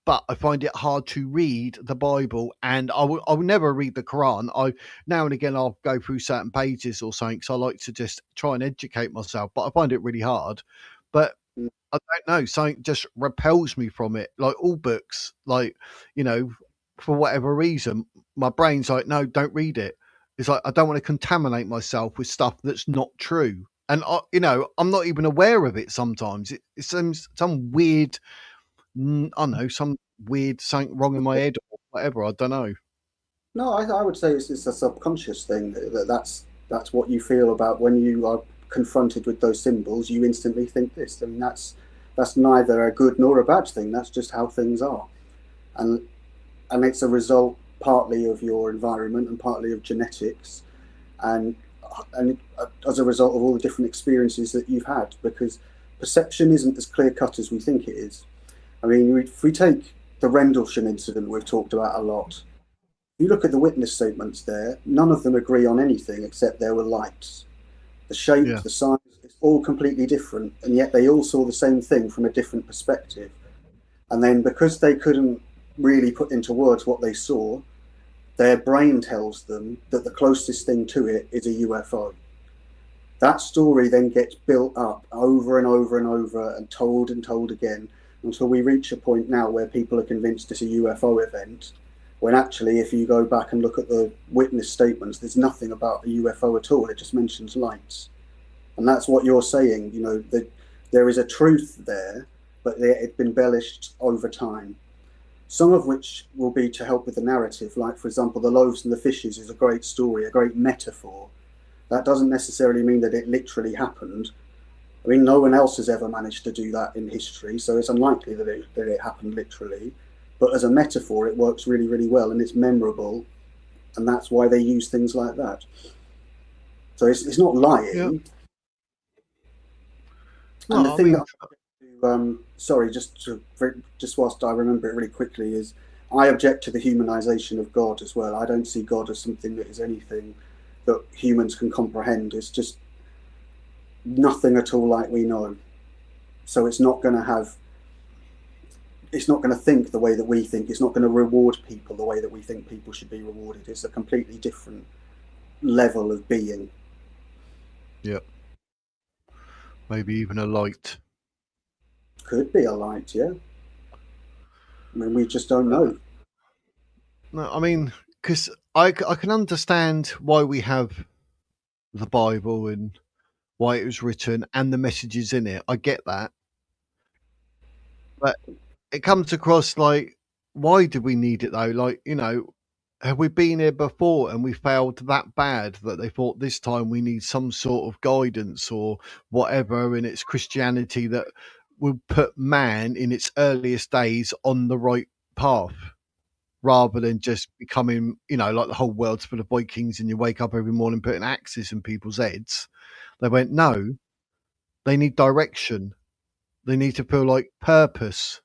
but I find it hard to read the Bible, and I will never read the Quran. Now and again I'll go through certain pages or something, because I like to just try and educate myself, but I find it really hard. But I don't know, something just repels me from it. Like all books, like, for whatever reason, my brain's like, no, don't read it. It's like I don't want to contaminate myself with stuff that's not true. And I'm not even aware of it sometimes. It seems some weird, I don't know, some weird something wrong in my head or whatever. I don't know.
No, I would say it's a subconscious thing. That's what you feel about when you are confronted with those symbols. You instantly think this. I mean, that's neither a good nor a bad thing. That's just how things are, and it's a result partly of your environment and partly of genetics, and as a result of all the different experiences that you've had. Because perception isn't as clear cut as we think it is. I mean, if we take the Rendlesham incident we've talked about a lot, you look at the witness statements there, none of them agree on anything except there were lights. The shape, the size, it's all completely different, and yet they all saw the same thing from a different perspective. And then because they couldn't really put into words what they saw, their brain tells them that the closest thing to it is a UFO. That story then gets built up over and over and over and told again, until we reach a point now where people are convinced it's a UFO event, when actually, if you go back and look at the witness statements, there's nothing about a UFO at all. It just mentions lights. And that's what you're saying, that there is a truth there, but it's been embellished over time. Some of which will be to help with the narrative. Like, for example, the loaves and the fishes is a great story, a great metaphor. That doesn't necessarily mean that it literally happened. I mean, no one else has ever managed to do that in history, so it's unlikely that it happened literally. But as a metaphor, it works really, really well, and it's memorable, and that's why they use things like that. So it's not lying.
Yeah.
And the thing that sorry, just whilst I remember it really quickly, is I object to the humanization of God as well. I don't see God as something that is anything that humans can comprehend. It's just nothing at all like we know. So it's not going to think the way that we think. It's not going to reward people the way that we think people should be rewarded. It's a completely different level of being.
Yep. Maybe even a light.
Could be a light, yeah. I mean, we just don't know.
No, I mean, because I can understand why we have the Bible and why it was written and the messages in it. I get that. But it comes across like, why do we need it though? Like, have we been here before and we failed that bad that they thought this time we need some sort of guidance or whatever, and it's Christianity that will put man in its earliest days on the right path, rather than just becoming, like the whole world's full of Vikings and you wake up every morning putting axes in people's heads. They went, no, they need direction. They need to feel like purpose.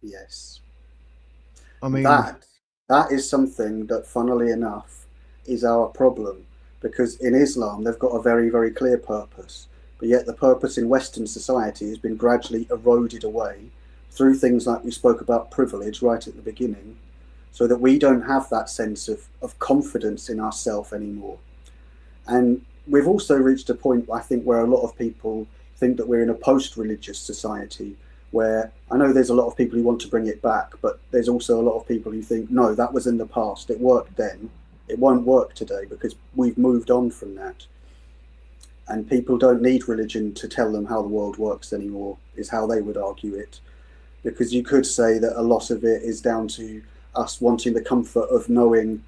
Yes.
I mean,
that is something that, funnily enough, is our problem, because in Islam they've got a very, very clear purpose, but yet the purpose in Western society has been gradually eroded away through things like we spoke about privilege right at the beginning, so that we don't have that sense of confidence in ourselves anymore. And we've also reached a point, I think, where a lot of people think that we're in a post-religious society, where I know there's a lot of people who want to bring it back, but there's also a lot of people who think, no, that was in the past. It worked then. It won't work today because we've moved on from that. And people don't need religion to tell them how the world works anymore, is how they would argue it. because you could say that a lot of it is down to us wanting the comfort of knowing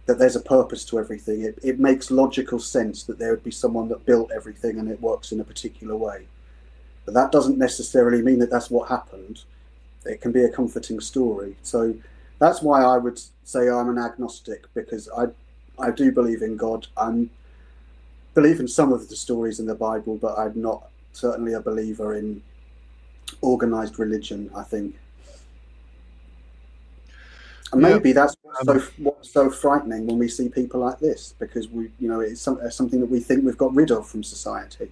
that there's a purpose to everything. It makes logical sense that there would be someone that built everything and it works in a particular way. But that doesn't necessarily mean that that's what happened. It can be a comforting story. So that's why I would say I'm an agnostic, because I do believe in God. I believe in some of the stories in the Bible, but I'm not certainly a believer in organized religion, I think. And maybe that's what's so frightening when we see people like this, because it's something that we think we've got rid of from society.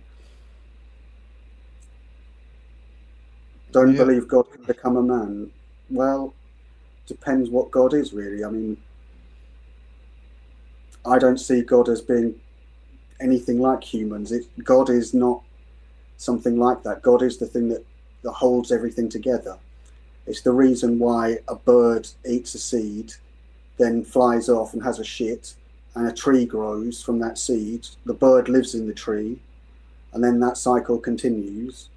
Don't believe God can become a man. Well, depends what God is, really. I mean, I don't see God as being anything like humans. God is not something like that. God is the thing that holds everything together. It's the reason why a bird eats a seed, then flies off and has a shit, and a tree grows from that seed. The bird lives in the tree, and then that cycle continues.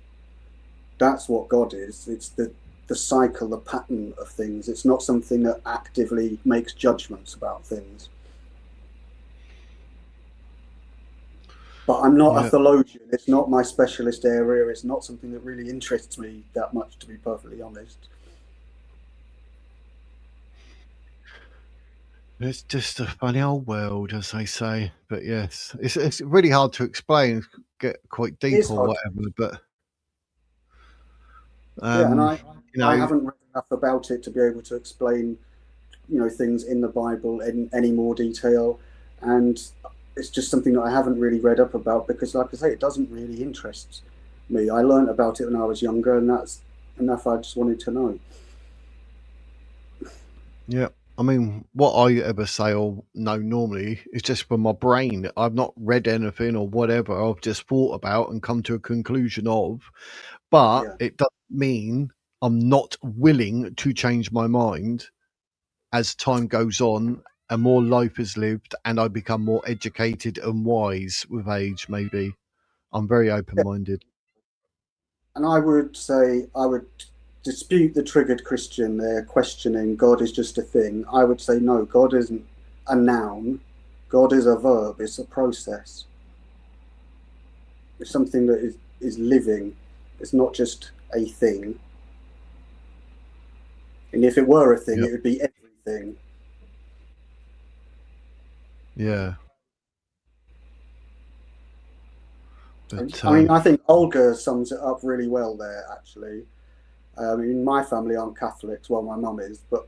That's what God is. It's the cycle, the pattern of things. It's not something that actively makes judgments about things. But I'm not a theologian. It's not my specialist area. It's not something that really interests me that much, to be perfectly honest.
It's just a funny old world, as they say. But yes, it's really hard to explain, get quite deep or whatever. But
and I haven't read enough about it to be able to explain, things in the Bible in any more detail. And it's just something that I haven't really read up about, because, like I say, it doesn't really interest me. I learned about it when I was younger, and that's enough. I just wanted to know.
Yeah. I mean, what I ever say or know normally is just from my brain. I've not read anything or whatever. I've just thought about and come to a conclusion of. But it doesn't mean I'm not willing to change my mind as time goes on and more life is lived and I become more educated and wise with age, maybe. I'm very open-minded.
And I would say I would dispute the triggered Christian there, questioning God is just a thing. I would say no, God isn't a noun. God is a verb. It's a process. It's something that is living. It's not just a thing. And if it were a thing, it would be everything.
Yeah. But,
I mean, I think Olga sums it up really well there, actually. In my family, I'm Catholics. Well, my mum is, but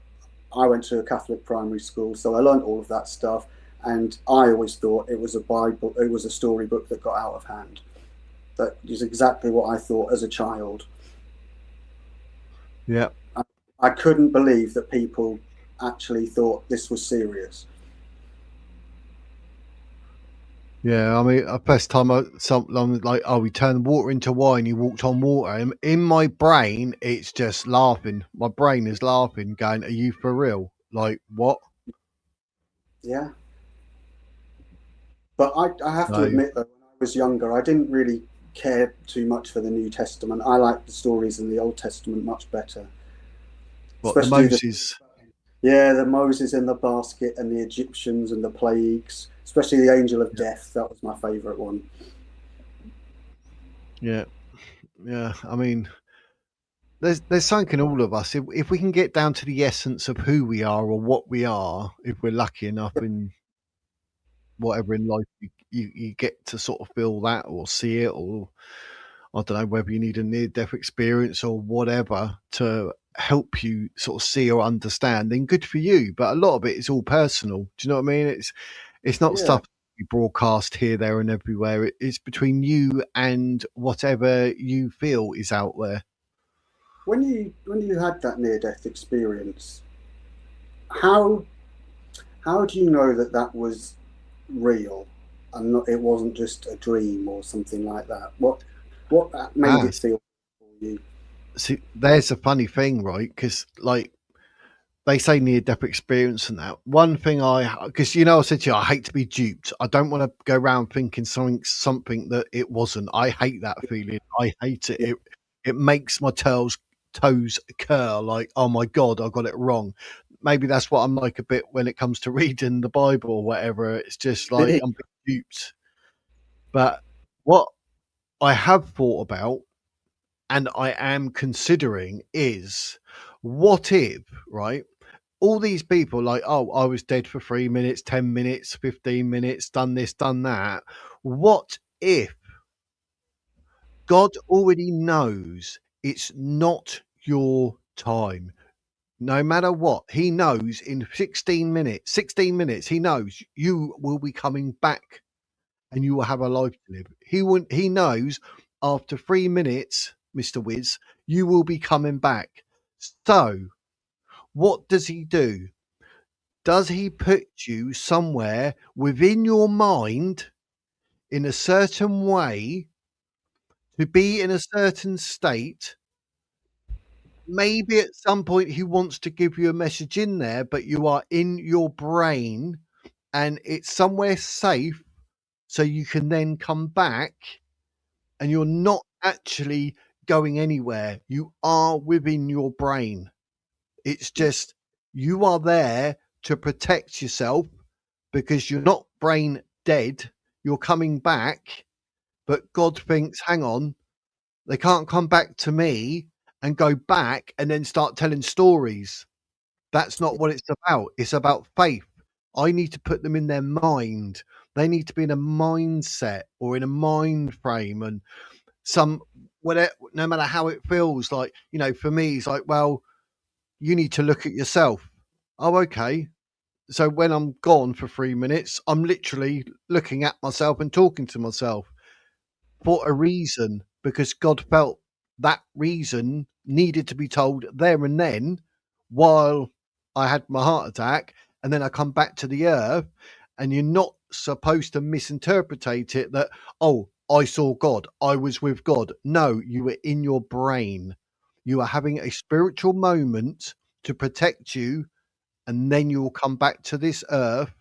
I went to a Catholic primary school, so I learned all of that stuff. And I always thought it was a Bible, it was a storybook that got out of hand. That is exactly what I thought as a child.
Yeah.
I couldn't believe that people actually thought this was serious.
Yeah, I mean, first time something like, oh, we turned water into wine, you walked on water. And in my brain, it's just laughing. My brain is laughing, going, are you for real? Like, what?
Yeah. But I have to admit that when I was younger, I didn't really care too much for the New Testament. I liked the stories in the Old Testament much better.
What, the Moses?
The Moses in the basket and the Egyptians and the plagues, especially the angel of death. That was my favourite one.
Yeah. I mean, there's something in all of us. If we can get down to the essence of who we are or what we are, if we're lucky enough in whatever in life, you get to sort of feel that or see it, or I don't know whether you need a near-death experience or whatever to help you sort of see or understand, then good for you. But a lot of it is all personal. Do you know what I mean? It's not stuff you broadcast here, there, and everywhere. It's between you and whatever you feel is out there.
When you had that near-death experience, how do you know that was real and not, it wasn't just a dream or something like that? What made it feel for you?
See, there's a funny thing, right? Because like they say near-death experience and that. One thing because I said to you, I hate to be duped. I don't want to go around thinking something that it wasn't. I hate that feeling. I hate it. It makes my tails toes curl, like, oh my God, I got it wrong. Maybe that's what I'm like a bit when it comes to reading the Bible or whatever. It's just like I'm being duped. But what I have thought about and I am considering is, what if, right? All these people like, oh, I was dead for 3 minutes, 10 minutes, 15 minutes, done this, done that. What if God already knows it's not your time? No matter what, he knows in 16 minutes, he knows you will be coming back and you will have a life to live. He knows after 3 minutes, Mr. Wiz, you will be coming back. So what does he do? Does he put you somewhere within your mind in a certain way to be in a certain state? Maybe at some point he wants to give you a message in there, but you are in your brain and it's somewhere safe so you can then come back and you're not actually going anywhere. You are within your brain. It's just you are there to protect yourself because you're not brain dead. You're coming back, but God thinks, hang on, they can't come back to me and go back and then start telling stories. That's not what it's about. It's about faith. I need to put them in their mind. They need to be in a mindset or in a mind frame and some whatever, no matter how it feels. Like, you know, for me, it's like, well, you need to look at yourself. Oh, okay. So when I'm gone for 3 minutes, I'm literally looking at myself and talking to myself for a reason, because God felt that reason needed to be told there and then while I had my heart attack. And then I come back to the earth, and you're not supposed to misinterpret it that, oh, I saw God, I was with God. No, you were in your brain. You are having a spiritual moment to protect you, and then you will come back to this earth,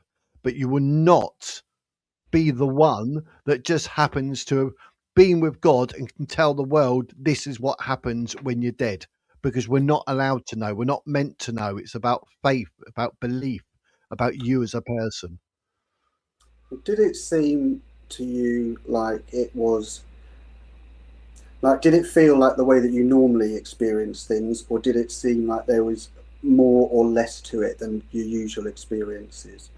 but you will not be the one that just happens to have been with God and can tell the world this is what happens when you're dead, because we're not allowed to know. We're not meant to know. It's about faith, about belief, about you as a person.
Did it seem to you like it was, like, did it feel like the way that you normally experience things, or did it seem like there was more or less to it than your usual experiences?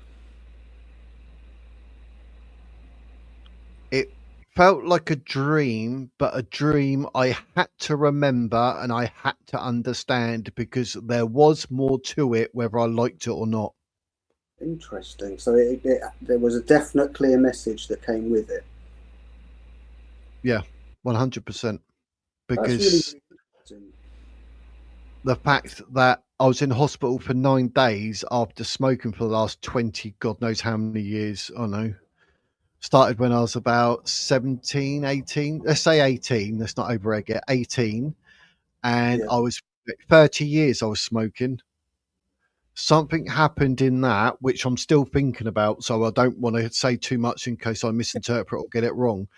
It felt like a dream, but a dream I had to remember and I had to understand, because there was more to it, whether I liked it or not.
Interesting. So there was a definite clear message that came with it.
Yeah, 100%.
That's really,
Because
really interesting.
the fact that I was in hospital for 9 days after smoking for the last 20, God knows how many years, I don't know. Started when I was about 17, 18, let's say 18, let's not over egg it, 18. And
Yeah.
I was 30 years I was smoking. Something happened in that, which I'm still thinking about, so I don't want to say too much in case I misinterpret or get it wrong.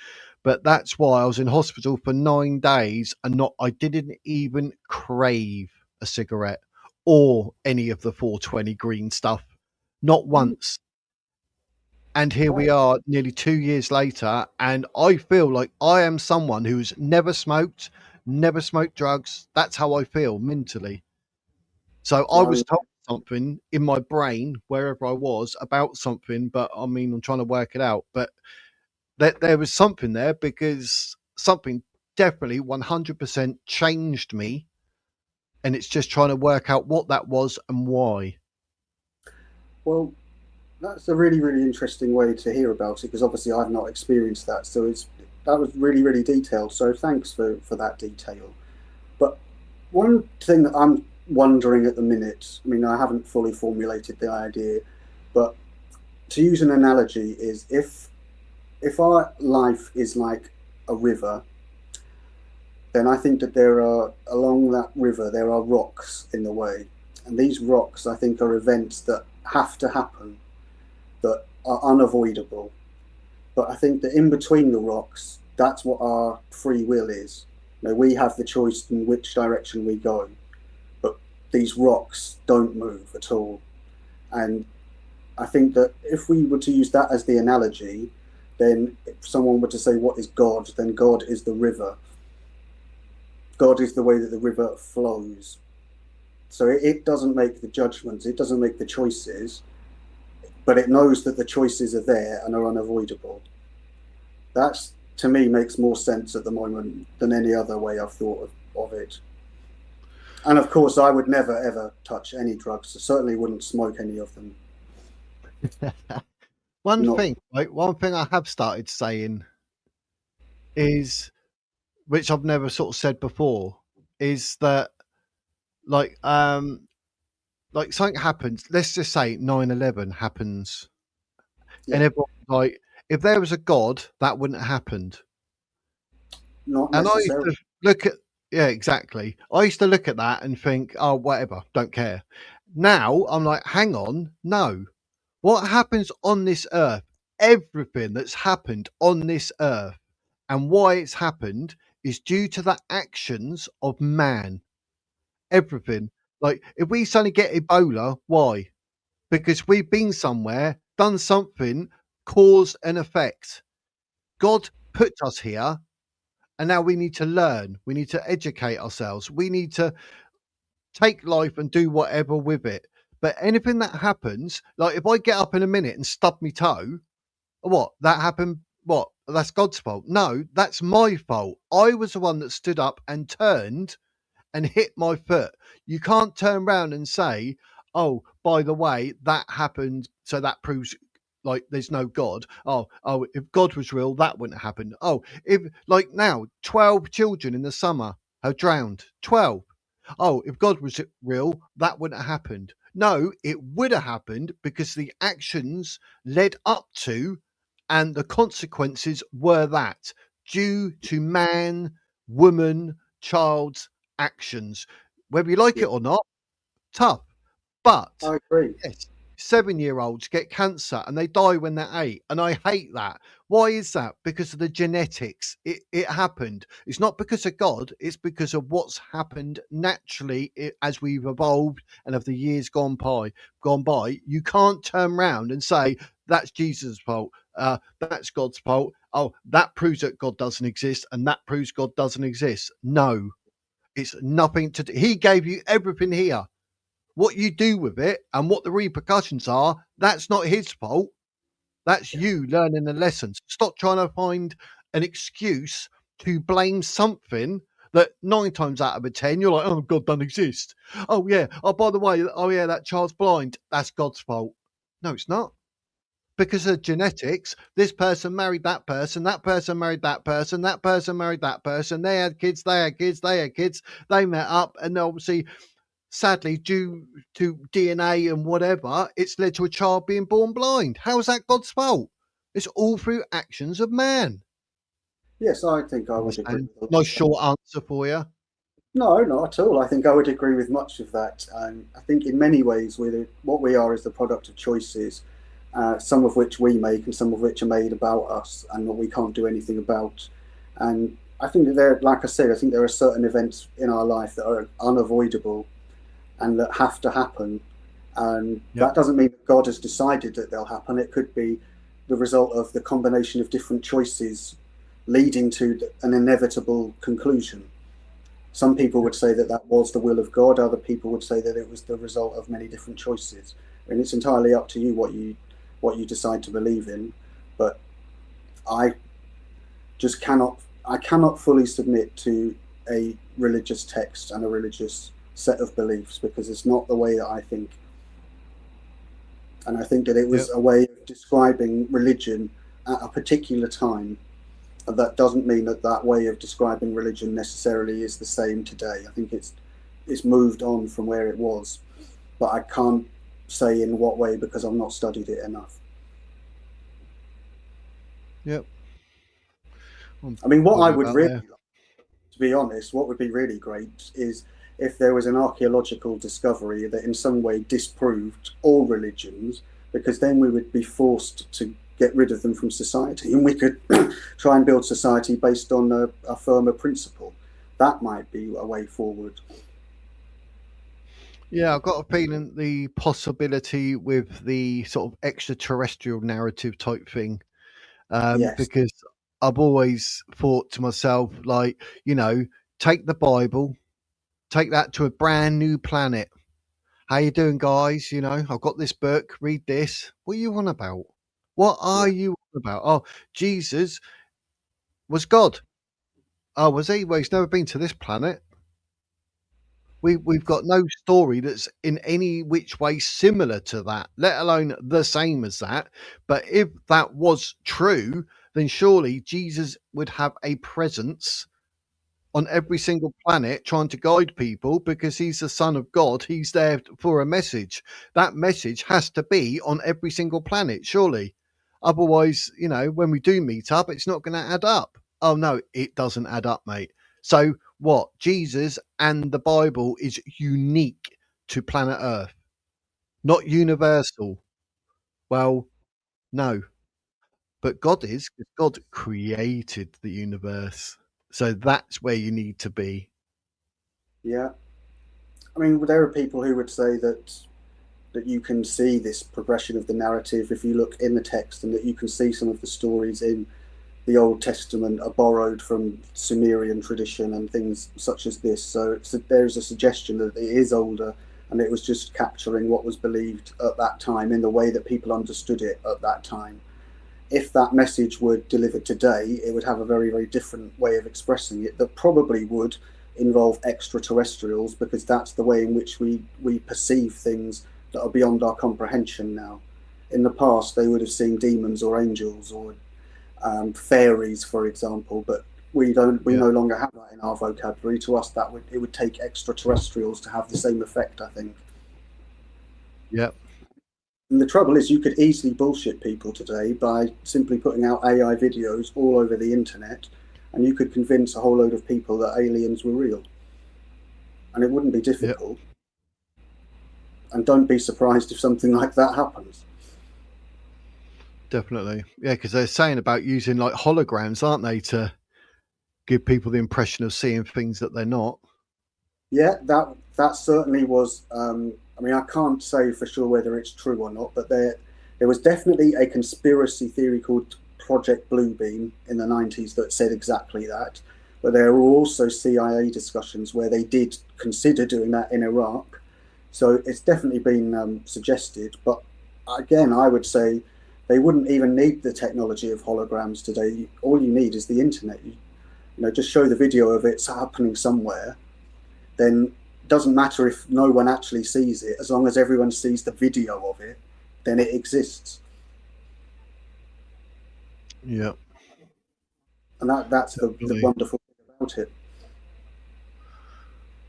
But that's why I was in hospital for 9 days and I didn't even crave a cigarette or any of the 420 green stuff. Not once. And here we are nearly 2 years later, and I feel like I am someone who's never smoked drugs. That's how I feel mentally. So I was told something in my brain, wherever I was, about something, but I mean, I'm trying to work it out. But there was something there, because something definitely 100% changed me, and it's just trying to work out what that was and why.
Well, that's a really, really interesting way to hear about it, because obviously I've not experienced that. So that was really, really detailed. So thanks for that detail. But one thing that I'm wondering at the minute, I mean, I haven't fully formulated the idea, but to use an analogy is if our life is like a river, then I think that along that river, there are rocks in the way. And these rocks, I think, are events that have to happen, that are unavoidable. But I think that in between the rocks, that's what our free will is. You know, we have the choice in which direction we go, but these rocks don't move at all. And I think that if we were to use that as the analogy, then if someone were to say, what is God? Then God is the river. God is the way that the river flows. So it doesn't make the judgments, it doesn't make the choices, but it knows that the choices are there and are unavoidable. That's, to me, makes more sense at the moment than any other way I've thought of it. And of course, I would never, ever touch any drugs. I certainly wouldn't smoke any of them.
One thing I have started saying is, which I've never sort of said before, is that like something happens, let's just say 9/11 happens, and everyone, like, if there was a God, that wouldn't have happened.
Not
And I
necessarily.
used to look at, yeah, exactly. I used to look at that and think, oh, whatever, don't care. Now I'm like, hang on, no. What happens on this earth, everything that's happened on this earth and why it's happened is due to the actions of man. Everything. Like, if we suddenly get Ebola, why? Because we've been somewhere, done something, cause and effect. God put us here, and now we need to learn. We need to educate ourselves. We need to take life and do whatever with it. But anything that happens, like if I get up in a minute and stub my toe, what? That happened? What? That's God's fault? No, that's my fault. I was the one that stood up and turned and hit my foot. You can't turn around and say, oh, by the way, that happened, so that proves like there's no God. Oh, if God was real, that wouldn't happen. Oh, if like now 12 children in the summer have drowned. 12. Oh, if God was real, that wouldn't have happened. No, it would have happened because the actions led up to and the consequences were that due to man, woman, child's actions. Whether you like it or not, tough. But
I agree.
yes, 7-year-olds get cancer and they die when they're 8. And I hate that. Why is that? Because of the genetics. It happened. It's not because of God. It's because of what's happened naturally as we've evolved and as the years gone by. You can't turn around and say, that's Jesus' fault. That's God's fault. Oh, that proves that God doesn't exist. And that proves God doesn't exist. No, it's nothing to do. He gave you everything here. What you do with it and what the repercussions are, that's not his fault. That's you learning the lessons. Stop trying to find an excuse to blame something that 9 times out of 10, you're like, oh, God doesn't exist. Oh, yeah. Oh, by the way, oh, yeah, that child's blind. That's God's fault. No, it's not. Because of genetics, this person married that person married that person, that person married that person. They had kids, they met up, and obviously, sadly, due to DNA and whatever, it's led to a child being born blind. How is that God's fault? It's all through actions of man.
Yes, I think I would agree.
Nice short answer for you.
No, not at all. I think I would agree with much of that. I think in many ways, what we are is the product of choices, some of which we make and some of which are made about us and that we can't do anything about. And I think that like I said, I think there are certain events in our life that are unavoidable and that have to happen. And that doesn't mean that God has decided that they'll happen. It could be the result of the combination of different choices leading to an inevitable conclusion. Some people would say that that was the will of God. Other people would say that it was the result of many different choices. And it's entirely up to you what you decide to believe in. But I cannot fully submit to a religious text and a religious set of beliefs because it's not the way that I think. And I think that it was a way of describing religion at a particular time. And that doesn't mean that that way of describing religion necessarily is the same today. I think it's moved on from where it was, but I can't say in what way because I've not studied it enough.
Yep.
I mean, what I would really like, to be honest, what would be really great is if there was an archaeological discovery that in some way disproved all religions, because then we would be forced to get rid of them from society and we could try and build society based on a firmer principle. that might be a way forward.
Yeah, I've got a feeling the possibility with the sort of extraterrestrial narrative type thing,
Yes.
because I've always thought to myself, like, take the Bible, take that to a brand new planet. How you doing, guys? I've got this book. Read this. What are you on about? What are
Yeah.
you on about? Oh, Jesus was God. Oh, was he? Well, he's never been to this planet. We've got no story that's in any which way similar to that, let alone the same as that. But if that was true, then surely Jesus would have a presence on every single planet trying to guide people because he's the son of God. He's there for a message. That message has to be on every single planet, surely. Otherwise, when we do meet up, it's not going to add up. Oh, no, it doesn't add up, mate. So what? Jesus and the Bible is unique to planet Earth, not universal. Well, no, but God is, because God created the universe. So that's where you need to be.
Yeah. I mean, there are people who would say that you can see this progression of the narrative if you look in the text, and that you can see some of the stories in the Old Testament are borrowed from Sumerian tradition and things such as this. So there's a suggestion that it is older, and it was just capturing what was believed at that time in the way that people understood it at that time. If that message were delivered today, it would have a very, very different way of expressing it that probably would involve extraterrestrials, because that's the way in which we perceive things that are beyond our comprehension now. In the past, they would have seen demons or angels or fairies, for example, but we no longer have that in our vocabulary. To us, it would take extraterrestrials to have the same effect, I think.
Yep.
And the trouble is, you could easily bullshit people today by simply putting out AI videos all over the internet, and you could convince a whole load of people that aliens were real. And it wouldn't be difficult. Yep. And don't be surprised if something like that happens.
Definitely. Yeah, because they're saying about using like holograms, aren't they, to give people the impression of seeing things that they're not.
Yeah, that certainly was. I mean, I can't say for sure whether it's true or not, but there was definitely a conspiracy theory called Project Bluebeam in the 90s that said exactly that. But there were also CIA discussions where they did consider doing that in Iraq. So it's definitely been suggested. But again, I would say they wouldn't even need the technology of holograms today. All you need is the internet. Just show the video of it's happening somewhere. Then it doesn't matter if no one actually sees it, as long as everyone sees the video of it, then it exists.
Yeah.
And that's the wonderful thing about it.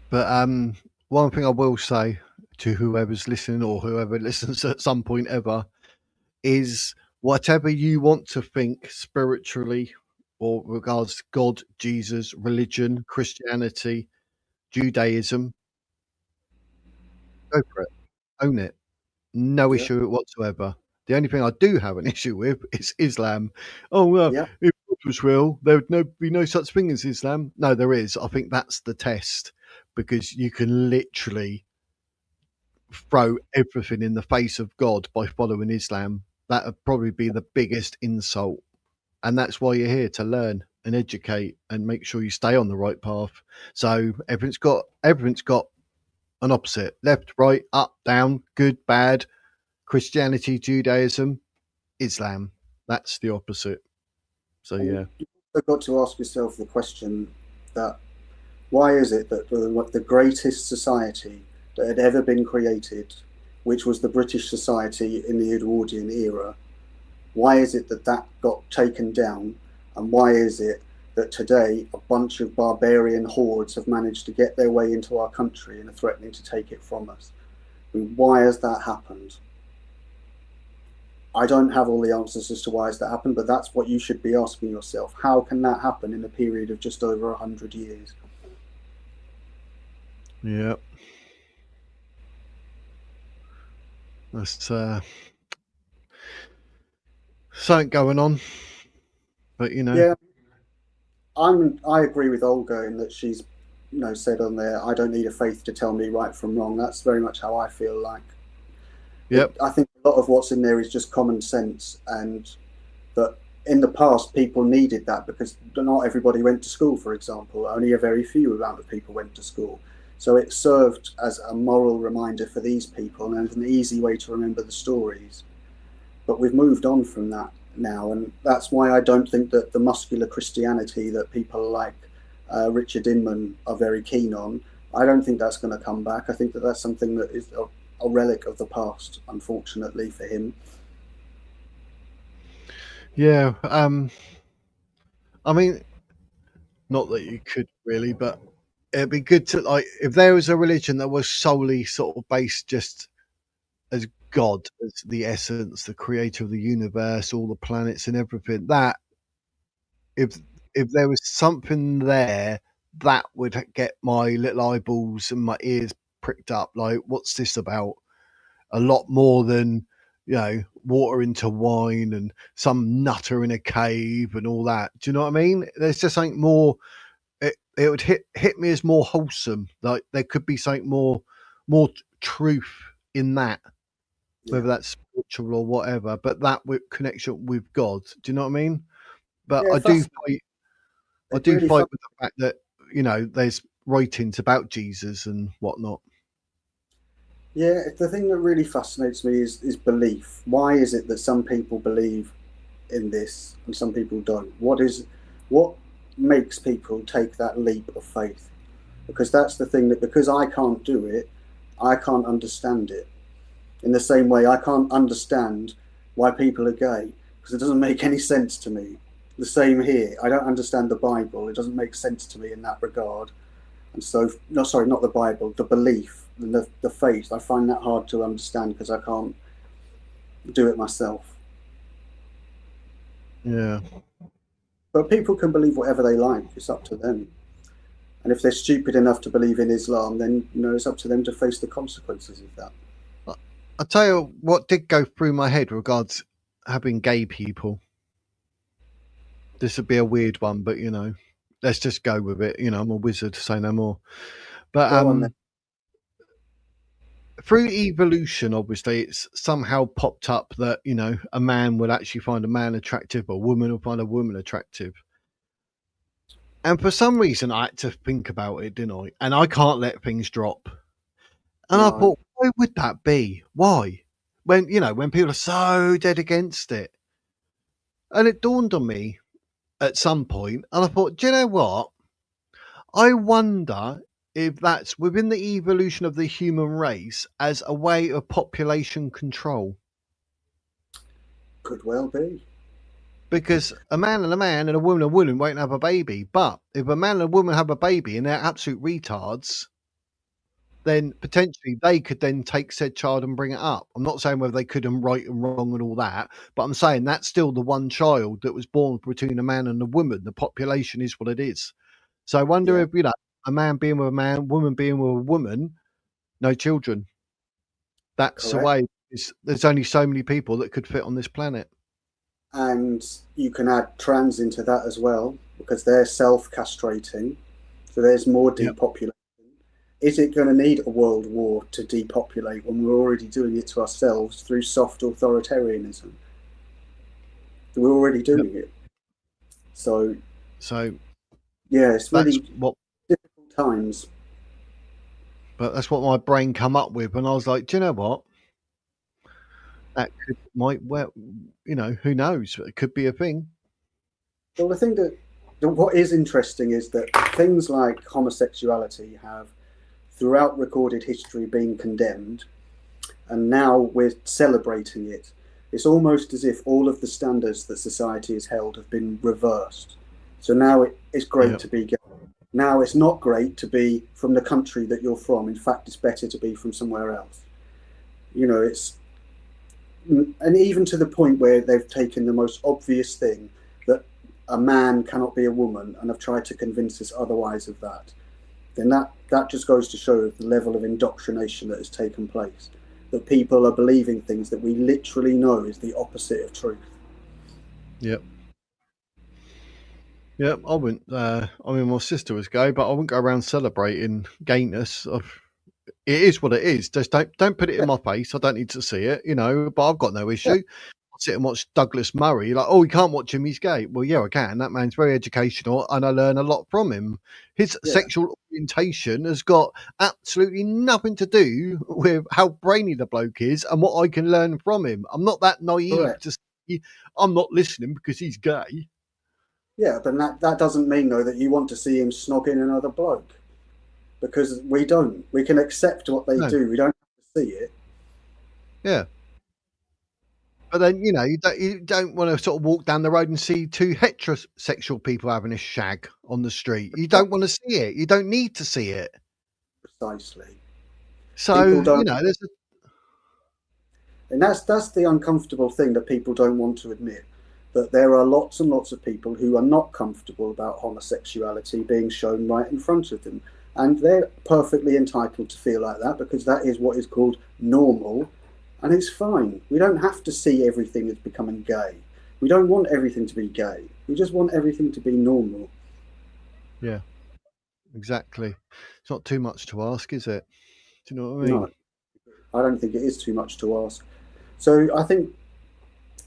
But one thing I will say to whoever's listening, or whoever listens at some point ever, is whatever you want to think spiritually or regards God, Jesus, religion, Christianity, Judaism, go for it. Own it. No issue whatsoever. The only thing I do have an issue with is Islam. Oh, well, if God was real, there would be no such thing as Islam. No, there is. I think that's the test, because you can literally throw everything in the face of God by following Islam. That would probably be the biggest insult. And that's why you're here, to learn and educate and make sure you stay on the right path. So everything's got an opposite: left, right, up, down, good, bad. Christianity, Judaism, Islam. That's the opposite. So yeah.
You've got to ask yourself the question that why is it that the greatest society that had ever been created, which was the British society in the Edwardian era, why is it that got taken down, and why is it that today a bunch of barbarian hordes have managed to get their way into our country and are threatening to take it from us? I mean, why has that happened? I don't have all the answers as to why has that happened, but that's what you should be asking yourself. How can that happen in a period of just over 100 years?
Yeah. That's something going on. But
Yeah, I agree with Olga in that she's said on there, I don't need a faith to tell me right from wrong. That's very much how I feel like.
Yep.
I think a lot of what's in there is just common sense, and that in the past people needed that because not everybody went to school, for example. Only a very few amount of people went to school. So it served as a moral reminder for these people and an easy way to remember the stories. But we've moved on from that now, and that's why I don't think that the muscular Christianity that people like Richard Inman are very keen on, I don't think that's going to come back. I think that that's something that is a relic of the past, unfortunately for him.
Yeah. I mean, not that you could really, but it'd be good to, like, if there was a religion that was solely sort of based just as God, as the essence, the creator of the universe, all the planets and everything, that if there was something there, that would get my little eyeballs and my ears pricked up. Like, what's this about? A lot more than, water into wine and some nutter in a cave and all that. Do you know what I mean? There's just something more. It would hit me as more wholesome. Like, there could be something more truth in that, whether that's spiritual or whatever. But that with connection with God. Do you know what I mean? But
Yeah,
I do fight. I do
really
fight with the fact that there's writings about Jesus and whatnot.
Yeah, the thing that really fascinates me is belief. Why is it that some people believe in this and some people don't? What makes people take that leap of faith? Because that's the thing, that because I can't do it, I can't understand it. In the same way, I can't understand why people are gay, because it doesn't make any sense to me. The same here. I don't understand the Bible. It doesn't make sense to me in that regard. And so, no, sorry, not the Bible, the belief, the faith. I find that hard to understand because I can't do it myself.
Yeah.
But people can believe whatever they like. It's up to them. And if they're stupid enough to believe in Islam, then it's up to them to face the consequences of that.
I'll tell you what did go through my head regards having gay people. This would be a weird one, but let's just go with it. I'm a wizard, say no more. But
Go on then.
Through evolution, obviously, it's somehow popped up that a man would actually find a man attractive, or a woman would find a woman attractive. And for some reason, I had to think about it, didn't I? And I can't let things drop. And I thought, why would that be? Why? When people are so dead against it. And it dawned on me at some point, and I thought, do you know what? I wonder if that's within the evolution of the human race as a way of population control.
Could well be.
Because a man and a woman won't have a baby. But if a man and a woman have a baby and they're absolute retards, then potentially they could then take said child and bring it up. I'm not saying whether they could and right and wrong and all that, but I'm saying that's still the one child that was born between a man and a woman. The population is what it is. So I wonder if, a man being with a man, woman being with a woman, no children. That's the way. There's only so many people that could fit on this planet.
And you can add trans into that as well, because they're self-castrating. So there's more depopulation. Is it going to need a world war to depopulate when we're already doing it to ourselves through soft authoritarianism? We're already doing it. So yeah, it's really difficult times.
But that's what my brain come up with, and I was like, do you know what? That who knows? It could be a thing.
Well, the thing what is interesting is that things like homosexuality have, throughout recorded history, been condemned, and now we're celebrating it. It's almost as if all of the standards that society has held have been reversed. So now it's great to be gay. Now it's not great to be from the country that you're from. In fact, it's better to be from somewhere else. And even to the point where they've taken the most obvious thing, that a man cannot be a woman, and have tried to convince us otherwise of that. Then that just goes to show the level of indoctrination that has taken place. That people are believing things that we literally know is the opposite of truth.
Yep. Yeah, I wouldn't. I mean, my sister was gay, but I wouldn't go around celebrating gayness. It is what it is. Just don't put it in my face. I don't need to see it, you know. But I've got no issue. I sit and watch Douglas Murray. Like, oh, you can't watch him. He's gay. Well, yeah, I can. That man's very educational, and I learn a lot from him. His
Yeah.
sexual orientation has got absolutely nothing to do with how brainy the bloke is and what I can learn from him. I'm not that naive
Correct.
to say I'm not listening because he's gay.
Yeah, but that doesn't mean, though, that you want to see him snogging another bloke. Because we don't. We can accept what they
No.
do. We don't have to see it.
Yeah. But then, you know, you don't want to sort of walk down the road and see two heterosexual people having a shag on the street. You don't want to see it. You don't need to see it.
Precisely.
So,
People don't-
you know, there's
And that's the uncomfortable thing that people don't want to admit. That there are lots and lots of people who are not comfortable about homosexuality being shown right in front of them. And they're perfectly entitled to feel like that because that is what is called normal. And it's fine. We don't have to see everything as becoming gay. We don't want everything to be gay. We just want everything to be normal.
Yeah, exactly. It's not too much to ask, is it? Do you know what I mean?
No, I don't think it is too much to ask. So I think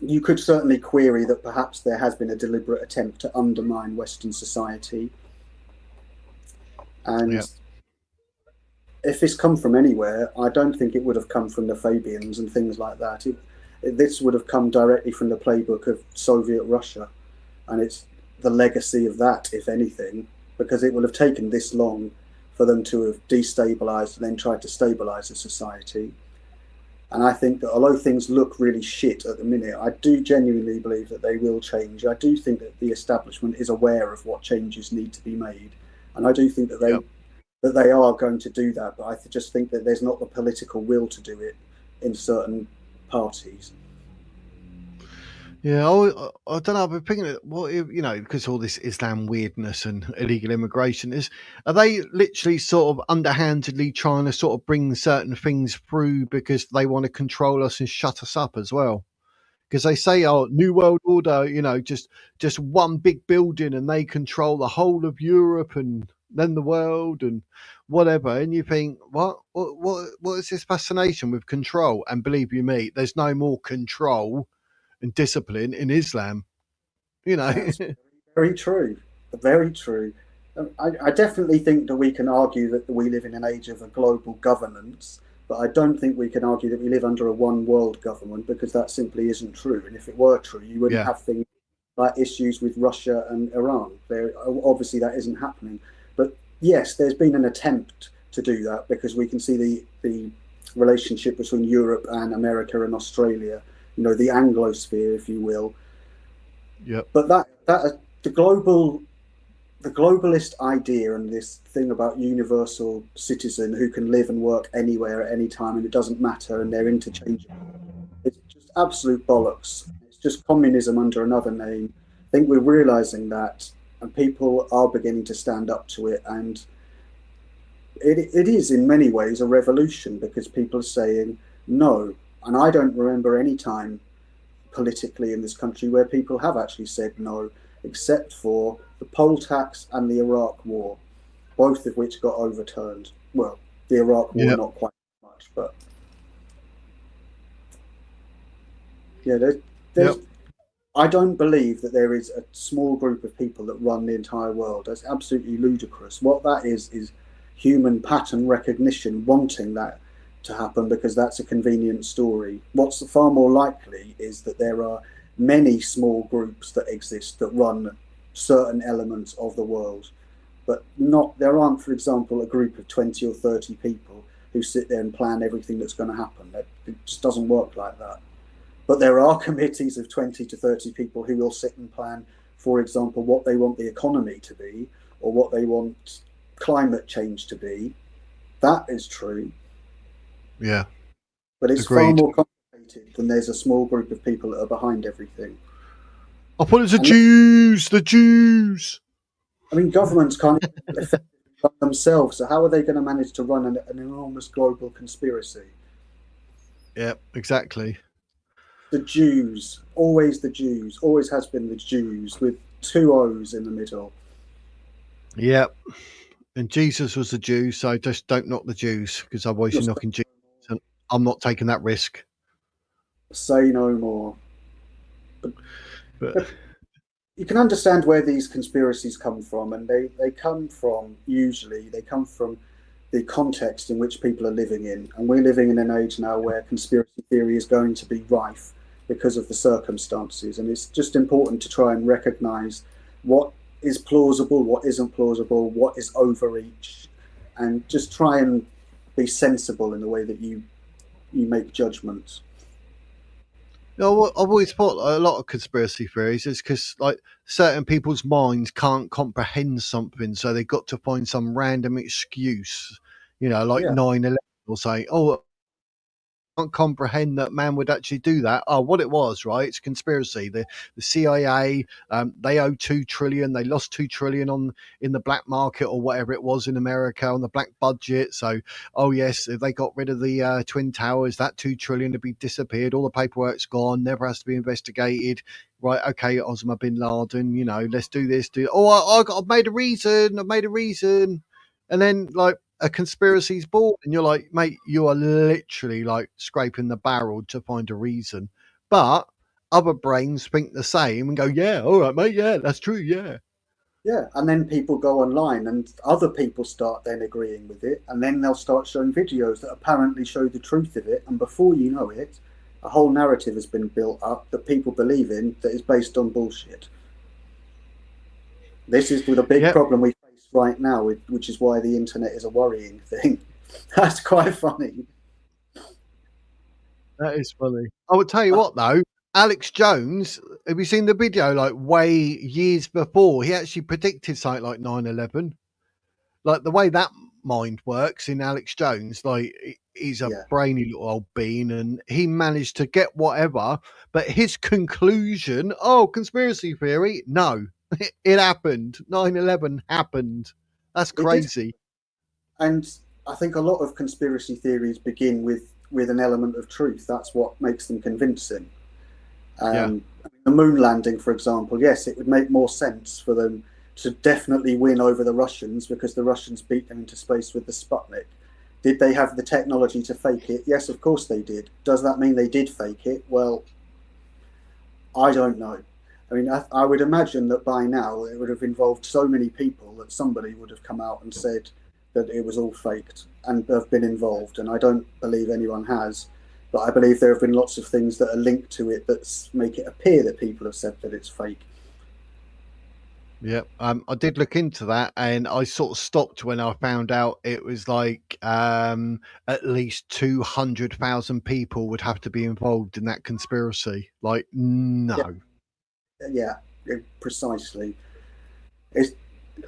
you could certainly query that perhaps there has been a deliberate attempt to undermine Western society. And
Yeah.
if this come from anywhere, I don't think it would have come from the Fabians and things like that. This would have come directly from the playbook of Soviet Russia. And it's the legacy of that, if anything, because it would have taken this long for them to have destabilized and then tried to stabilize a society. And I think that although things look really shit at the minute, I do genuinely believe that they will change. I do think that the establishment is aware of what changes need to be made. And I do think that they are going to do that, but I just think that there's not the political will to do it in certain parties.
Yeah, I don't know. I've been thinking, what if, you know, because all this Islam weirdness and illegal immigration are they literally sort of underhandedly trying to sort of bring certain things through because they want to control us and shut us up as well? Because they say, oh, New World Order, you know, just one big building and they control the whole of Europe and then the world and whatever. And you think, what is this fascination with control? And believe you me, there's no more control and discipline in Islam, you know.
That's very true. Very true. I definitely think that we can argue that we live in an age of a global governance, but I don't think we can argue that we live under a one world government because that simply isn't true. And if it were true, you wouldn't have things like issues with Russia and Iran. Obviously, that isn't happening. But yes, there's been an attempt to do that because we can see the relationship between Europe and America and Australia, you know, the Anglosphere, if you will.
Yep.
But the globalist idea and this thing about universal citizen who can live and work anywhere at any time and it doesn't matter and they're interchangeable, it's just absolute bollocks. It's just communism under another name. I think we're realizing that, and people are beginning to stand up to it, and it is in many ways a revolution because people are saying no. And I don't remember any time politically in this country where people have actually said no, except for the poll tax and the Iraq war, both of which got overturned. Well, the Iraq war not quite much, but yeah, there's I don't believe that there is a small group of people that run the entire world. That's absolutely ludicrous. What that is human pattern recognition, wanting that to happen because that's a convenient story. What's far more likely is that there are many small groups that exist that run certain elements of the world, but there aren't, for example, a group of 20 or 30 people who sit there and plan everything that's going to happen. It just doesn't work like that. But there are committees of 20 to 30 people who will sit and plan, for example, what they want the economy to be or what they want climate change to be. That is true.
Yeah.
But it's far more complicated than there's a small group of people that are behind everything.
I thought it was the Jews.
I mean, governments can't effectively run themselves, so how are they going to manage to run an enormous global conspiracy?
Yeah, exactly.
The Jews, always has been the Jews, with two O's in the middle.
Yep. And Jesus was a Jew, so just don't knock the Jews, because otherwise you're knocking Jesus. And I'm not taking that risk.
Say no more.
But
You can understand where these conspiracies come from, and they come from the context in which people are living in. And we're living in an age now where conspiracy theory is going to be rife because of the circumstances. And it's just important to try and recognize what is plausible, what isn't plausible, what is overreach, and just try and be sensible in the way that you make judgments.
I've always thought a lot of conspiracy theories is because like certain people's minds can't comprehend something, so they've got to find some random excuse, like 9/11 or say, oh, I can't comprehend that man would actually do that. Oh, what it was, right? It's conspiracy. The CIA, they owe $2 trillion. They lost $2 trillion in the black market or whatever it was in America on the black budget. So, oh yes, if they got rid of the Twin Towers, that $2 trillion would be disappeared. All the paperwork's gone. Never has to be investigated. Right? Okay, Osama bin Laden. Let's do this. I've made a reason. And then like a conspiracy's born, and you're like, mate, you are literally like scraping the barrel to find a reason. But other brains think the same and go, yeah, all right, mate, yeah, that's true, yeah.
Yeah, and then people go online and other people start then agreeing with it, and then they'll start showing videos that apparently show the truth of it, and before you know it, a whole narrative has been built up that people believe in that is based on bullshit. This is the big problem we face right now, which is why the internet is a worrying thing. That's quite funny.
That is funny. I would tell you what, though, Alex Jones, have you seen the video like way years before? He actually predicted something like 9/11. Like the way that mind works in Alex Jones, like he's a brainy little old bean and he managed to get whatever, but his conclusion, conspiracy theory, no. It happened. 9/11 happened. That's crazy.
And I think a lot of conspiracy theories begin with an element of truth. That's what makes them convincing. The moon landing, for example, yes, it would make more sense for them to definitely win over the Russians because the Russians beat them into space with the Sputnik. Did they have the technology to fake it? Yes, of course they did. Does that mean they did fake it? Well, I don't know. I mean, I would imagine that by now it would have involved so many people that somebody would have come out and said that it was all faked and have been involved. And I don't believe anyone has, but I believe there have been lots of things that are linked to it that make it appear that people have said that it's fake.
Yeah, I did look into that, and I sort of stopped when I found out it was like at least 200,000 people would have to be involved in that conspiracy. Like, no.
Yeah, precisely.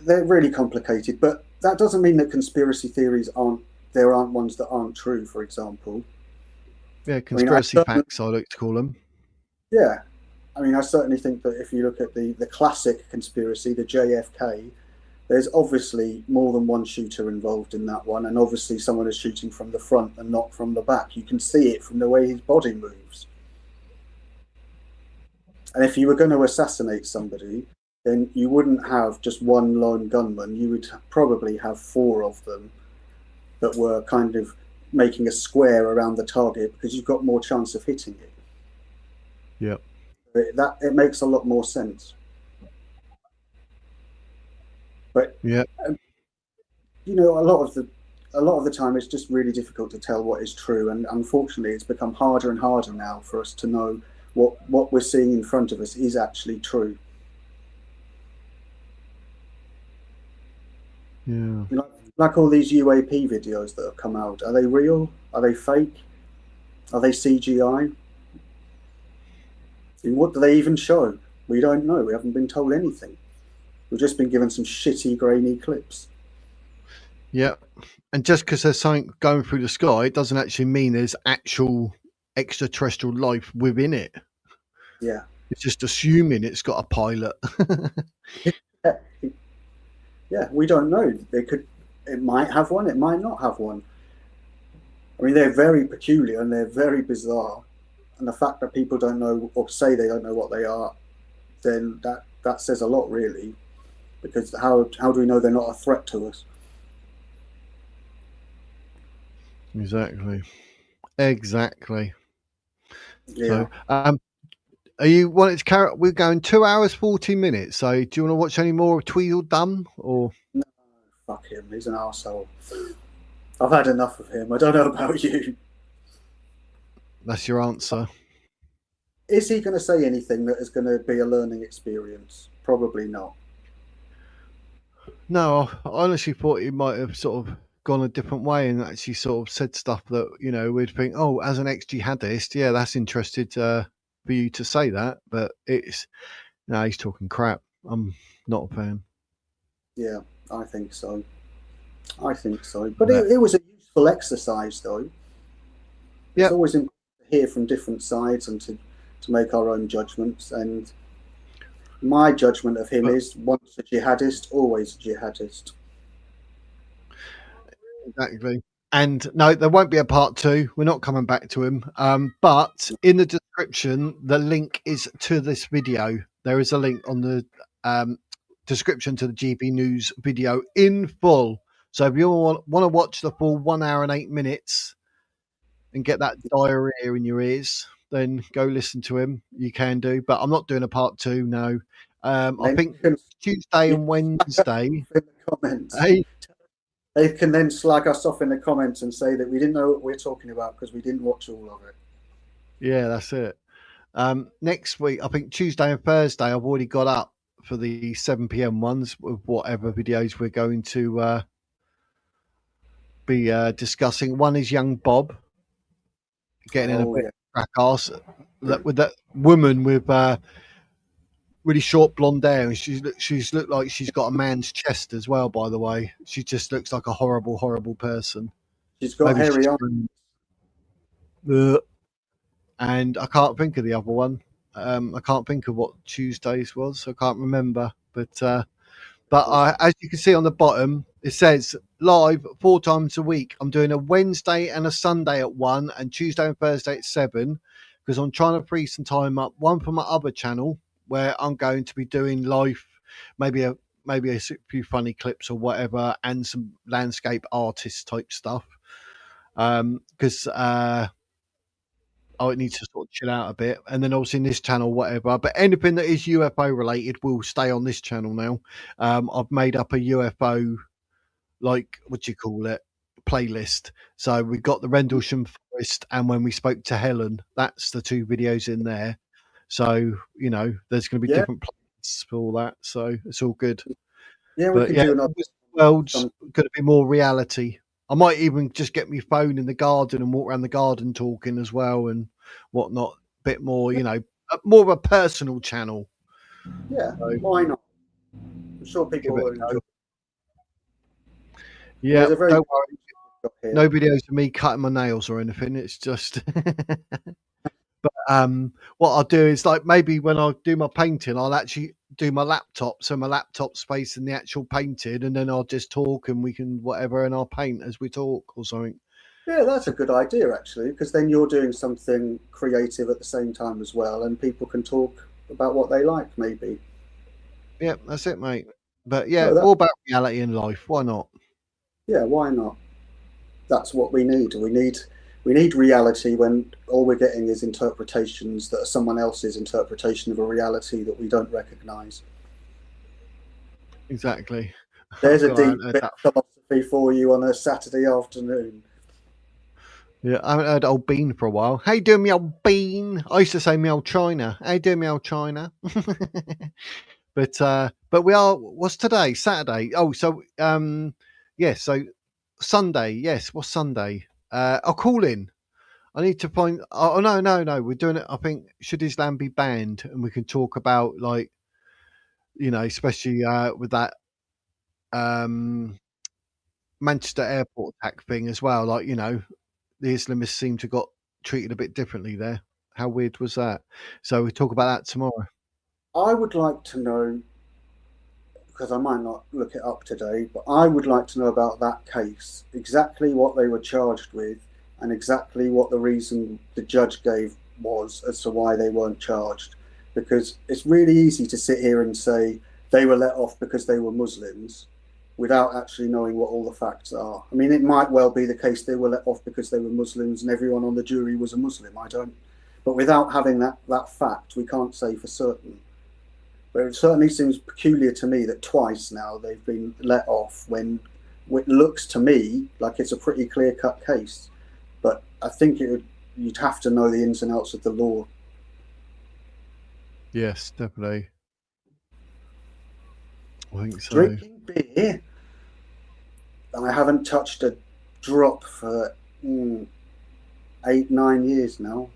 They're really complicated, but that doesn't mean that conspiracy theories aren't ones that aren't true, for example.
Yeah, conspiracy facts, I like to call them.
Yeah. I mean, I certainly think that if you look at the classic conspiracy, the JFK, there's obviously more than one shooter involved in that one, and obviously someone is shooting from the front and not from the back. You can see it from the way his body moves. And if you were going to assassinate somebody, then you wouldn't have just one lone gunman. You would probably have 4 of them that were kind of making a square around the target because you've got more chance of hitting it.
Yeah.
It makes a lot more sense. But
yeah,
a lot of the time it's just really difficult to tell what is true, and unfortunately it's become harder and harder now for us to know what we're seeing in front of us is actually true.
Yeah.
Like all these UAP videos that have come out, are they real? Are they fake? Are they CGI? What do they even show? We don't know. We haven't been told anything. We've just been given some shitty, grainy clips.
Yeah. And just because there's something going through the sky, it doesn't actually mean there's actual extraterrestrial life within it.
Yeah.
It's just assuming it's got a pilot.
Yeah, we don't know. It might have one, it might not have one. I mean, they're very peculiar and they're very bizarre. And the fact that people don't know or say they don't know what they are, then that says a lot, really, because how do we know they're not a threat to us?
Exactly.
Yeah.
So, are you wanting to carry? We're going 2 hours 40 minutes. So, do you want to watch any more of Tweedledum or?
No, fuck him. He's an arsehole. I've had enough of him. I don't know about you.
That's your answer.
Is he going to say anything that is going to be a learning experience? Probably not.
No, I honestly thought he might have sort of gone a different way and actually sort of said stuff that, you know, we'd think, oh, as an ex-jihadist, yeah, that's interested for you to say that. But it's, no, he's talking crap. I'm not a fan.
Yeah, I think so. But it was a useful exercise, though.
Yeah.
It's always important to hear from different sides and to make our own judgments. And my judgment of him is once a jihadist, always a jihadist.
Exactly. And no, there won't be a part 2. We're not coming back to him. But in the description, the link is to this video. There is a link on the description to the GB News video in full. So if you want to watch the full 1 hour and 8 minutes and get that diarrhea in your ears, then go listen to him. You can do, but I'm not doing a part 2. No, I think Tuesday and Wednesday.
In the comments.
Hey,
they can then slag us off in the comments and say that we didn't know what we're talking about because we didn't watch all of it.
Yeah, that's it. Next week, I think Tuesday and Thursday, I've already got up for the 7 p.m. ones with whatever videos we're going to be discussing. One is young Bob getting in a bit of crack arse with that woman with really short blonde hair, and she's looked like she's got a man's chest as well. By the way, she just looks like a horrible person.
She's got hairy arms.
And I can't think of the other one. I can't think of what Tuesdays was. I can't remember. But as you can see on the bottom, it says live 4 times a week. I'm doing a Wednesday and a Sunday at 1 and Tuesday and Thursday at 7 because I'm trying to free some time up. One for my other channel where I'm going to be doing live, maybe a few funny clips or whatever, and some landscape artist type stuff. Because I need to sort of chill out a bit, and then obviously in this channel, whatever. But anything that is UFO related will stay on this channel now. I've made up a UFO, like what do you call it, playlist. So we got the Rendlesham Forest, and when we spoke to Helen, that's the 2 videos in there. So you know, there's going to be different playlists for all that. So it's all good.
Yeah, we can do another.
This world's going to be more reality. I might even just get my phone in the garden and walk around the garden talking as well and whatnot. A bit more, you know, more of a personal channel.
Yeah, so, why not? I'm sure people will enjoy.
Yeah, don't worry. No videos of me cutting my nails or anything. It's just. But what I'll do is, like, maybe when I do my painting, I'll actually do my laptop, so my laptop's facing the actual painting, and then I'll just talk and we can whatever, and I'll paint as we talk or something.
Yeah, that's a good idea actually, because then you're doing something creative at the same time as well, and people can talk about what they like, maybe.
Yeah, that's it, mate. But yeah, all about reality in life. Why not?
Yeah, why not? That's what we need. We need reality when all we're getting is interpretations that are someone else's interpretation of a reality that we don't recognise.
Exactly.
There's a deep bit of philosophy for you on a Saturday afternoon.
Yeah, I haven't heard old Bean for a while. How you doing, me old Bean? I used to say me old China. How you doing, me old China? But we are. What's today? Saturday. Oh, so yes. So Sunday. Yes. What's Sunday? I'll call in. I need to find. Oh no. We're doing it. I think should Islam be banned, and we can talk about, like, you know, especially with that Manchester airport attack thing as well. Like, you know, the Islamists seem to got treated a bit differently there. How weird was that? So we talk about that tomorrow.
I would like to know, because I might not look it up today, but I would like to know about that case, exactly what they were charged with and exactly what the reason the judge gave was as to why they weren't charged. because it's really easy to sit here and say they were let off because they were Muslims without actually knowing what all the facts are. I mean, it might well be the case they were let off because they were Muslims and everyone on the jury was a Muslim. I don't, but without having that fact, we can't say for certain. But it certainly seems peculiar to me that twice now they've been let off when it looks to me like it's a pretty clear-cut case. But I think you'd have to know the ins and outs of the law.
Yes, definitely. I think so.
Drinking beer, I haven't touched a drop for 8-9 years now.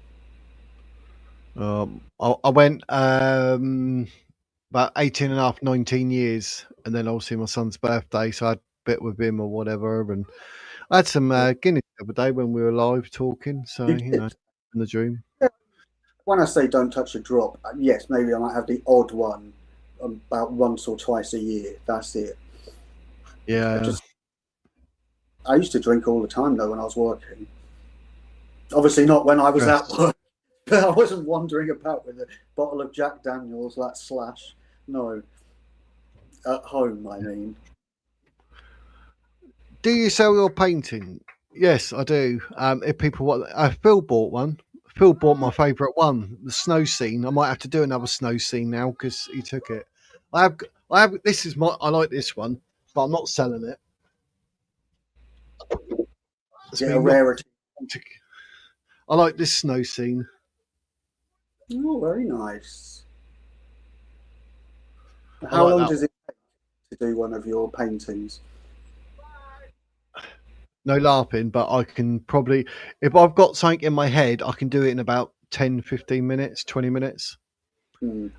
I went about 18 and a half, 19 years, and then obviously my son's birthday, so I had a bit with him or whatever, and I had some Guinness the other day when we were live talking, so,
You
you know,
did?
in the dream.
When I say don't touch a drop, yes, maybe I might have the odd one about once or twice a year. That's it.
Yeah.
I used to drink all the time though when I was working. Obviously not when I was at work. But I wasn't wandering about with a bottle of Jack Daniels, that slash. No. At home, I mean.
Do you sell your painting? Yes, I do. If people want, Phil bought one. Phil bought my favourite one, the snow scene. I might have to do another snow scene now because he took it. I have. This is I like this one, but I'm not selling it.
Yeah, a rarity.
I like this snow scene.
Oh, very nice. How long does it take to do one of your paintings?
No laughing, but I can probably, if I've got something in my head, I can do it in about 10, 15 minutes, 20 minutes.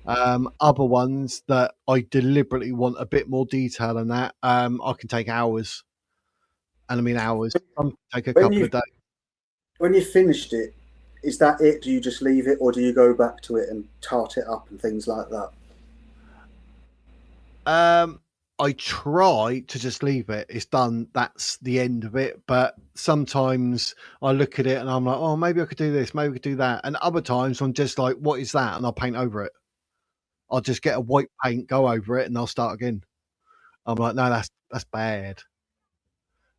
Other ones that I deliberately want a bit more detail than that, I can take hours. And I mean hours. Some take a couple of days.
When you finished it, is that it? Do you just leave it, or do you go back to it and tart it up and things like that?
I try to just leave it. It's done. That's the end of it. But sometimes I look at it and I'm like, oh, maybe I could do this. Maybe we could do that. And other times I'm just like, what is that? And I'll paint over it. I'll just get a white paint, go over it, and I'll start again. I'm like, no, that's bad.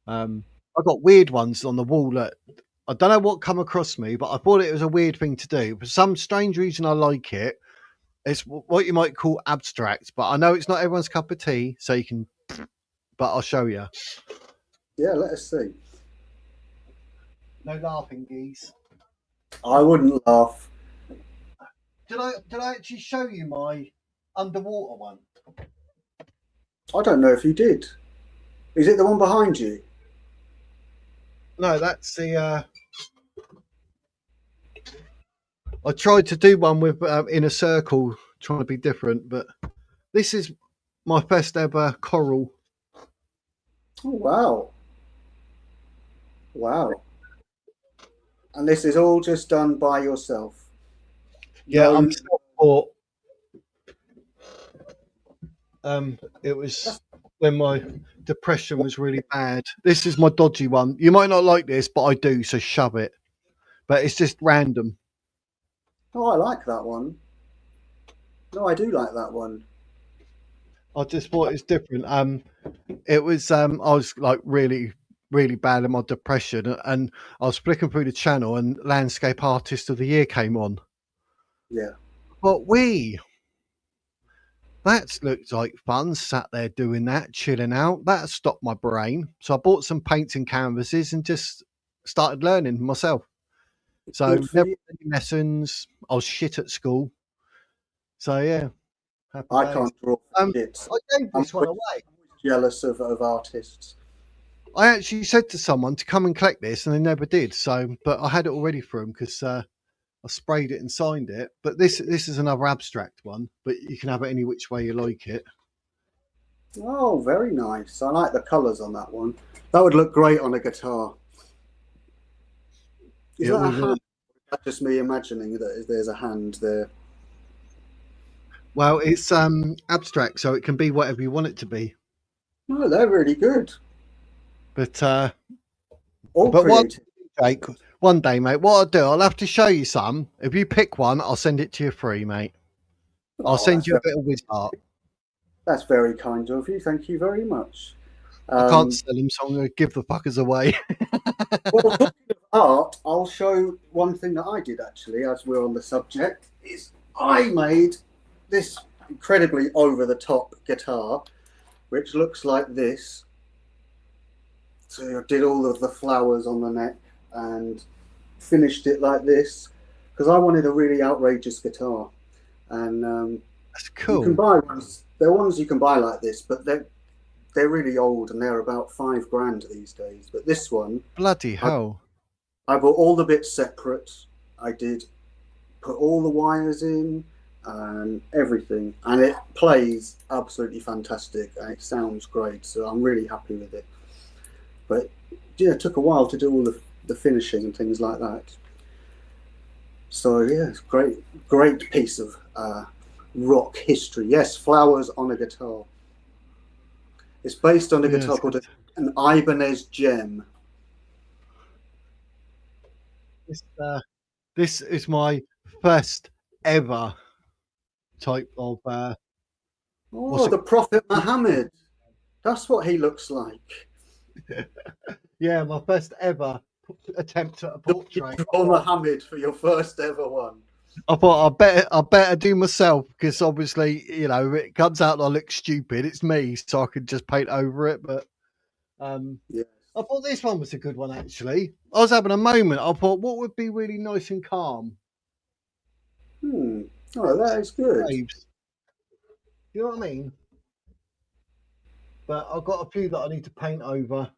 I've got weird ones on the wall that I don't know what come across me, but I thought it was a weird thing to do. For some strange reason, I like it. It's what you might call abstract, but I know it's not everyone's cup of tea, so you can. But I'll show you.
Yeah, let us see.
No laughing, geese.
I wouldn't laugh.
Did I actually show you my underwater one?
I don't know if you did. Is it the one behind you?
No, that's the. I tried to do one with in a circle, trying to be different, but this is my first ever coral.
Oh, wow. Wow. And this is all just done by yourself?
Yeah, I'm self-taught. It was when my depression was really bad. This is my dodgy one. You might not like this, but I do, so shove it. But it's just random.
Oh, I like that one. No, I do like that one.
I just thought it's different. It was I was like really, really bad in my depression, and I was flicking through the channel, and Landscape Artist of the Year came on.
Yeah.
But that looked like fun. Sat there doing that, chilling out. That stopped my brain. So I bought some paints and canvases and just started learning myself. So never any lessons. I was shit at school. So yeah.
I can't draw shit.
I gave this one away.
Jealous of artists.
I actually said to someone to come and collect this, and they never did. So, but I had it already for them because I sprayed it and signed it. But this is another abstract one, but you can have it any which way you like it.
Oh, very nice. I like the colours on that one. That would look great on a guitar. Is that a hand? That's just me imagining that there's a hand there.
Well, it's abstract, so it can be whatever you want it to be.
No, they're really good.
But one day, mate, what I'll do, I'll have to show you some. If you pick one, I'll send it to you free, mate. I'll
Oh,
send
that's
you a
very,
bit of whiz art.
that's very kind of you. Thank you very much.
I can't sell them, so I'm going to give the fuckers away.
Well, talking of art, I'll show one thing that I did actually, as we're on the subject, is I made this incredibly over-the-top guitar, which looks like this. So I did all of the flowers on the neck and finished it like this because I wanted a really outrageous guitar. And
That's
you can
cool.
buy ones. There are ones you can buy like this, but they're really old and they're about $5,000 these days. But this one,
Bloody hell.
I bought all the bits separate. I did put all the wires in and everything, and it plays absolutely fantastic and it sounds great. So I'm really happy with it. But yeah, it took a while to do all the finishing and things like that. So yeah, it's great piece of rock history. Yes, flowers on a guitar. It's based on a guitar called an Ibanez Gem.
This is my first ever type of
The Prophet Muhammad. That's what he looks like.
yeah, my first ever attempt at a portrait.
Draw Muhammad for your first ever one.
I thought I better do myself because obviously, you know, it comes out and I look stupid. It's me, so I could just paint over it. But
Yes.
I thought this one was a good one actually. I was having a moment. I thought what would be really nice and calm.
Oh, that is good.
Waves. You know what I mean? But I've got a few that I need to paint over.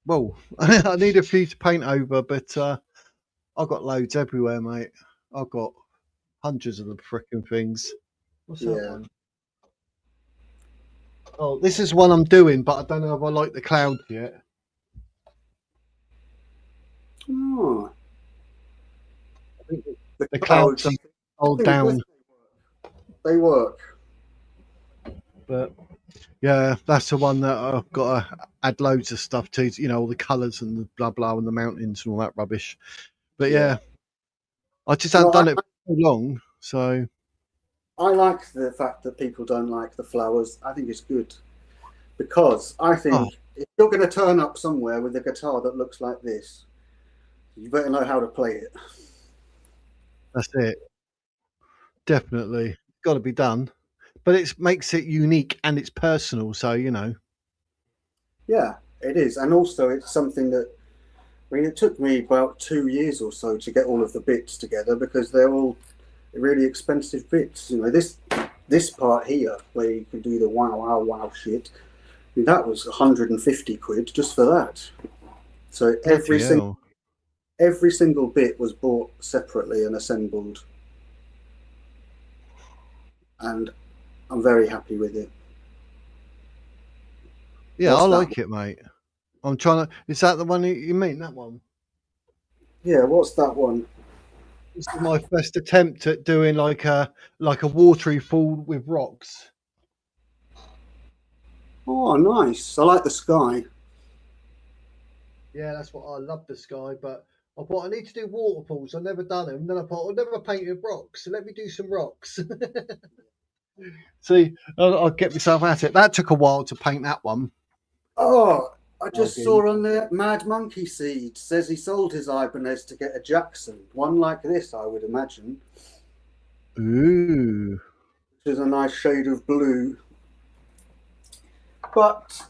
Well, I need a few to paint over, but I've got loads everywhere, mate. I've got hundreds of the frickin' things. What's that one? Oh, this is one I'm doing, but I don't know if I like the clouds yet.
Oh.
I think
The
clouds are all down.
They work.
But yeah, that's the one that I've got to add loads of stuff to, you know, all the colours and the blah blah and the mountains and all that rubbish. But yeah, I just haven't done it for so long. So
I like the fact that people don't like the flowers. I think it's good because I think if you're going to turn up somewhere with a guitar that looks like this, you better know how to play it.
That's it. Definitely got to be done. But it makes it unique and it's personal. So, you know.
Yeah, it is. And also it's something that, I mean, it took me about 2 years or so to get all of the bits together because they're all really expensive bits. You know, this part here where you can do the wow shit, I mean, that was 150 quid just for that. So every single bit was bought separately and assembled. And I'm very happy with it.
Yeah, I like it, mate. I'm trying to. Is that the one you mean? That one?
Yeah. What's that one?
This is my first attempt at doing like a watery pool with rocks.
Oh, nice. I like the sky.
Yeah, that's what I love, the sky. But I thought I need to do waterfalls. I've never done them. And then I thought I've never painted rocks, so let me do some rocks. See, I'll get myself at it. That took a while to paint that one.
Oh, I just saw on there Mad Monkey Seed says he sold his Ibanez to get a Jackson. One like this, I would imagine.
Ooh.
Which is a nice shade of blue. But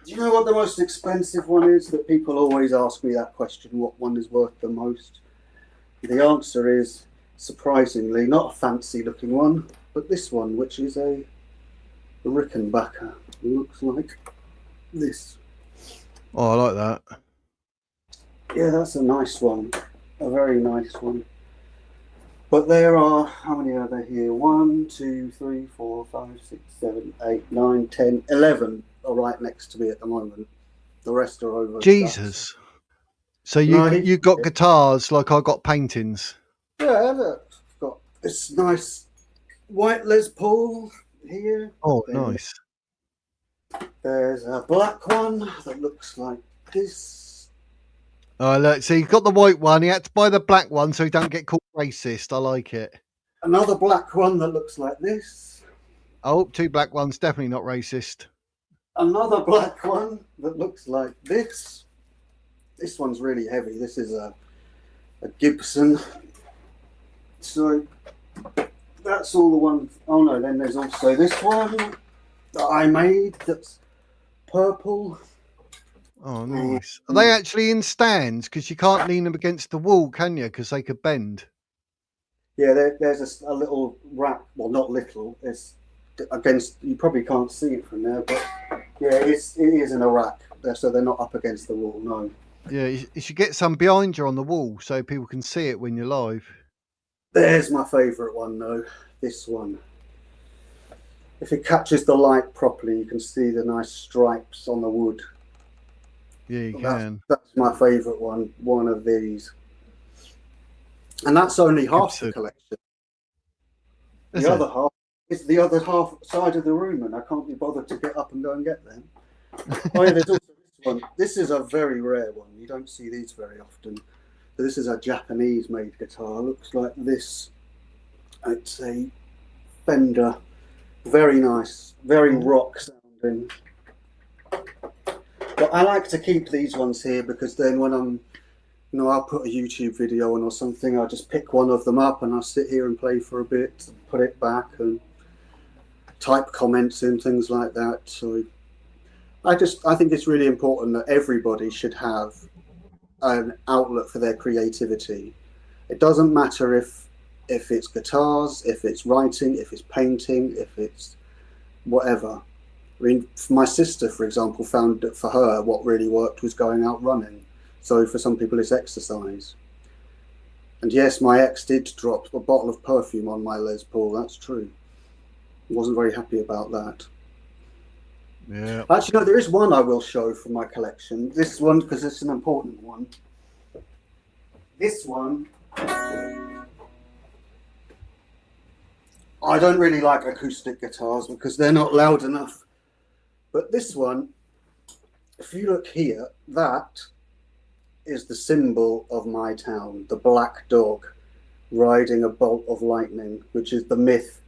do you know what the most expensive one is? That people always ask me that question, what one is worth the most? The answer is, surprisingly, not a fancy looking one, but this one, which is a Rickenbacker. It looks like this.
Oh, I like that.
Yeah, that's a nice one. A very nice one. But there are, how many are there here? 1, 2, 3, 4, 5, 6, 7, 8, 9, 10, 11 are right next to me at the moment. The rest are over.
Jesus. So you got guitars like I got paintings.
Yeah, look. I've got this nice white Les Paul here.
Oh, nice.
There's a black one that looks like this.
Oh, look, so you got the white one. You had to buy the black one so you don't get called racist. I like it.
Another black one that looks like this.
Oh, 2 black ones, definitely not racist.
Another black one that looks like this. This one's really heavy. This is a Gibson. So that's all the ones. Oh no, then there's also this one that I made that's purple.
Oh, nice. Are they actually in stands? Because you can't lean them against the wall, can you? Because they could bend.
Yeah, there's a little rack. Well, not little. It's against. You probably can't see it from there, but yeah, it is in a rack. So they're not up against the wall. No.
Yeah, you should get some behind you on the wall so people can see it when you're live.
There's my favourite one, though. This one. If it catches the light properly, you can see the nice stripes on the wood.
Yeah, you can.
That's my favourite one. One of these, and that's only half the collection. The other half is the other half side of the room, and I can't be bothered to get up and go and get them. Oh yeah, there's also this one. This is a very rare one. You don't see these very often. But this is a Japanese-made guitar. Looks like this. It's a Fender. Very nice, very rock sounding. But I like to keep these ones here because then when I'll put a YouTube video on or something, I'll just pick one of them up and I'll sit here and play for a bit, and put it back and type comments in, things like that. So I think it's really important that everybody should have an outlet for their creativity. It doesn't matter if it's guitars, if it's writing, if it's painting, if it's whatever. I mean, my sister, for example, found that for her, what really worked was going out running. So for some people, it's exercise. And yes, my ex did drop a bottle of perfume on my Les Paul. That's true. I wasn't very happy about that.
Yeah.
Actually, no, there is one I will show from my collection. This one, because it's an important one. This one. I don't really like acoustic guitars because they're not loud enough. But this one, if you look here, that is the symbol of my town, the black dog riding a bolt of lightning, which is the myth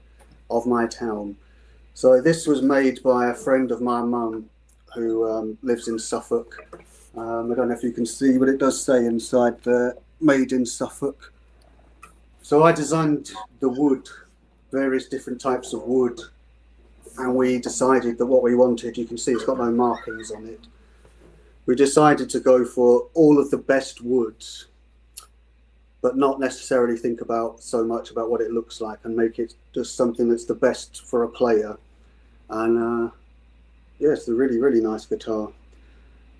of my town. So this was made by a friend of my mum who lives in Suffolk. I don't know if you can see, but it does say inside there, made in Suffolk. So I designed the wood, various different types of wood, and we decided that what we wanted, you can see it's got no markings on it. We decided to go for all of the best woods, but not necessarily think about so much about what it looks like and make it just something that's the best for a player. And yeah, it's a really, really nice guitar.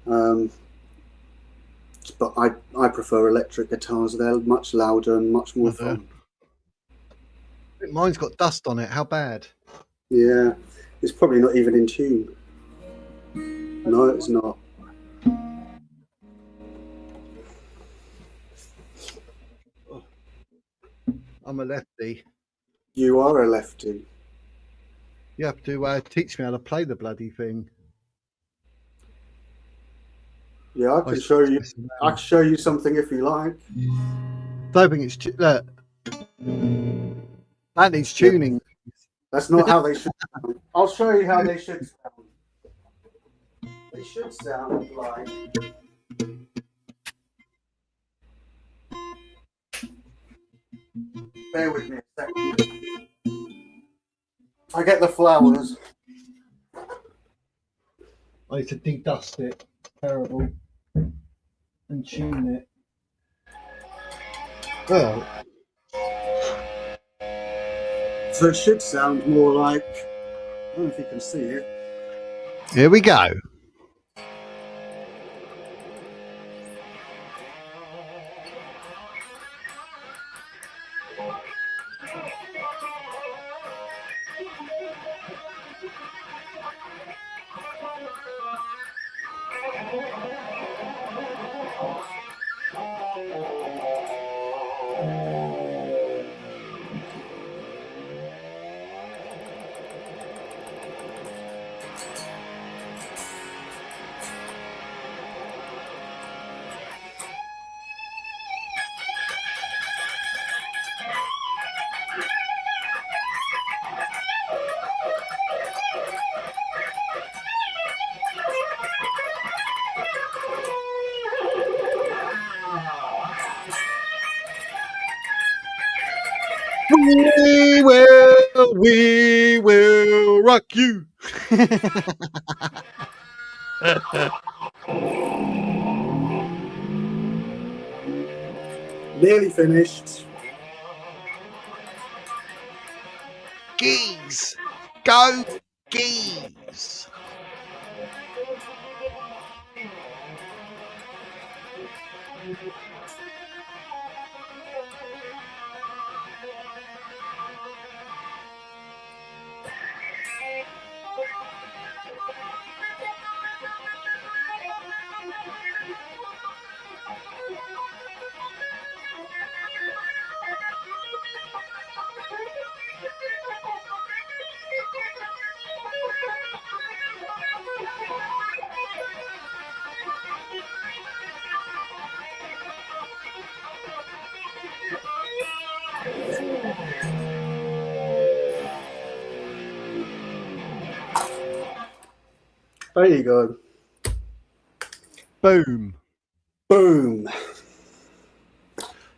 But I prefer electric guitars. They're much louder and much more fun.
Mine's got dust on it. How bad?
Yeah, it's probably not even in tune. No, it's not.
I'm a lefty.
You are a lefty.
You have to teach me how to play the bloody thing.
Yeah, I can show you. I can show you something if you like.
Don't think it's look. That needs tuning.
That's not how they should sound. I'll show you how they should sound. They should sound like. Bear with me a second. I get the flowers.
I need to de-dust it. Terrible. And tune it. Well.
So it should sound more like. I don't know if you can see it.
Here we go. We will rock you.
Nearly finished.
Geese. Go geese.
There you go.
Boom.
Boom.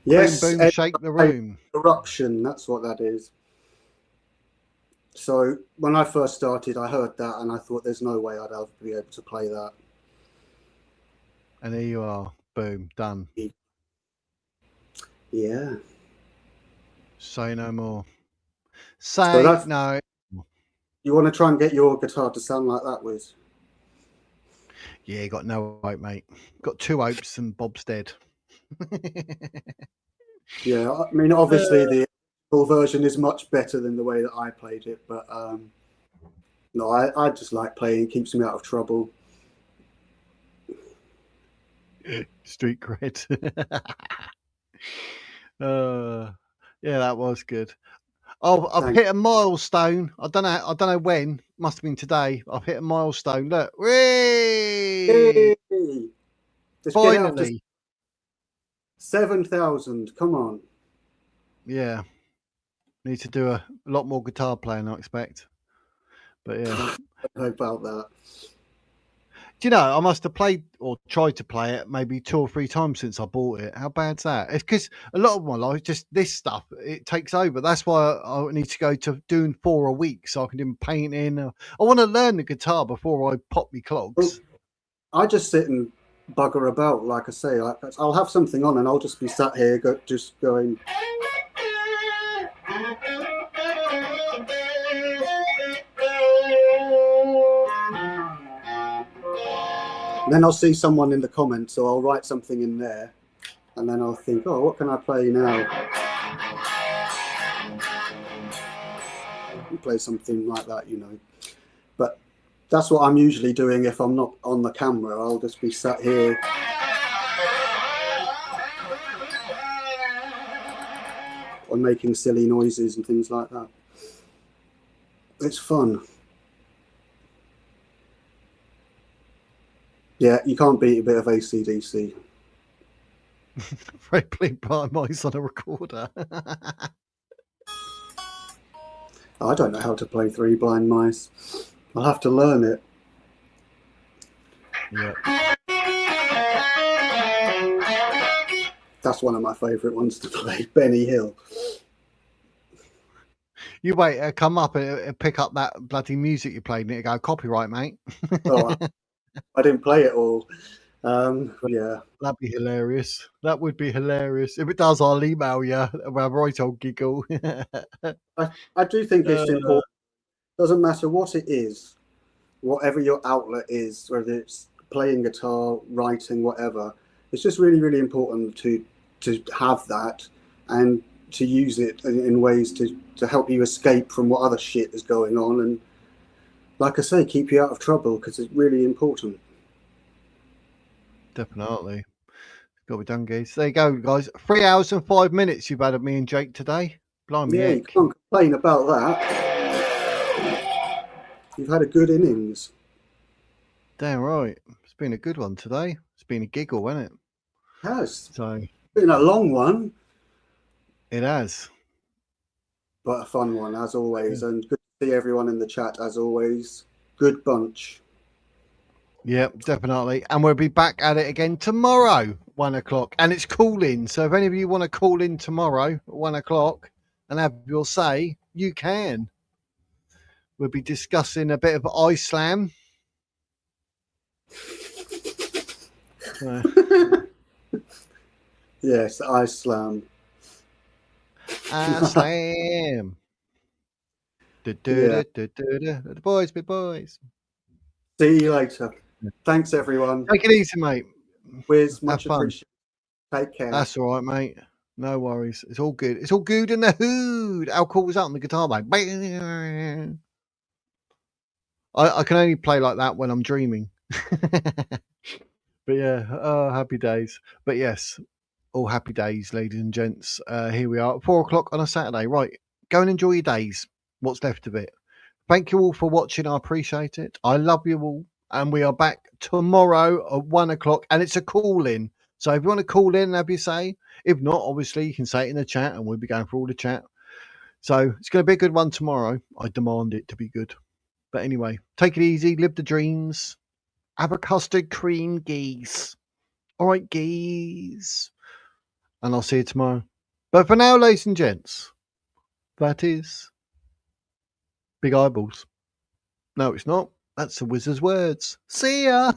Yes,
Boom, boom, shake the room.
eruption, that's what that is. So when I first started, I heard that and I thought there's no way I'd ever be able to play that.
And there you are. Boom. Done.
Yeah.
Say no more.
So
Say
that's,
no.
you want to try and get your guitar to sound like that, Wiz?
Yeah, you got no hope, mate. Got 2 hopes and Bob's dead.
Yeah, I mean, obviously the full version is much better than the way that I played it, but no, I just like playing. It keeps me out of trouble.
Street cred. Yeah, that was good. Oh, I've
Thanks.
hit a milestone. I don't know when. Must have been today. I've hit a milestone. Look, whee!
Yay! Just get it up to
Finally.
7,000. Come on.
Yeah. Need to do a lot more guitar playing, I expect. But yeah.
I don't know about that.
Do you know, I must have played or tried to play it maybe 2 or 3 times since I bought it. How bad's that? It's because a lot of my life, just this stuff, it takes over. That's why I need to go to doing 4 a week so I can do painting. I want to learn the guitar before I pop me clogs.
Well, I just sit and bugger about, like I say. I'll have something on and I'll just be sat here just going... Then I'll see someone in the comments, so I'll write something in there, and then I'll think, oh, what can I play now? I'll play something like that, you know. But that's what I'm usually doing if I'm not on the camera. I'll just be sat here. Or making silly noises and things like that. It's fun. Yeah, you can't beat a bit of AC/DC.
Very bleak by mice on a recorder.
I don't know how to play Three Blind Mice. I'll have to learn it.
Yeah.
That's one of my favourite ones to play, Benny Hill.
You wait, come up and pick up that bloody music you played and it go, copyright, mate.
Oh, I didn't play it all. Yeah.
That'd be hilarious. That would be hilarious. If it does, I'll email you. I'll have a right old giggle.
I do think it's important. Doesn't matter what it is, whatever your outlet is, whether it's playing guitar, writing, whatever. It's just really, really important to have that and to use it in ways to help you escape from what other shit is going on. And like I say, keep you out of trouble because it's really important.
Definitely. Got to be done, guys. There you go, guys. 3 hours and 5 minutes you've had of me and Jake today. Blimey,
Yeah, you
heck.
can't complain about that. You've had a good innings.
Damn right. It's been a good one today. It's been a giggle, hasn't it?
It has.
So
Been a long one,
it has.
but a fun one as always. And good to see everyone in the chat as always. Good bunch.
Yep, definitely. And we'll be back at it again tomorrow, 1 o'clock. And it's call in. So if any of you want to call in tomorrow at 1 o'clock, and have your say, you can. We'll be discussing a bit of Islam.
Yes, Islam.
Islam. The boys, big boys.
See you later. Thanks, everyone.
Take it easy, mate.
Wiz, much
Have fun.
appreciated. Take care.
That's all right, mate. No worries. It's all good. It's all good in the hood. How cool was that on the guitar, mate? I can only play like that when I'm dreaming. But yeah, happy days. But yes, all happy days, ladies and gents. Here we are, 4 o'clock on a Saturday. Right, go and enjoy your days. What's left of it. Thank you all for watching. I appreciate it. I love you all. And we are back tomorrow at 1 o'clock. And it's a call-in. So if you want to call in and have your say, if not, obviously, you can say it in the chat and we'll be going through all the chat. So it's going to be a good one tomorrow. I demand it to be good. But anyway, take it easy. Live the dreams. Have a custard cream, geese. All right, geese. And I'll see you tomorrow. But for now, ladies and gents, that is big eyeballs. No, it's not. That's the wizard's words. See ya.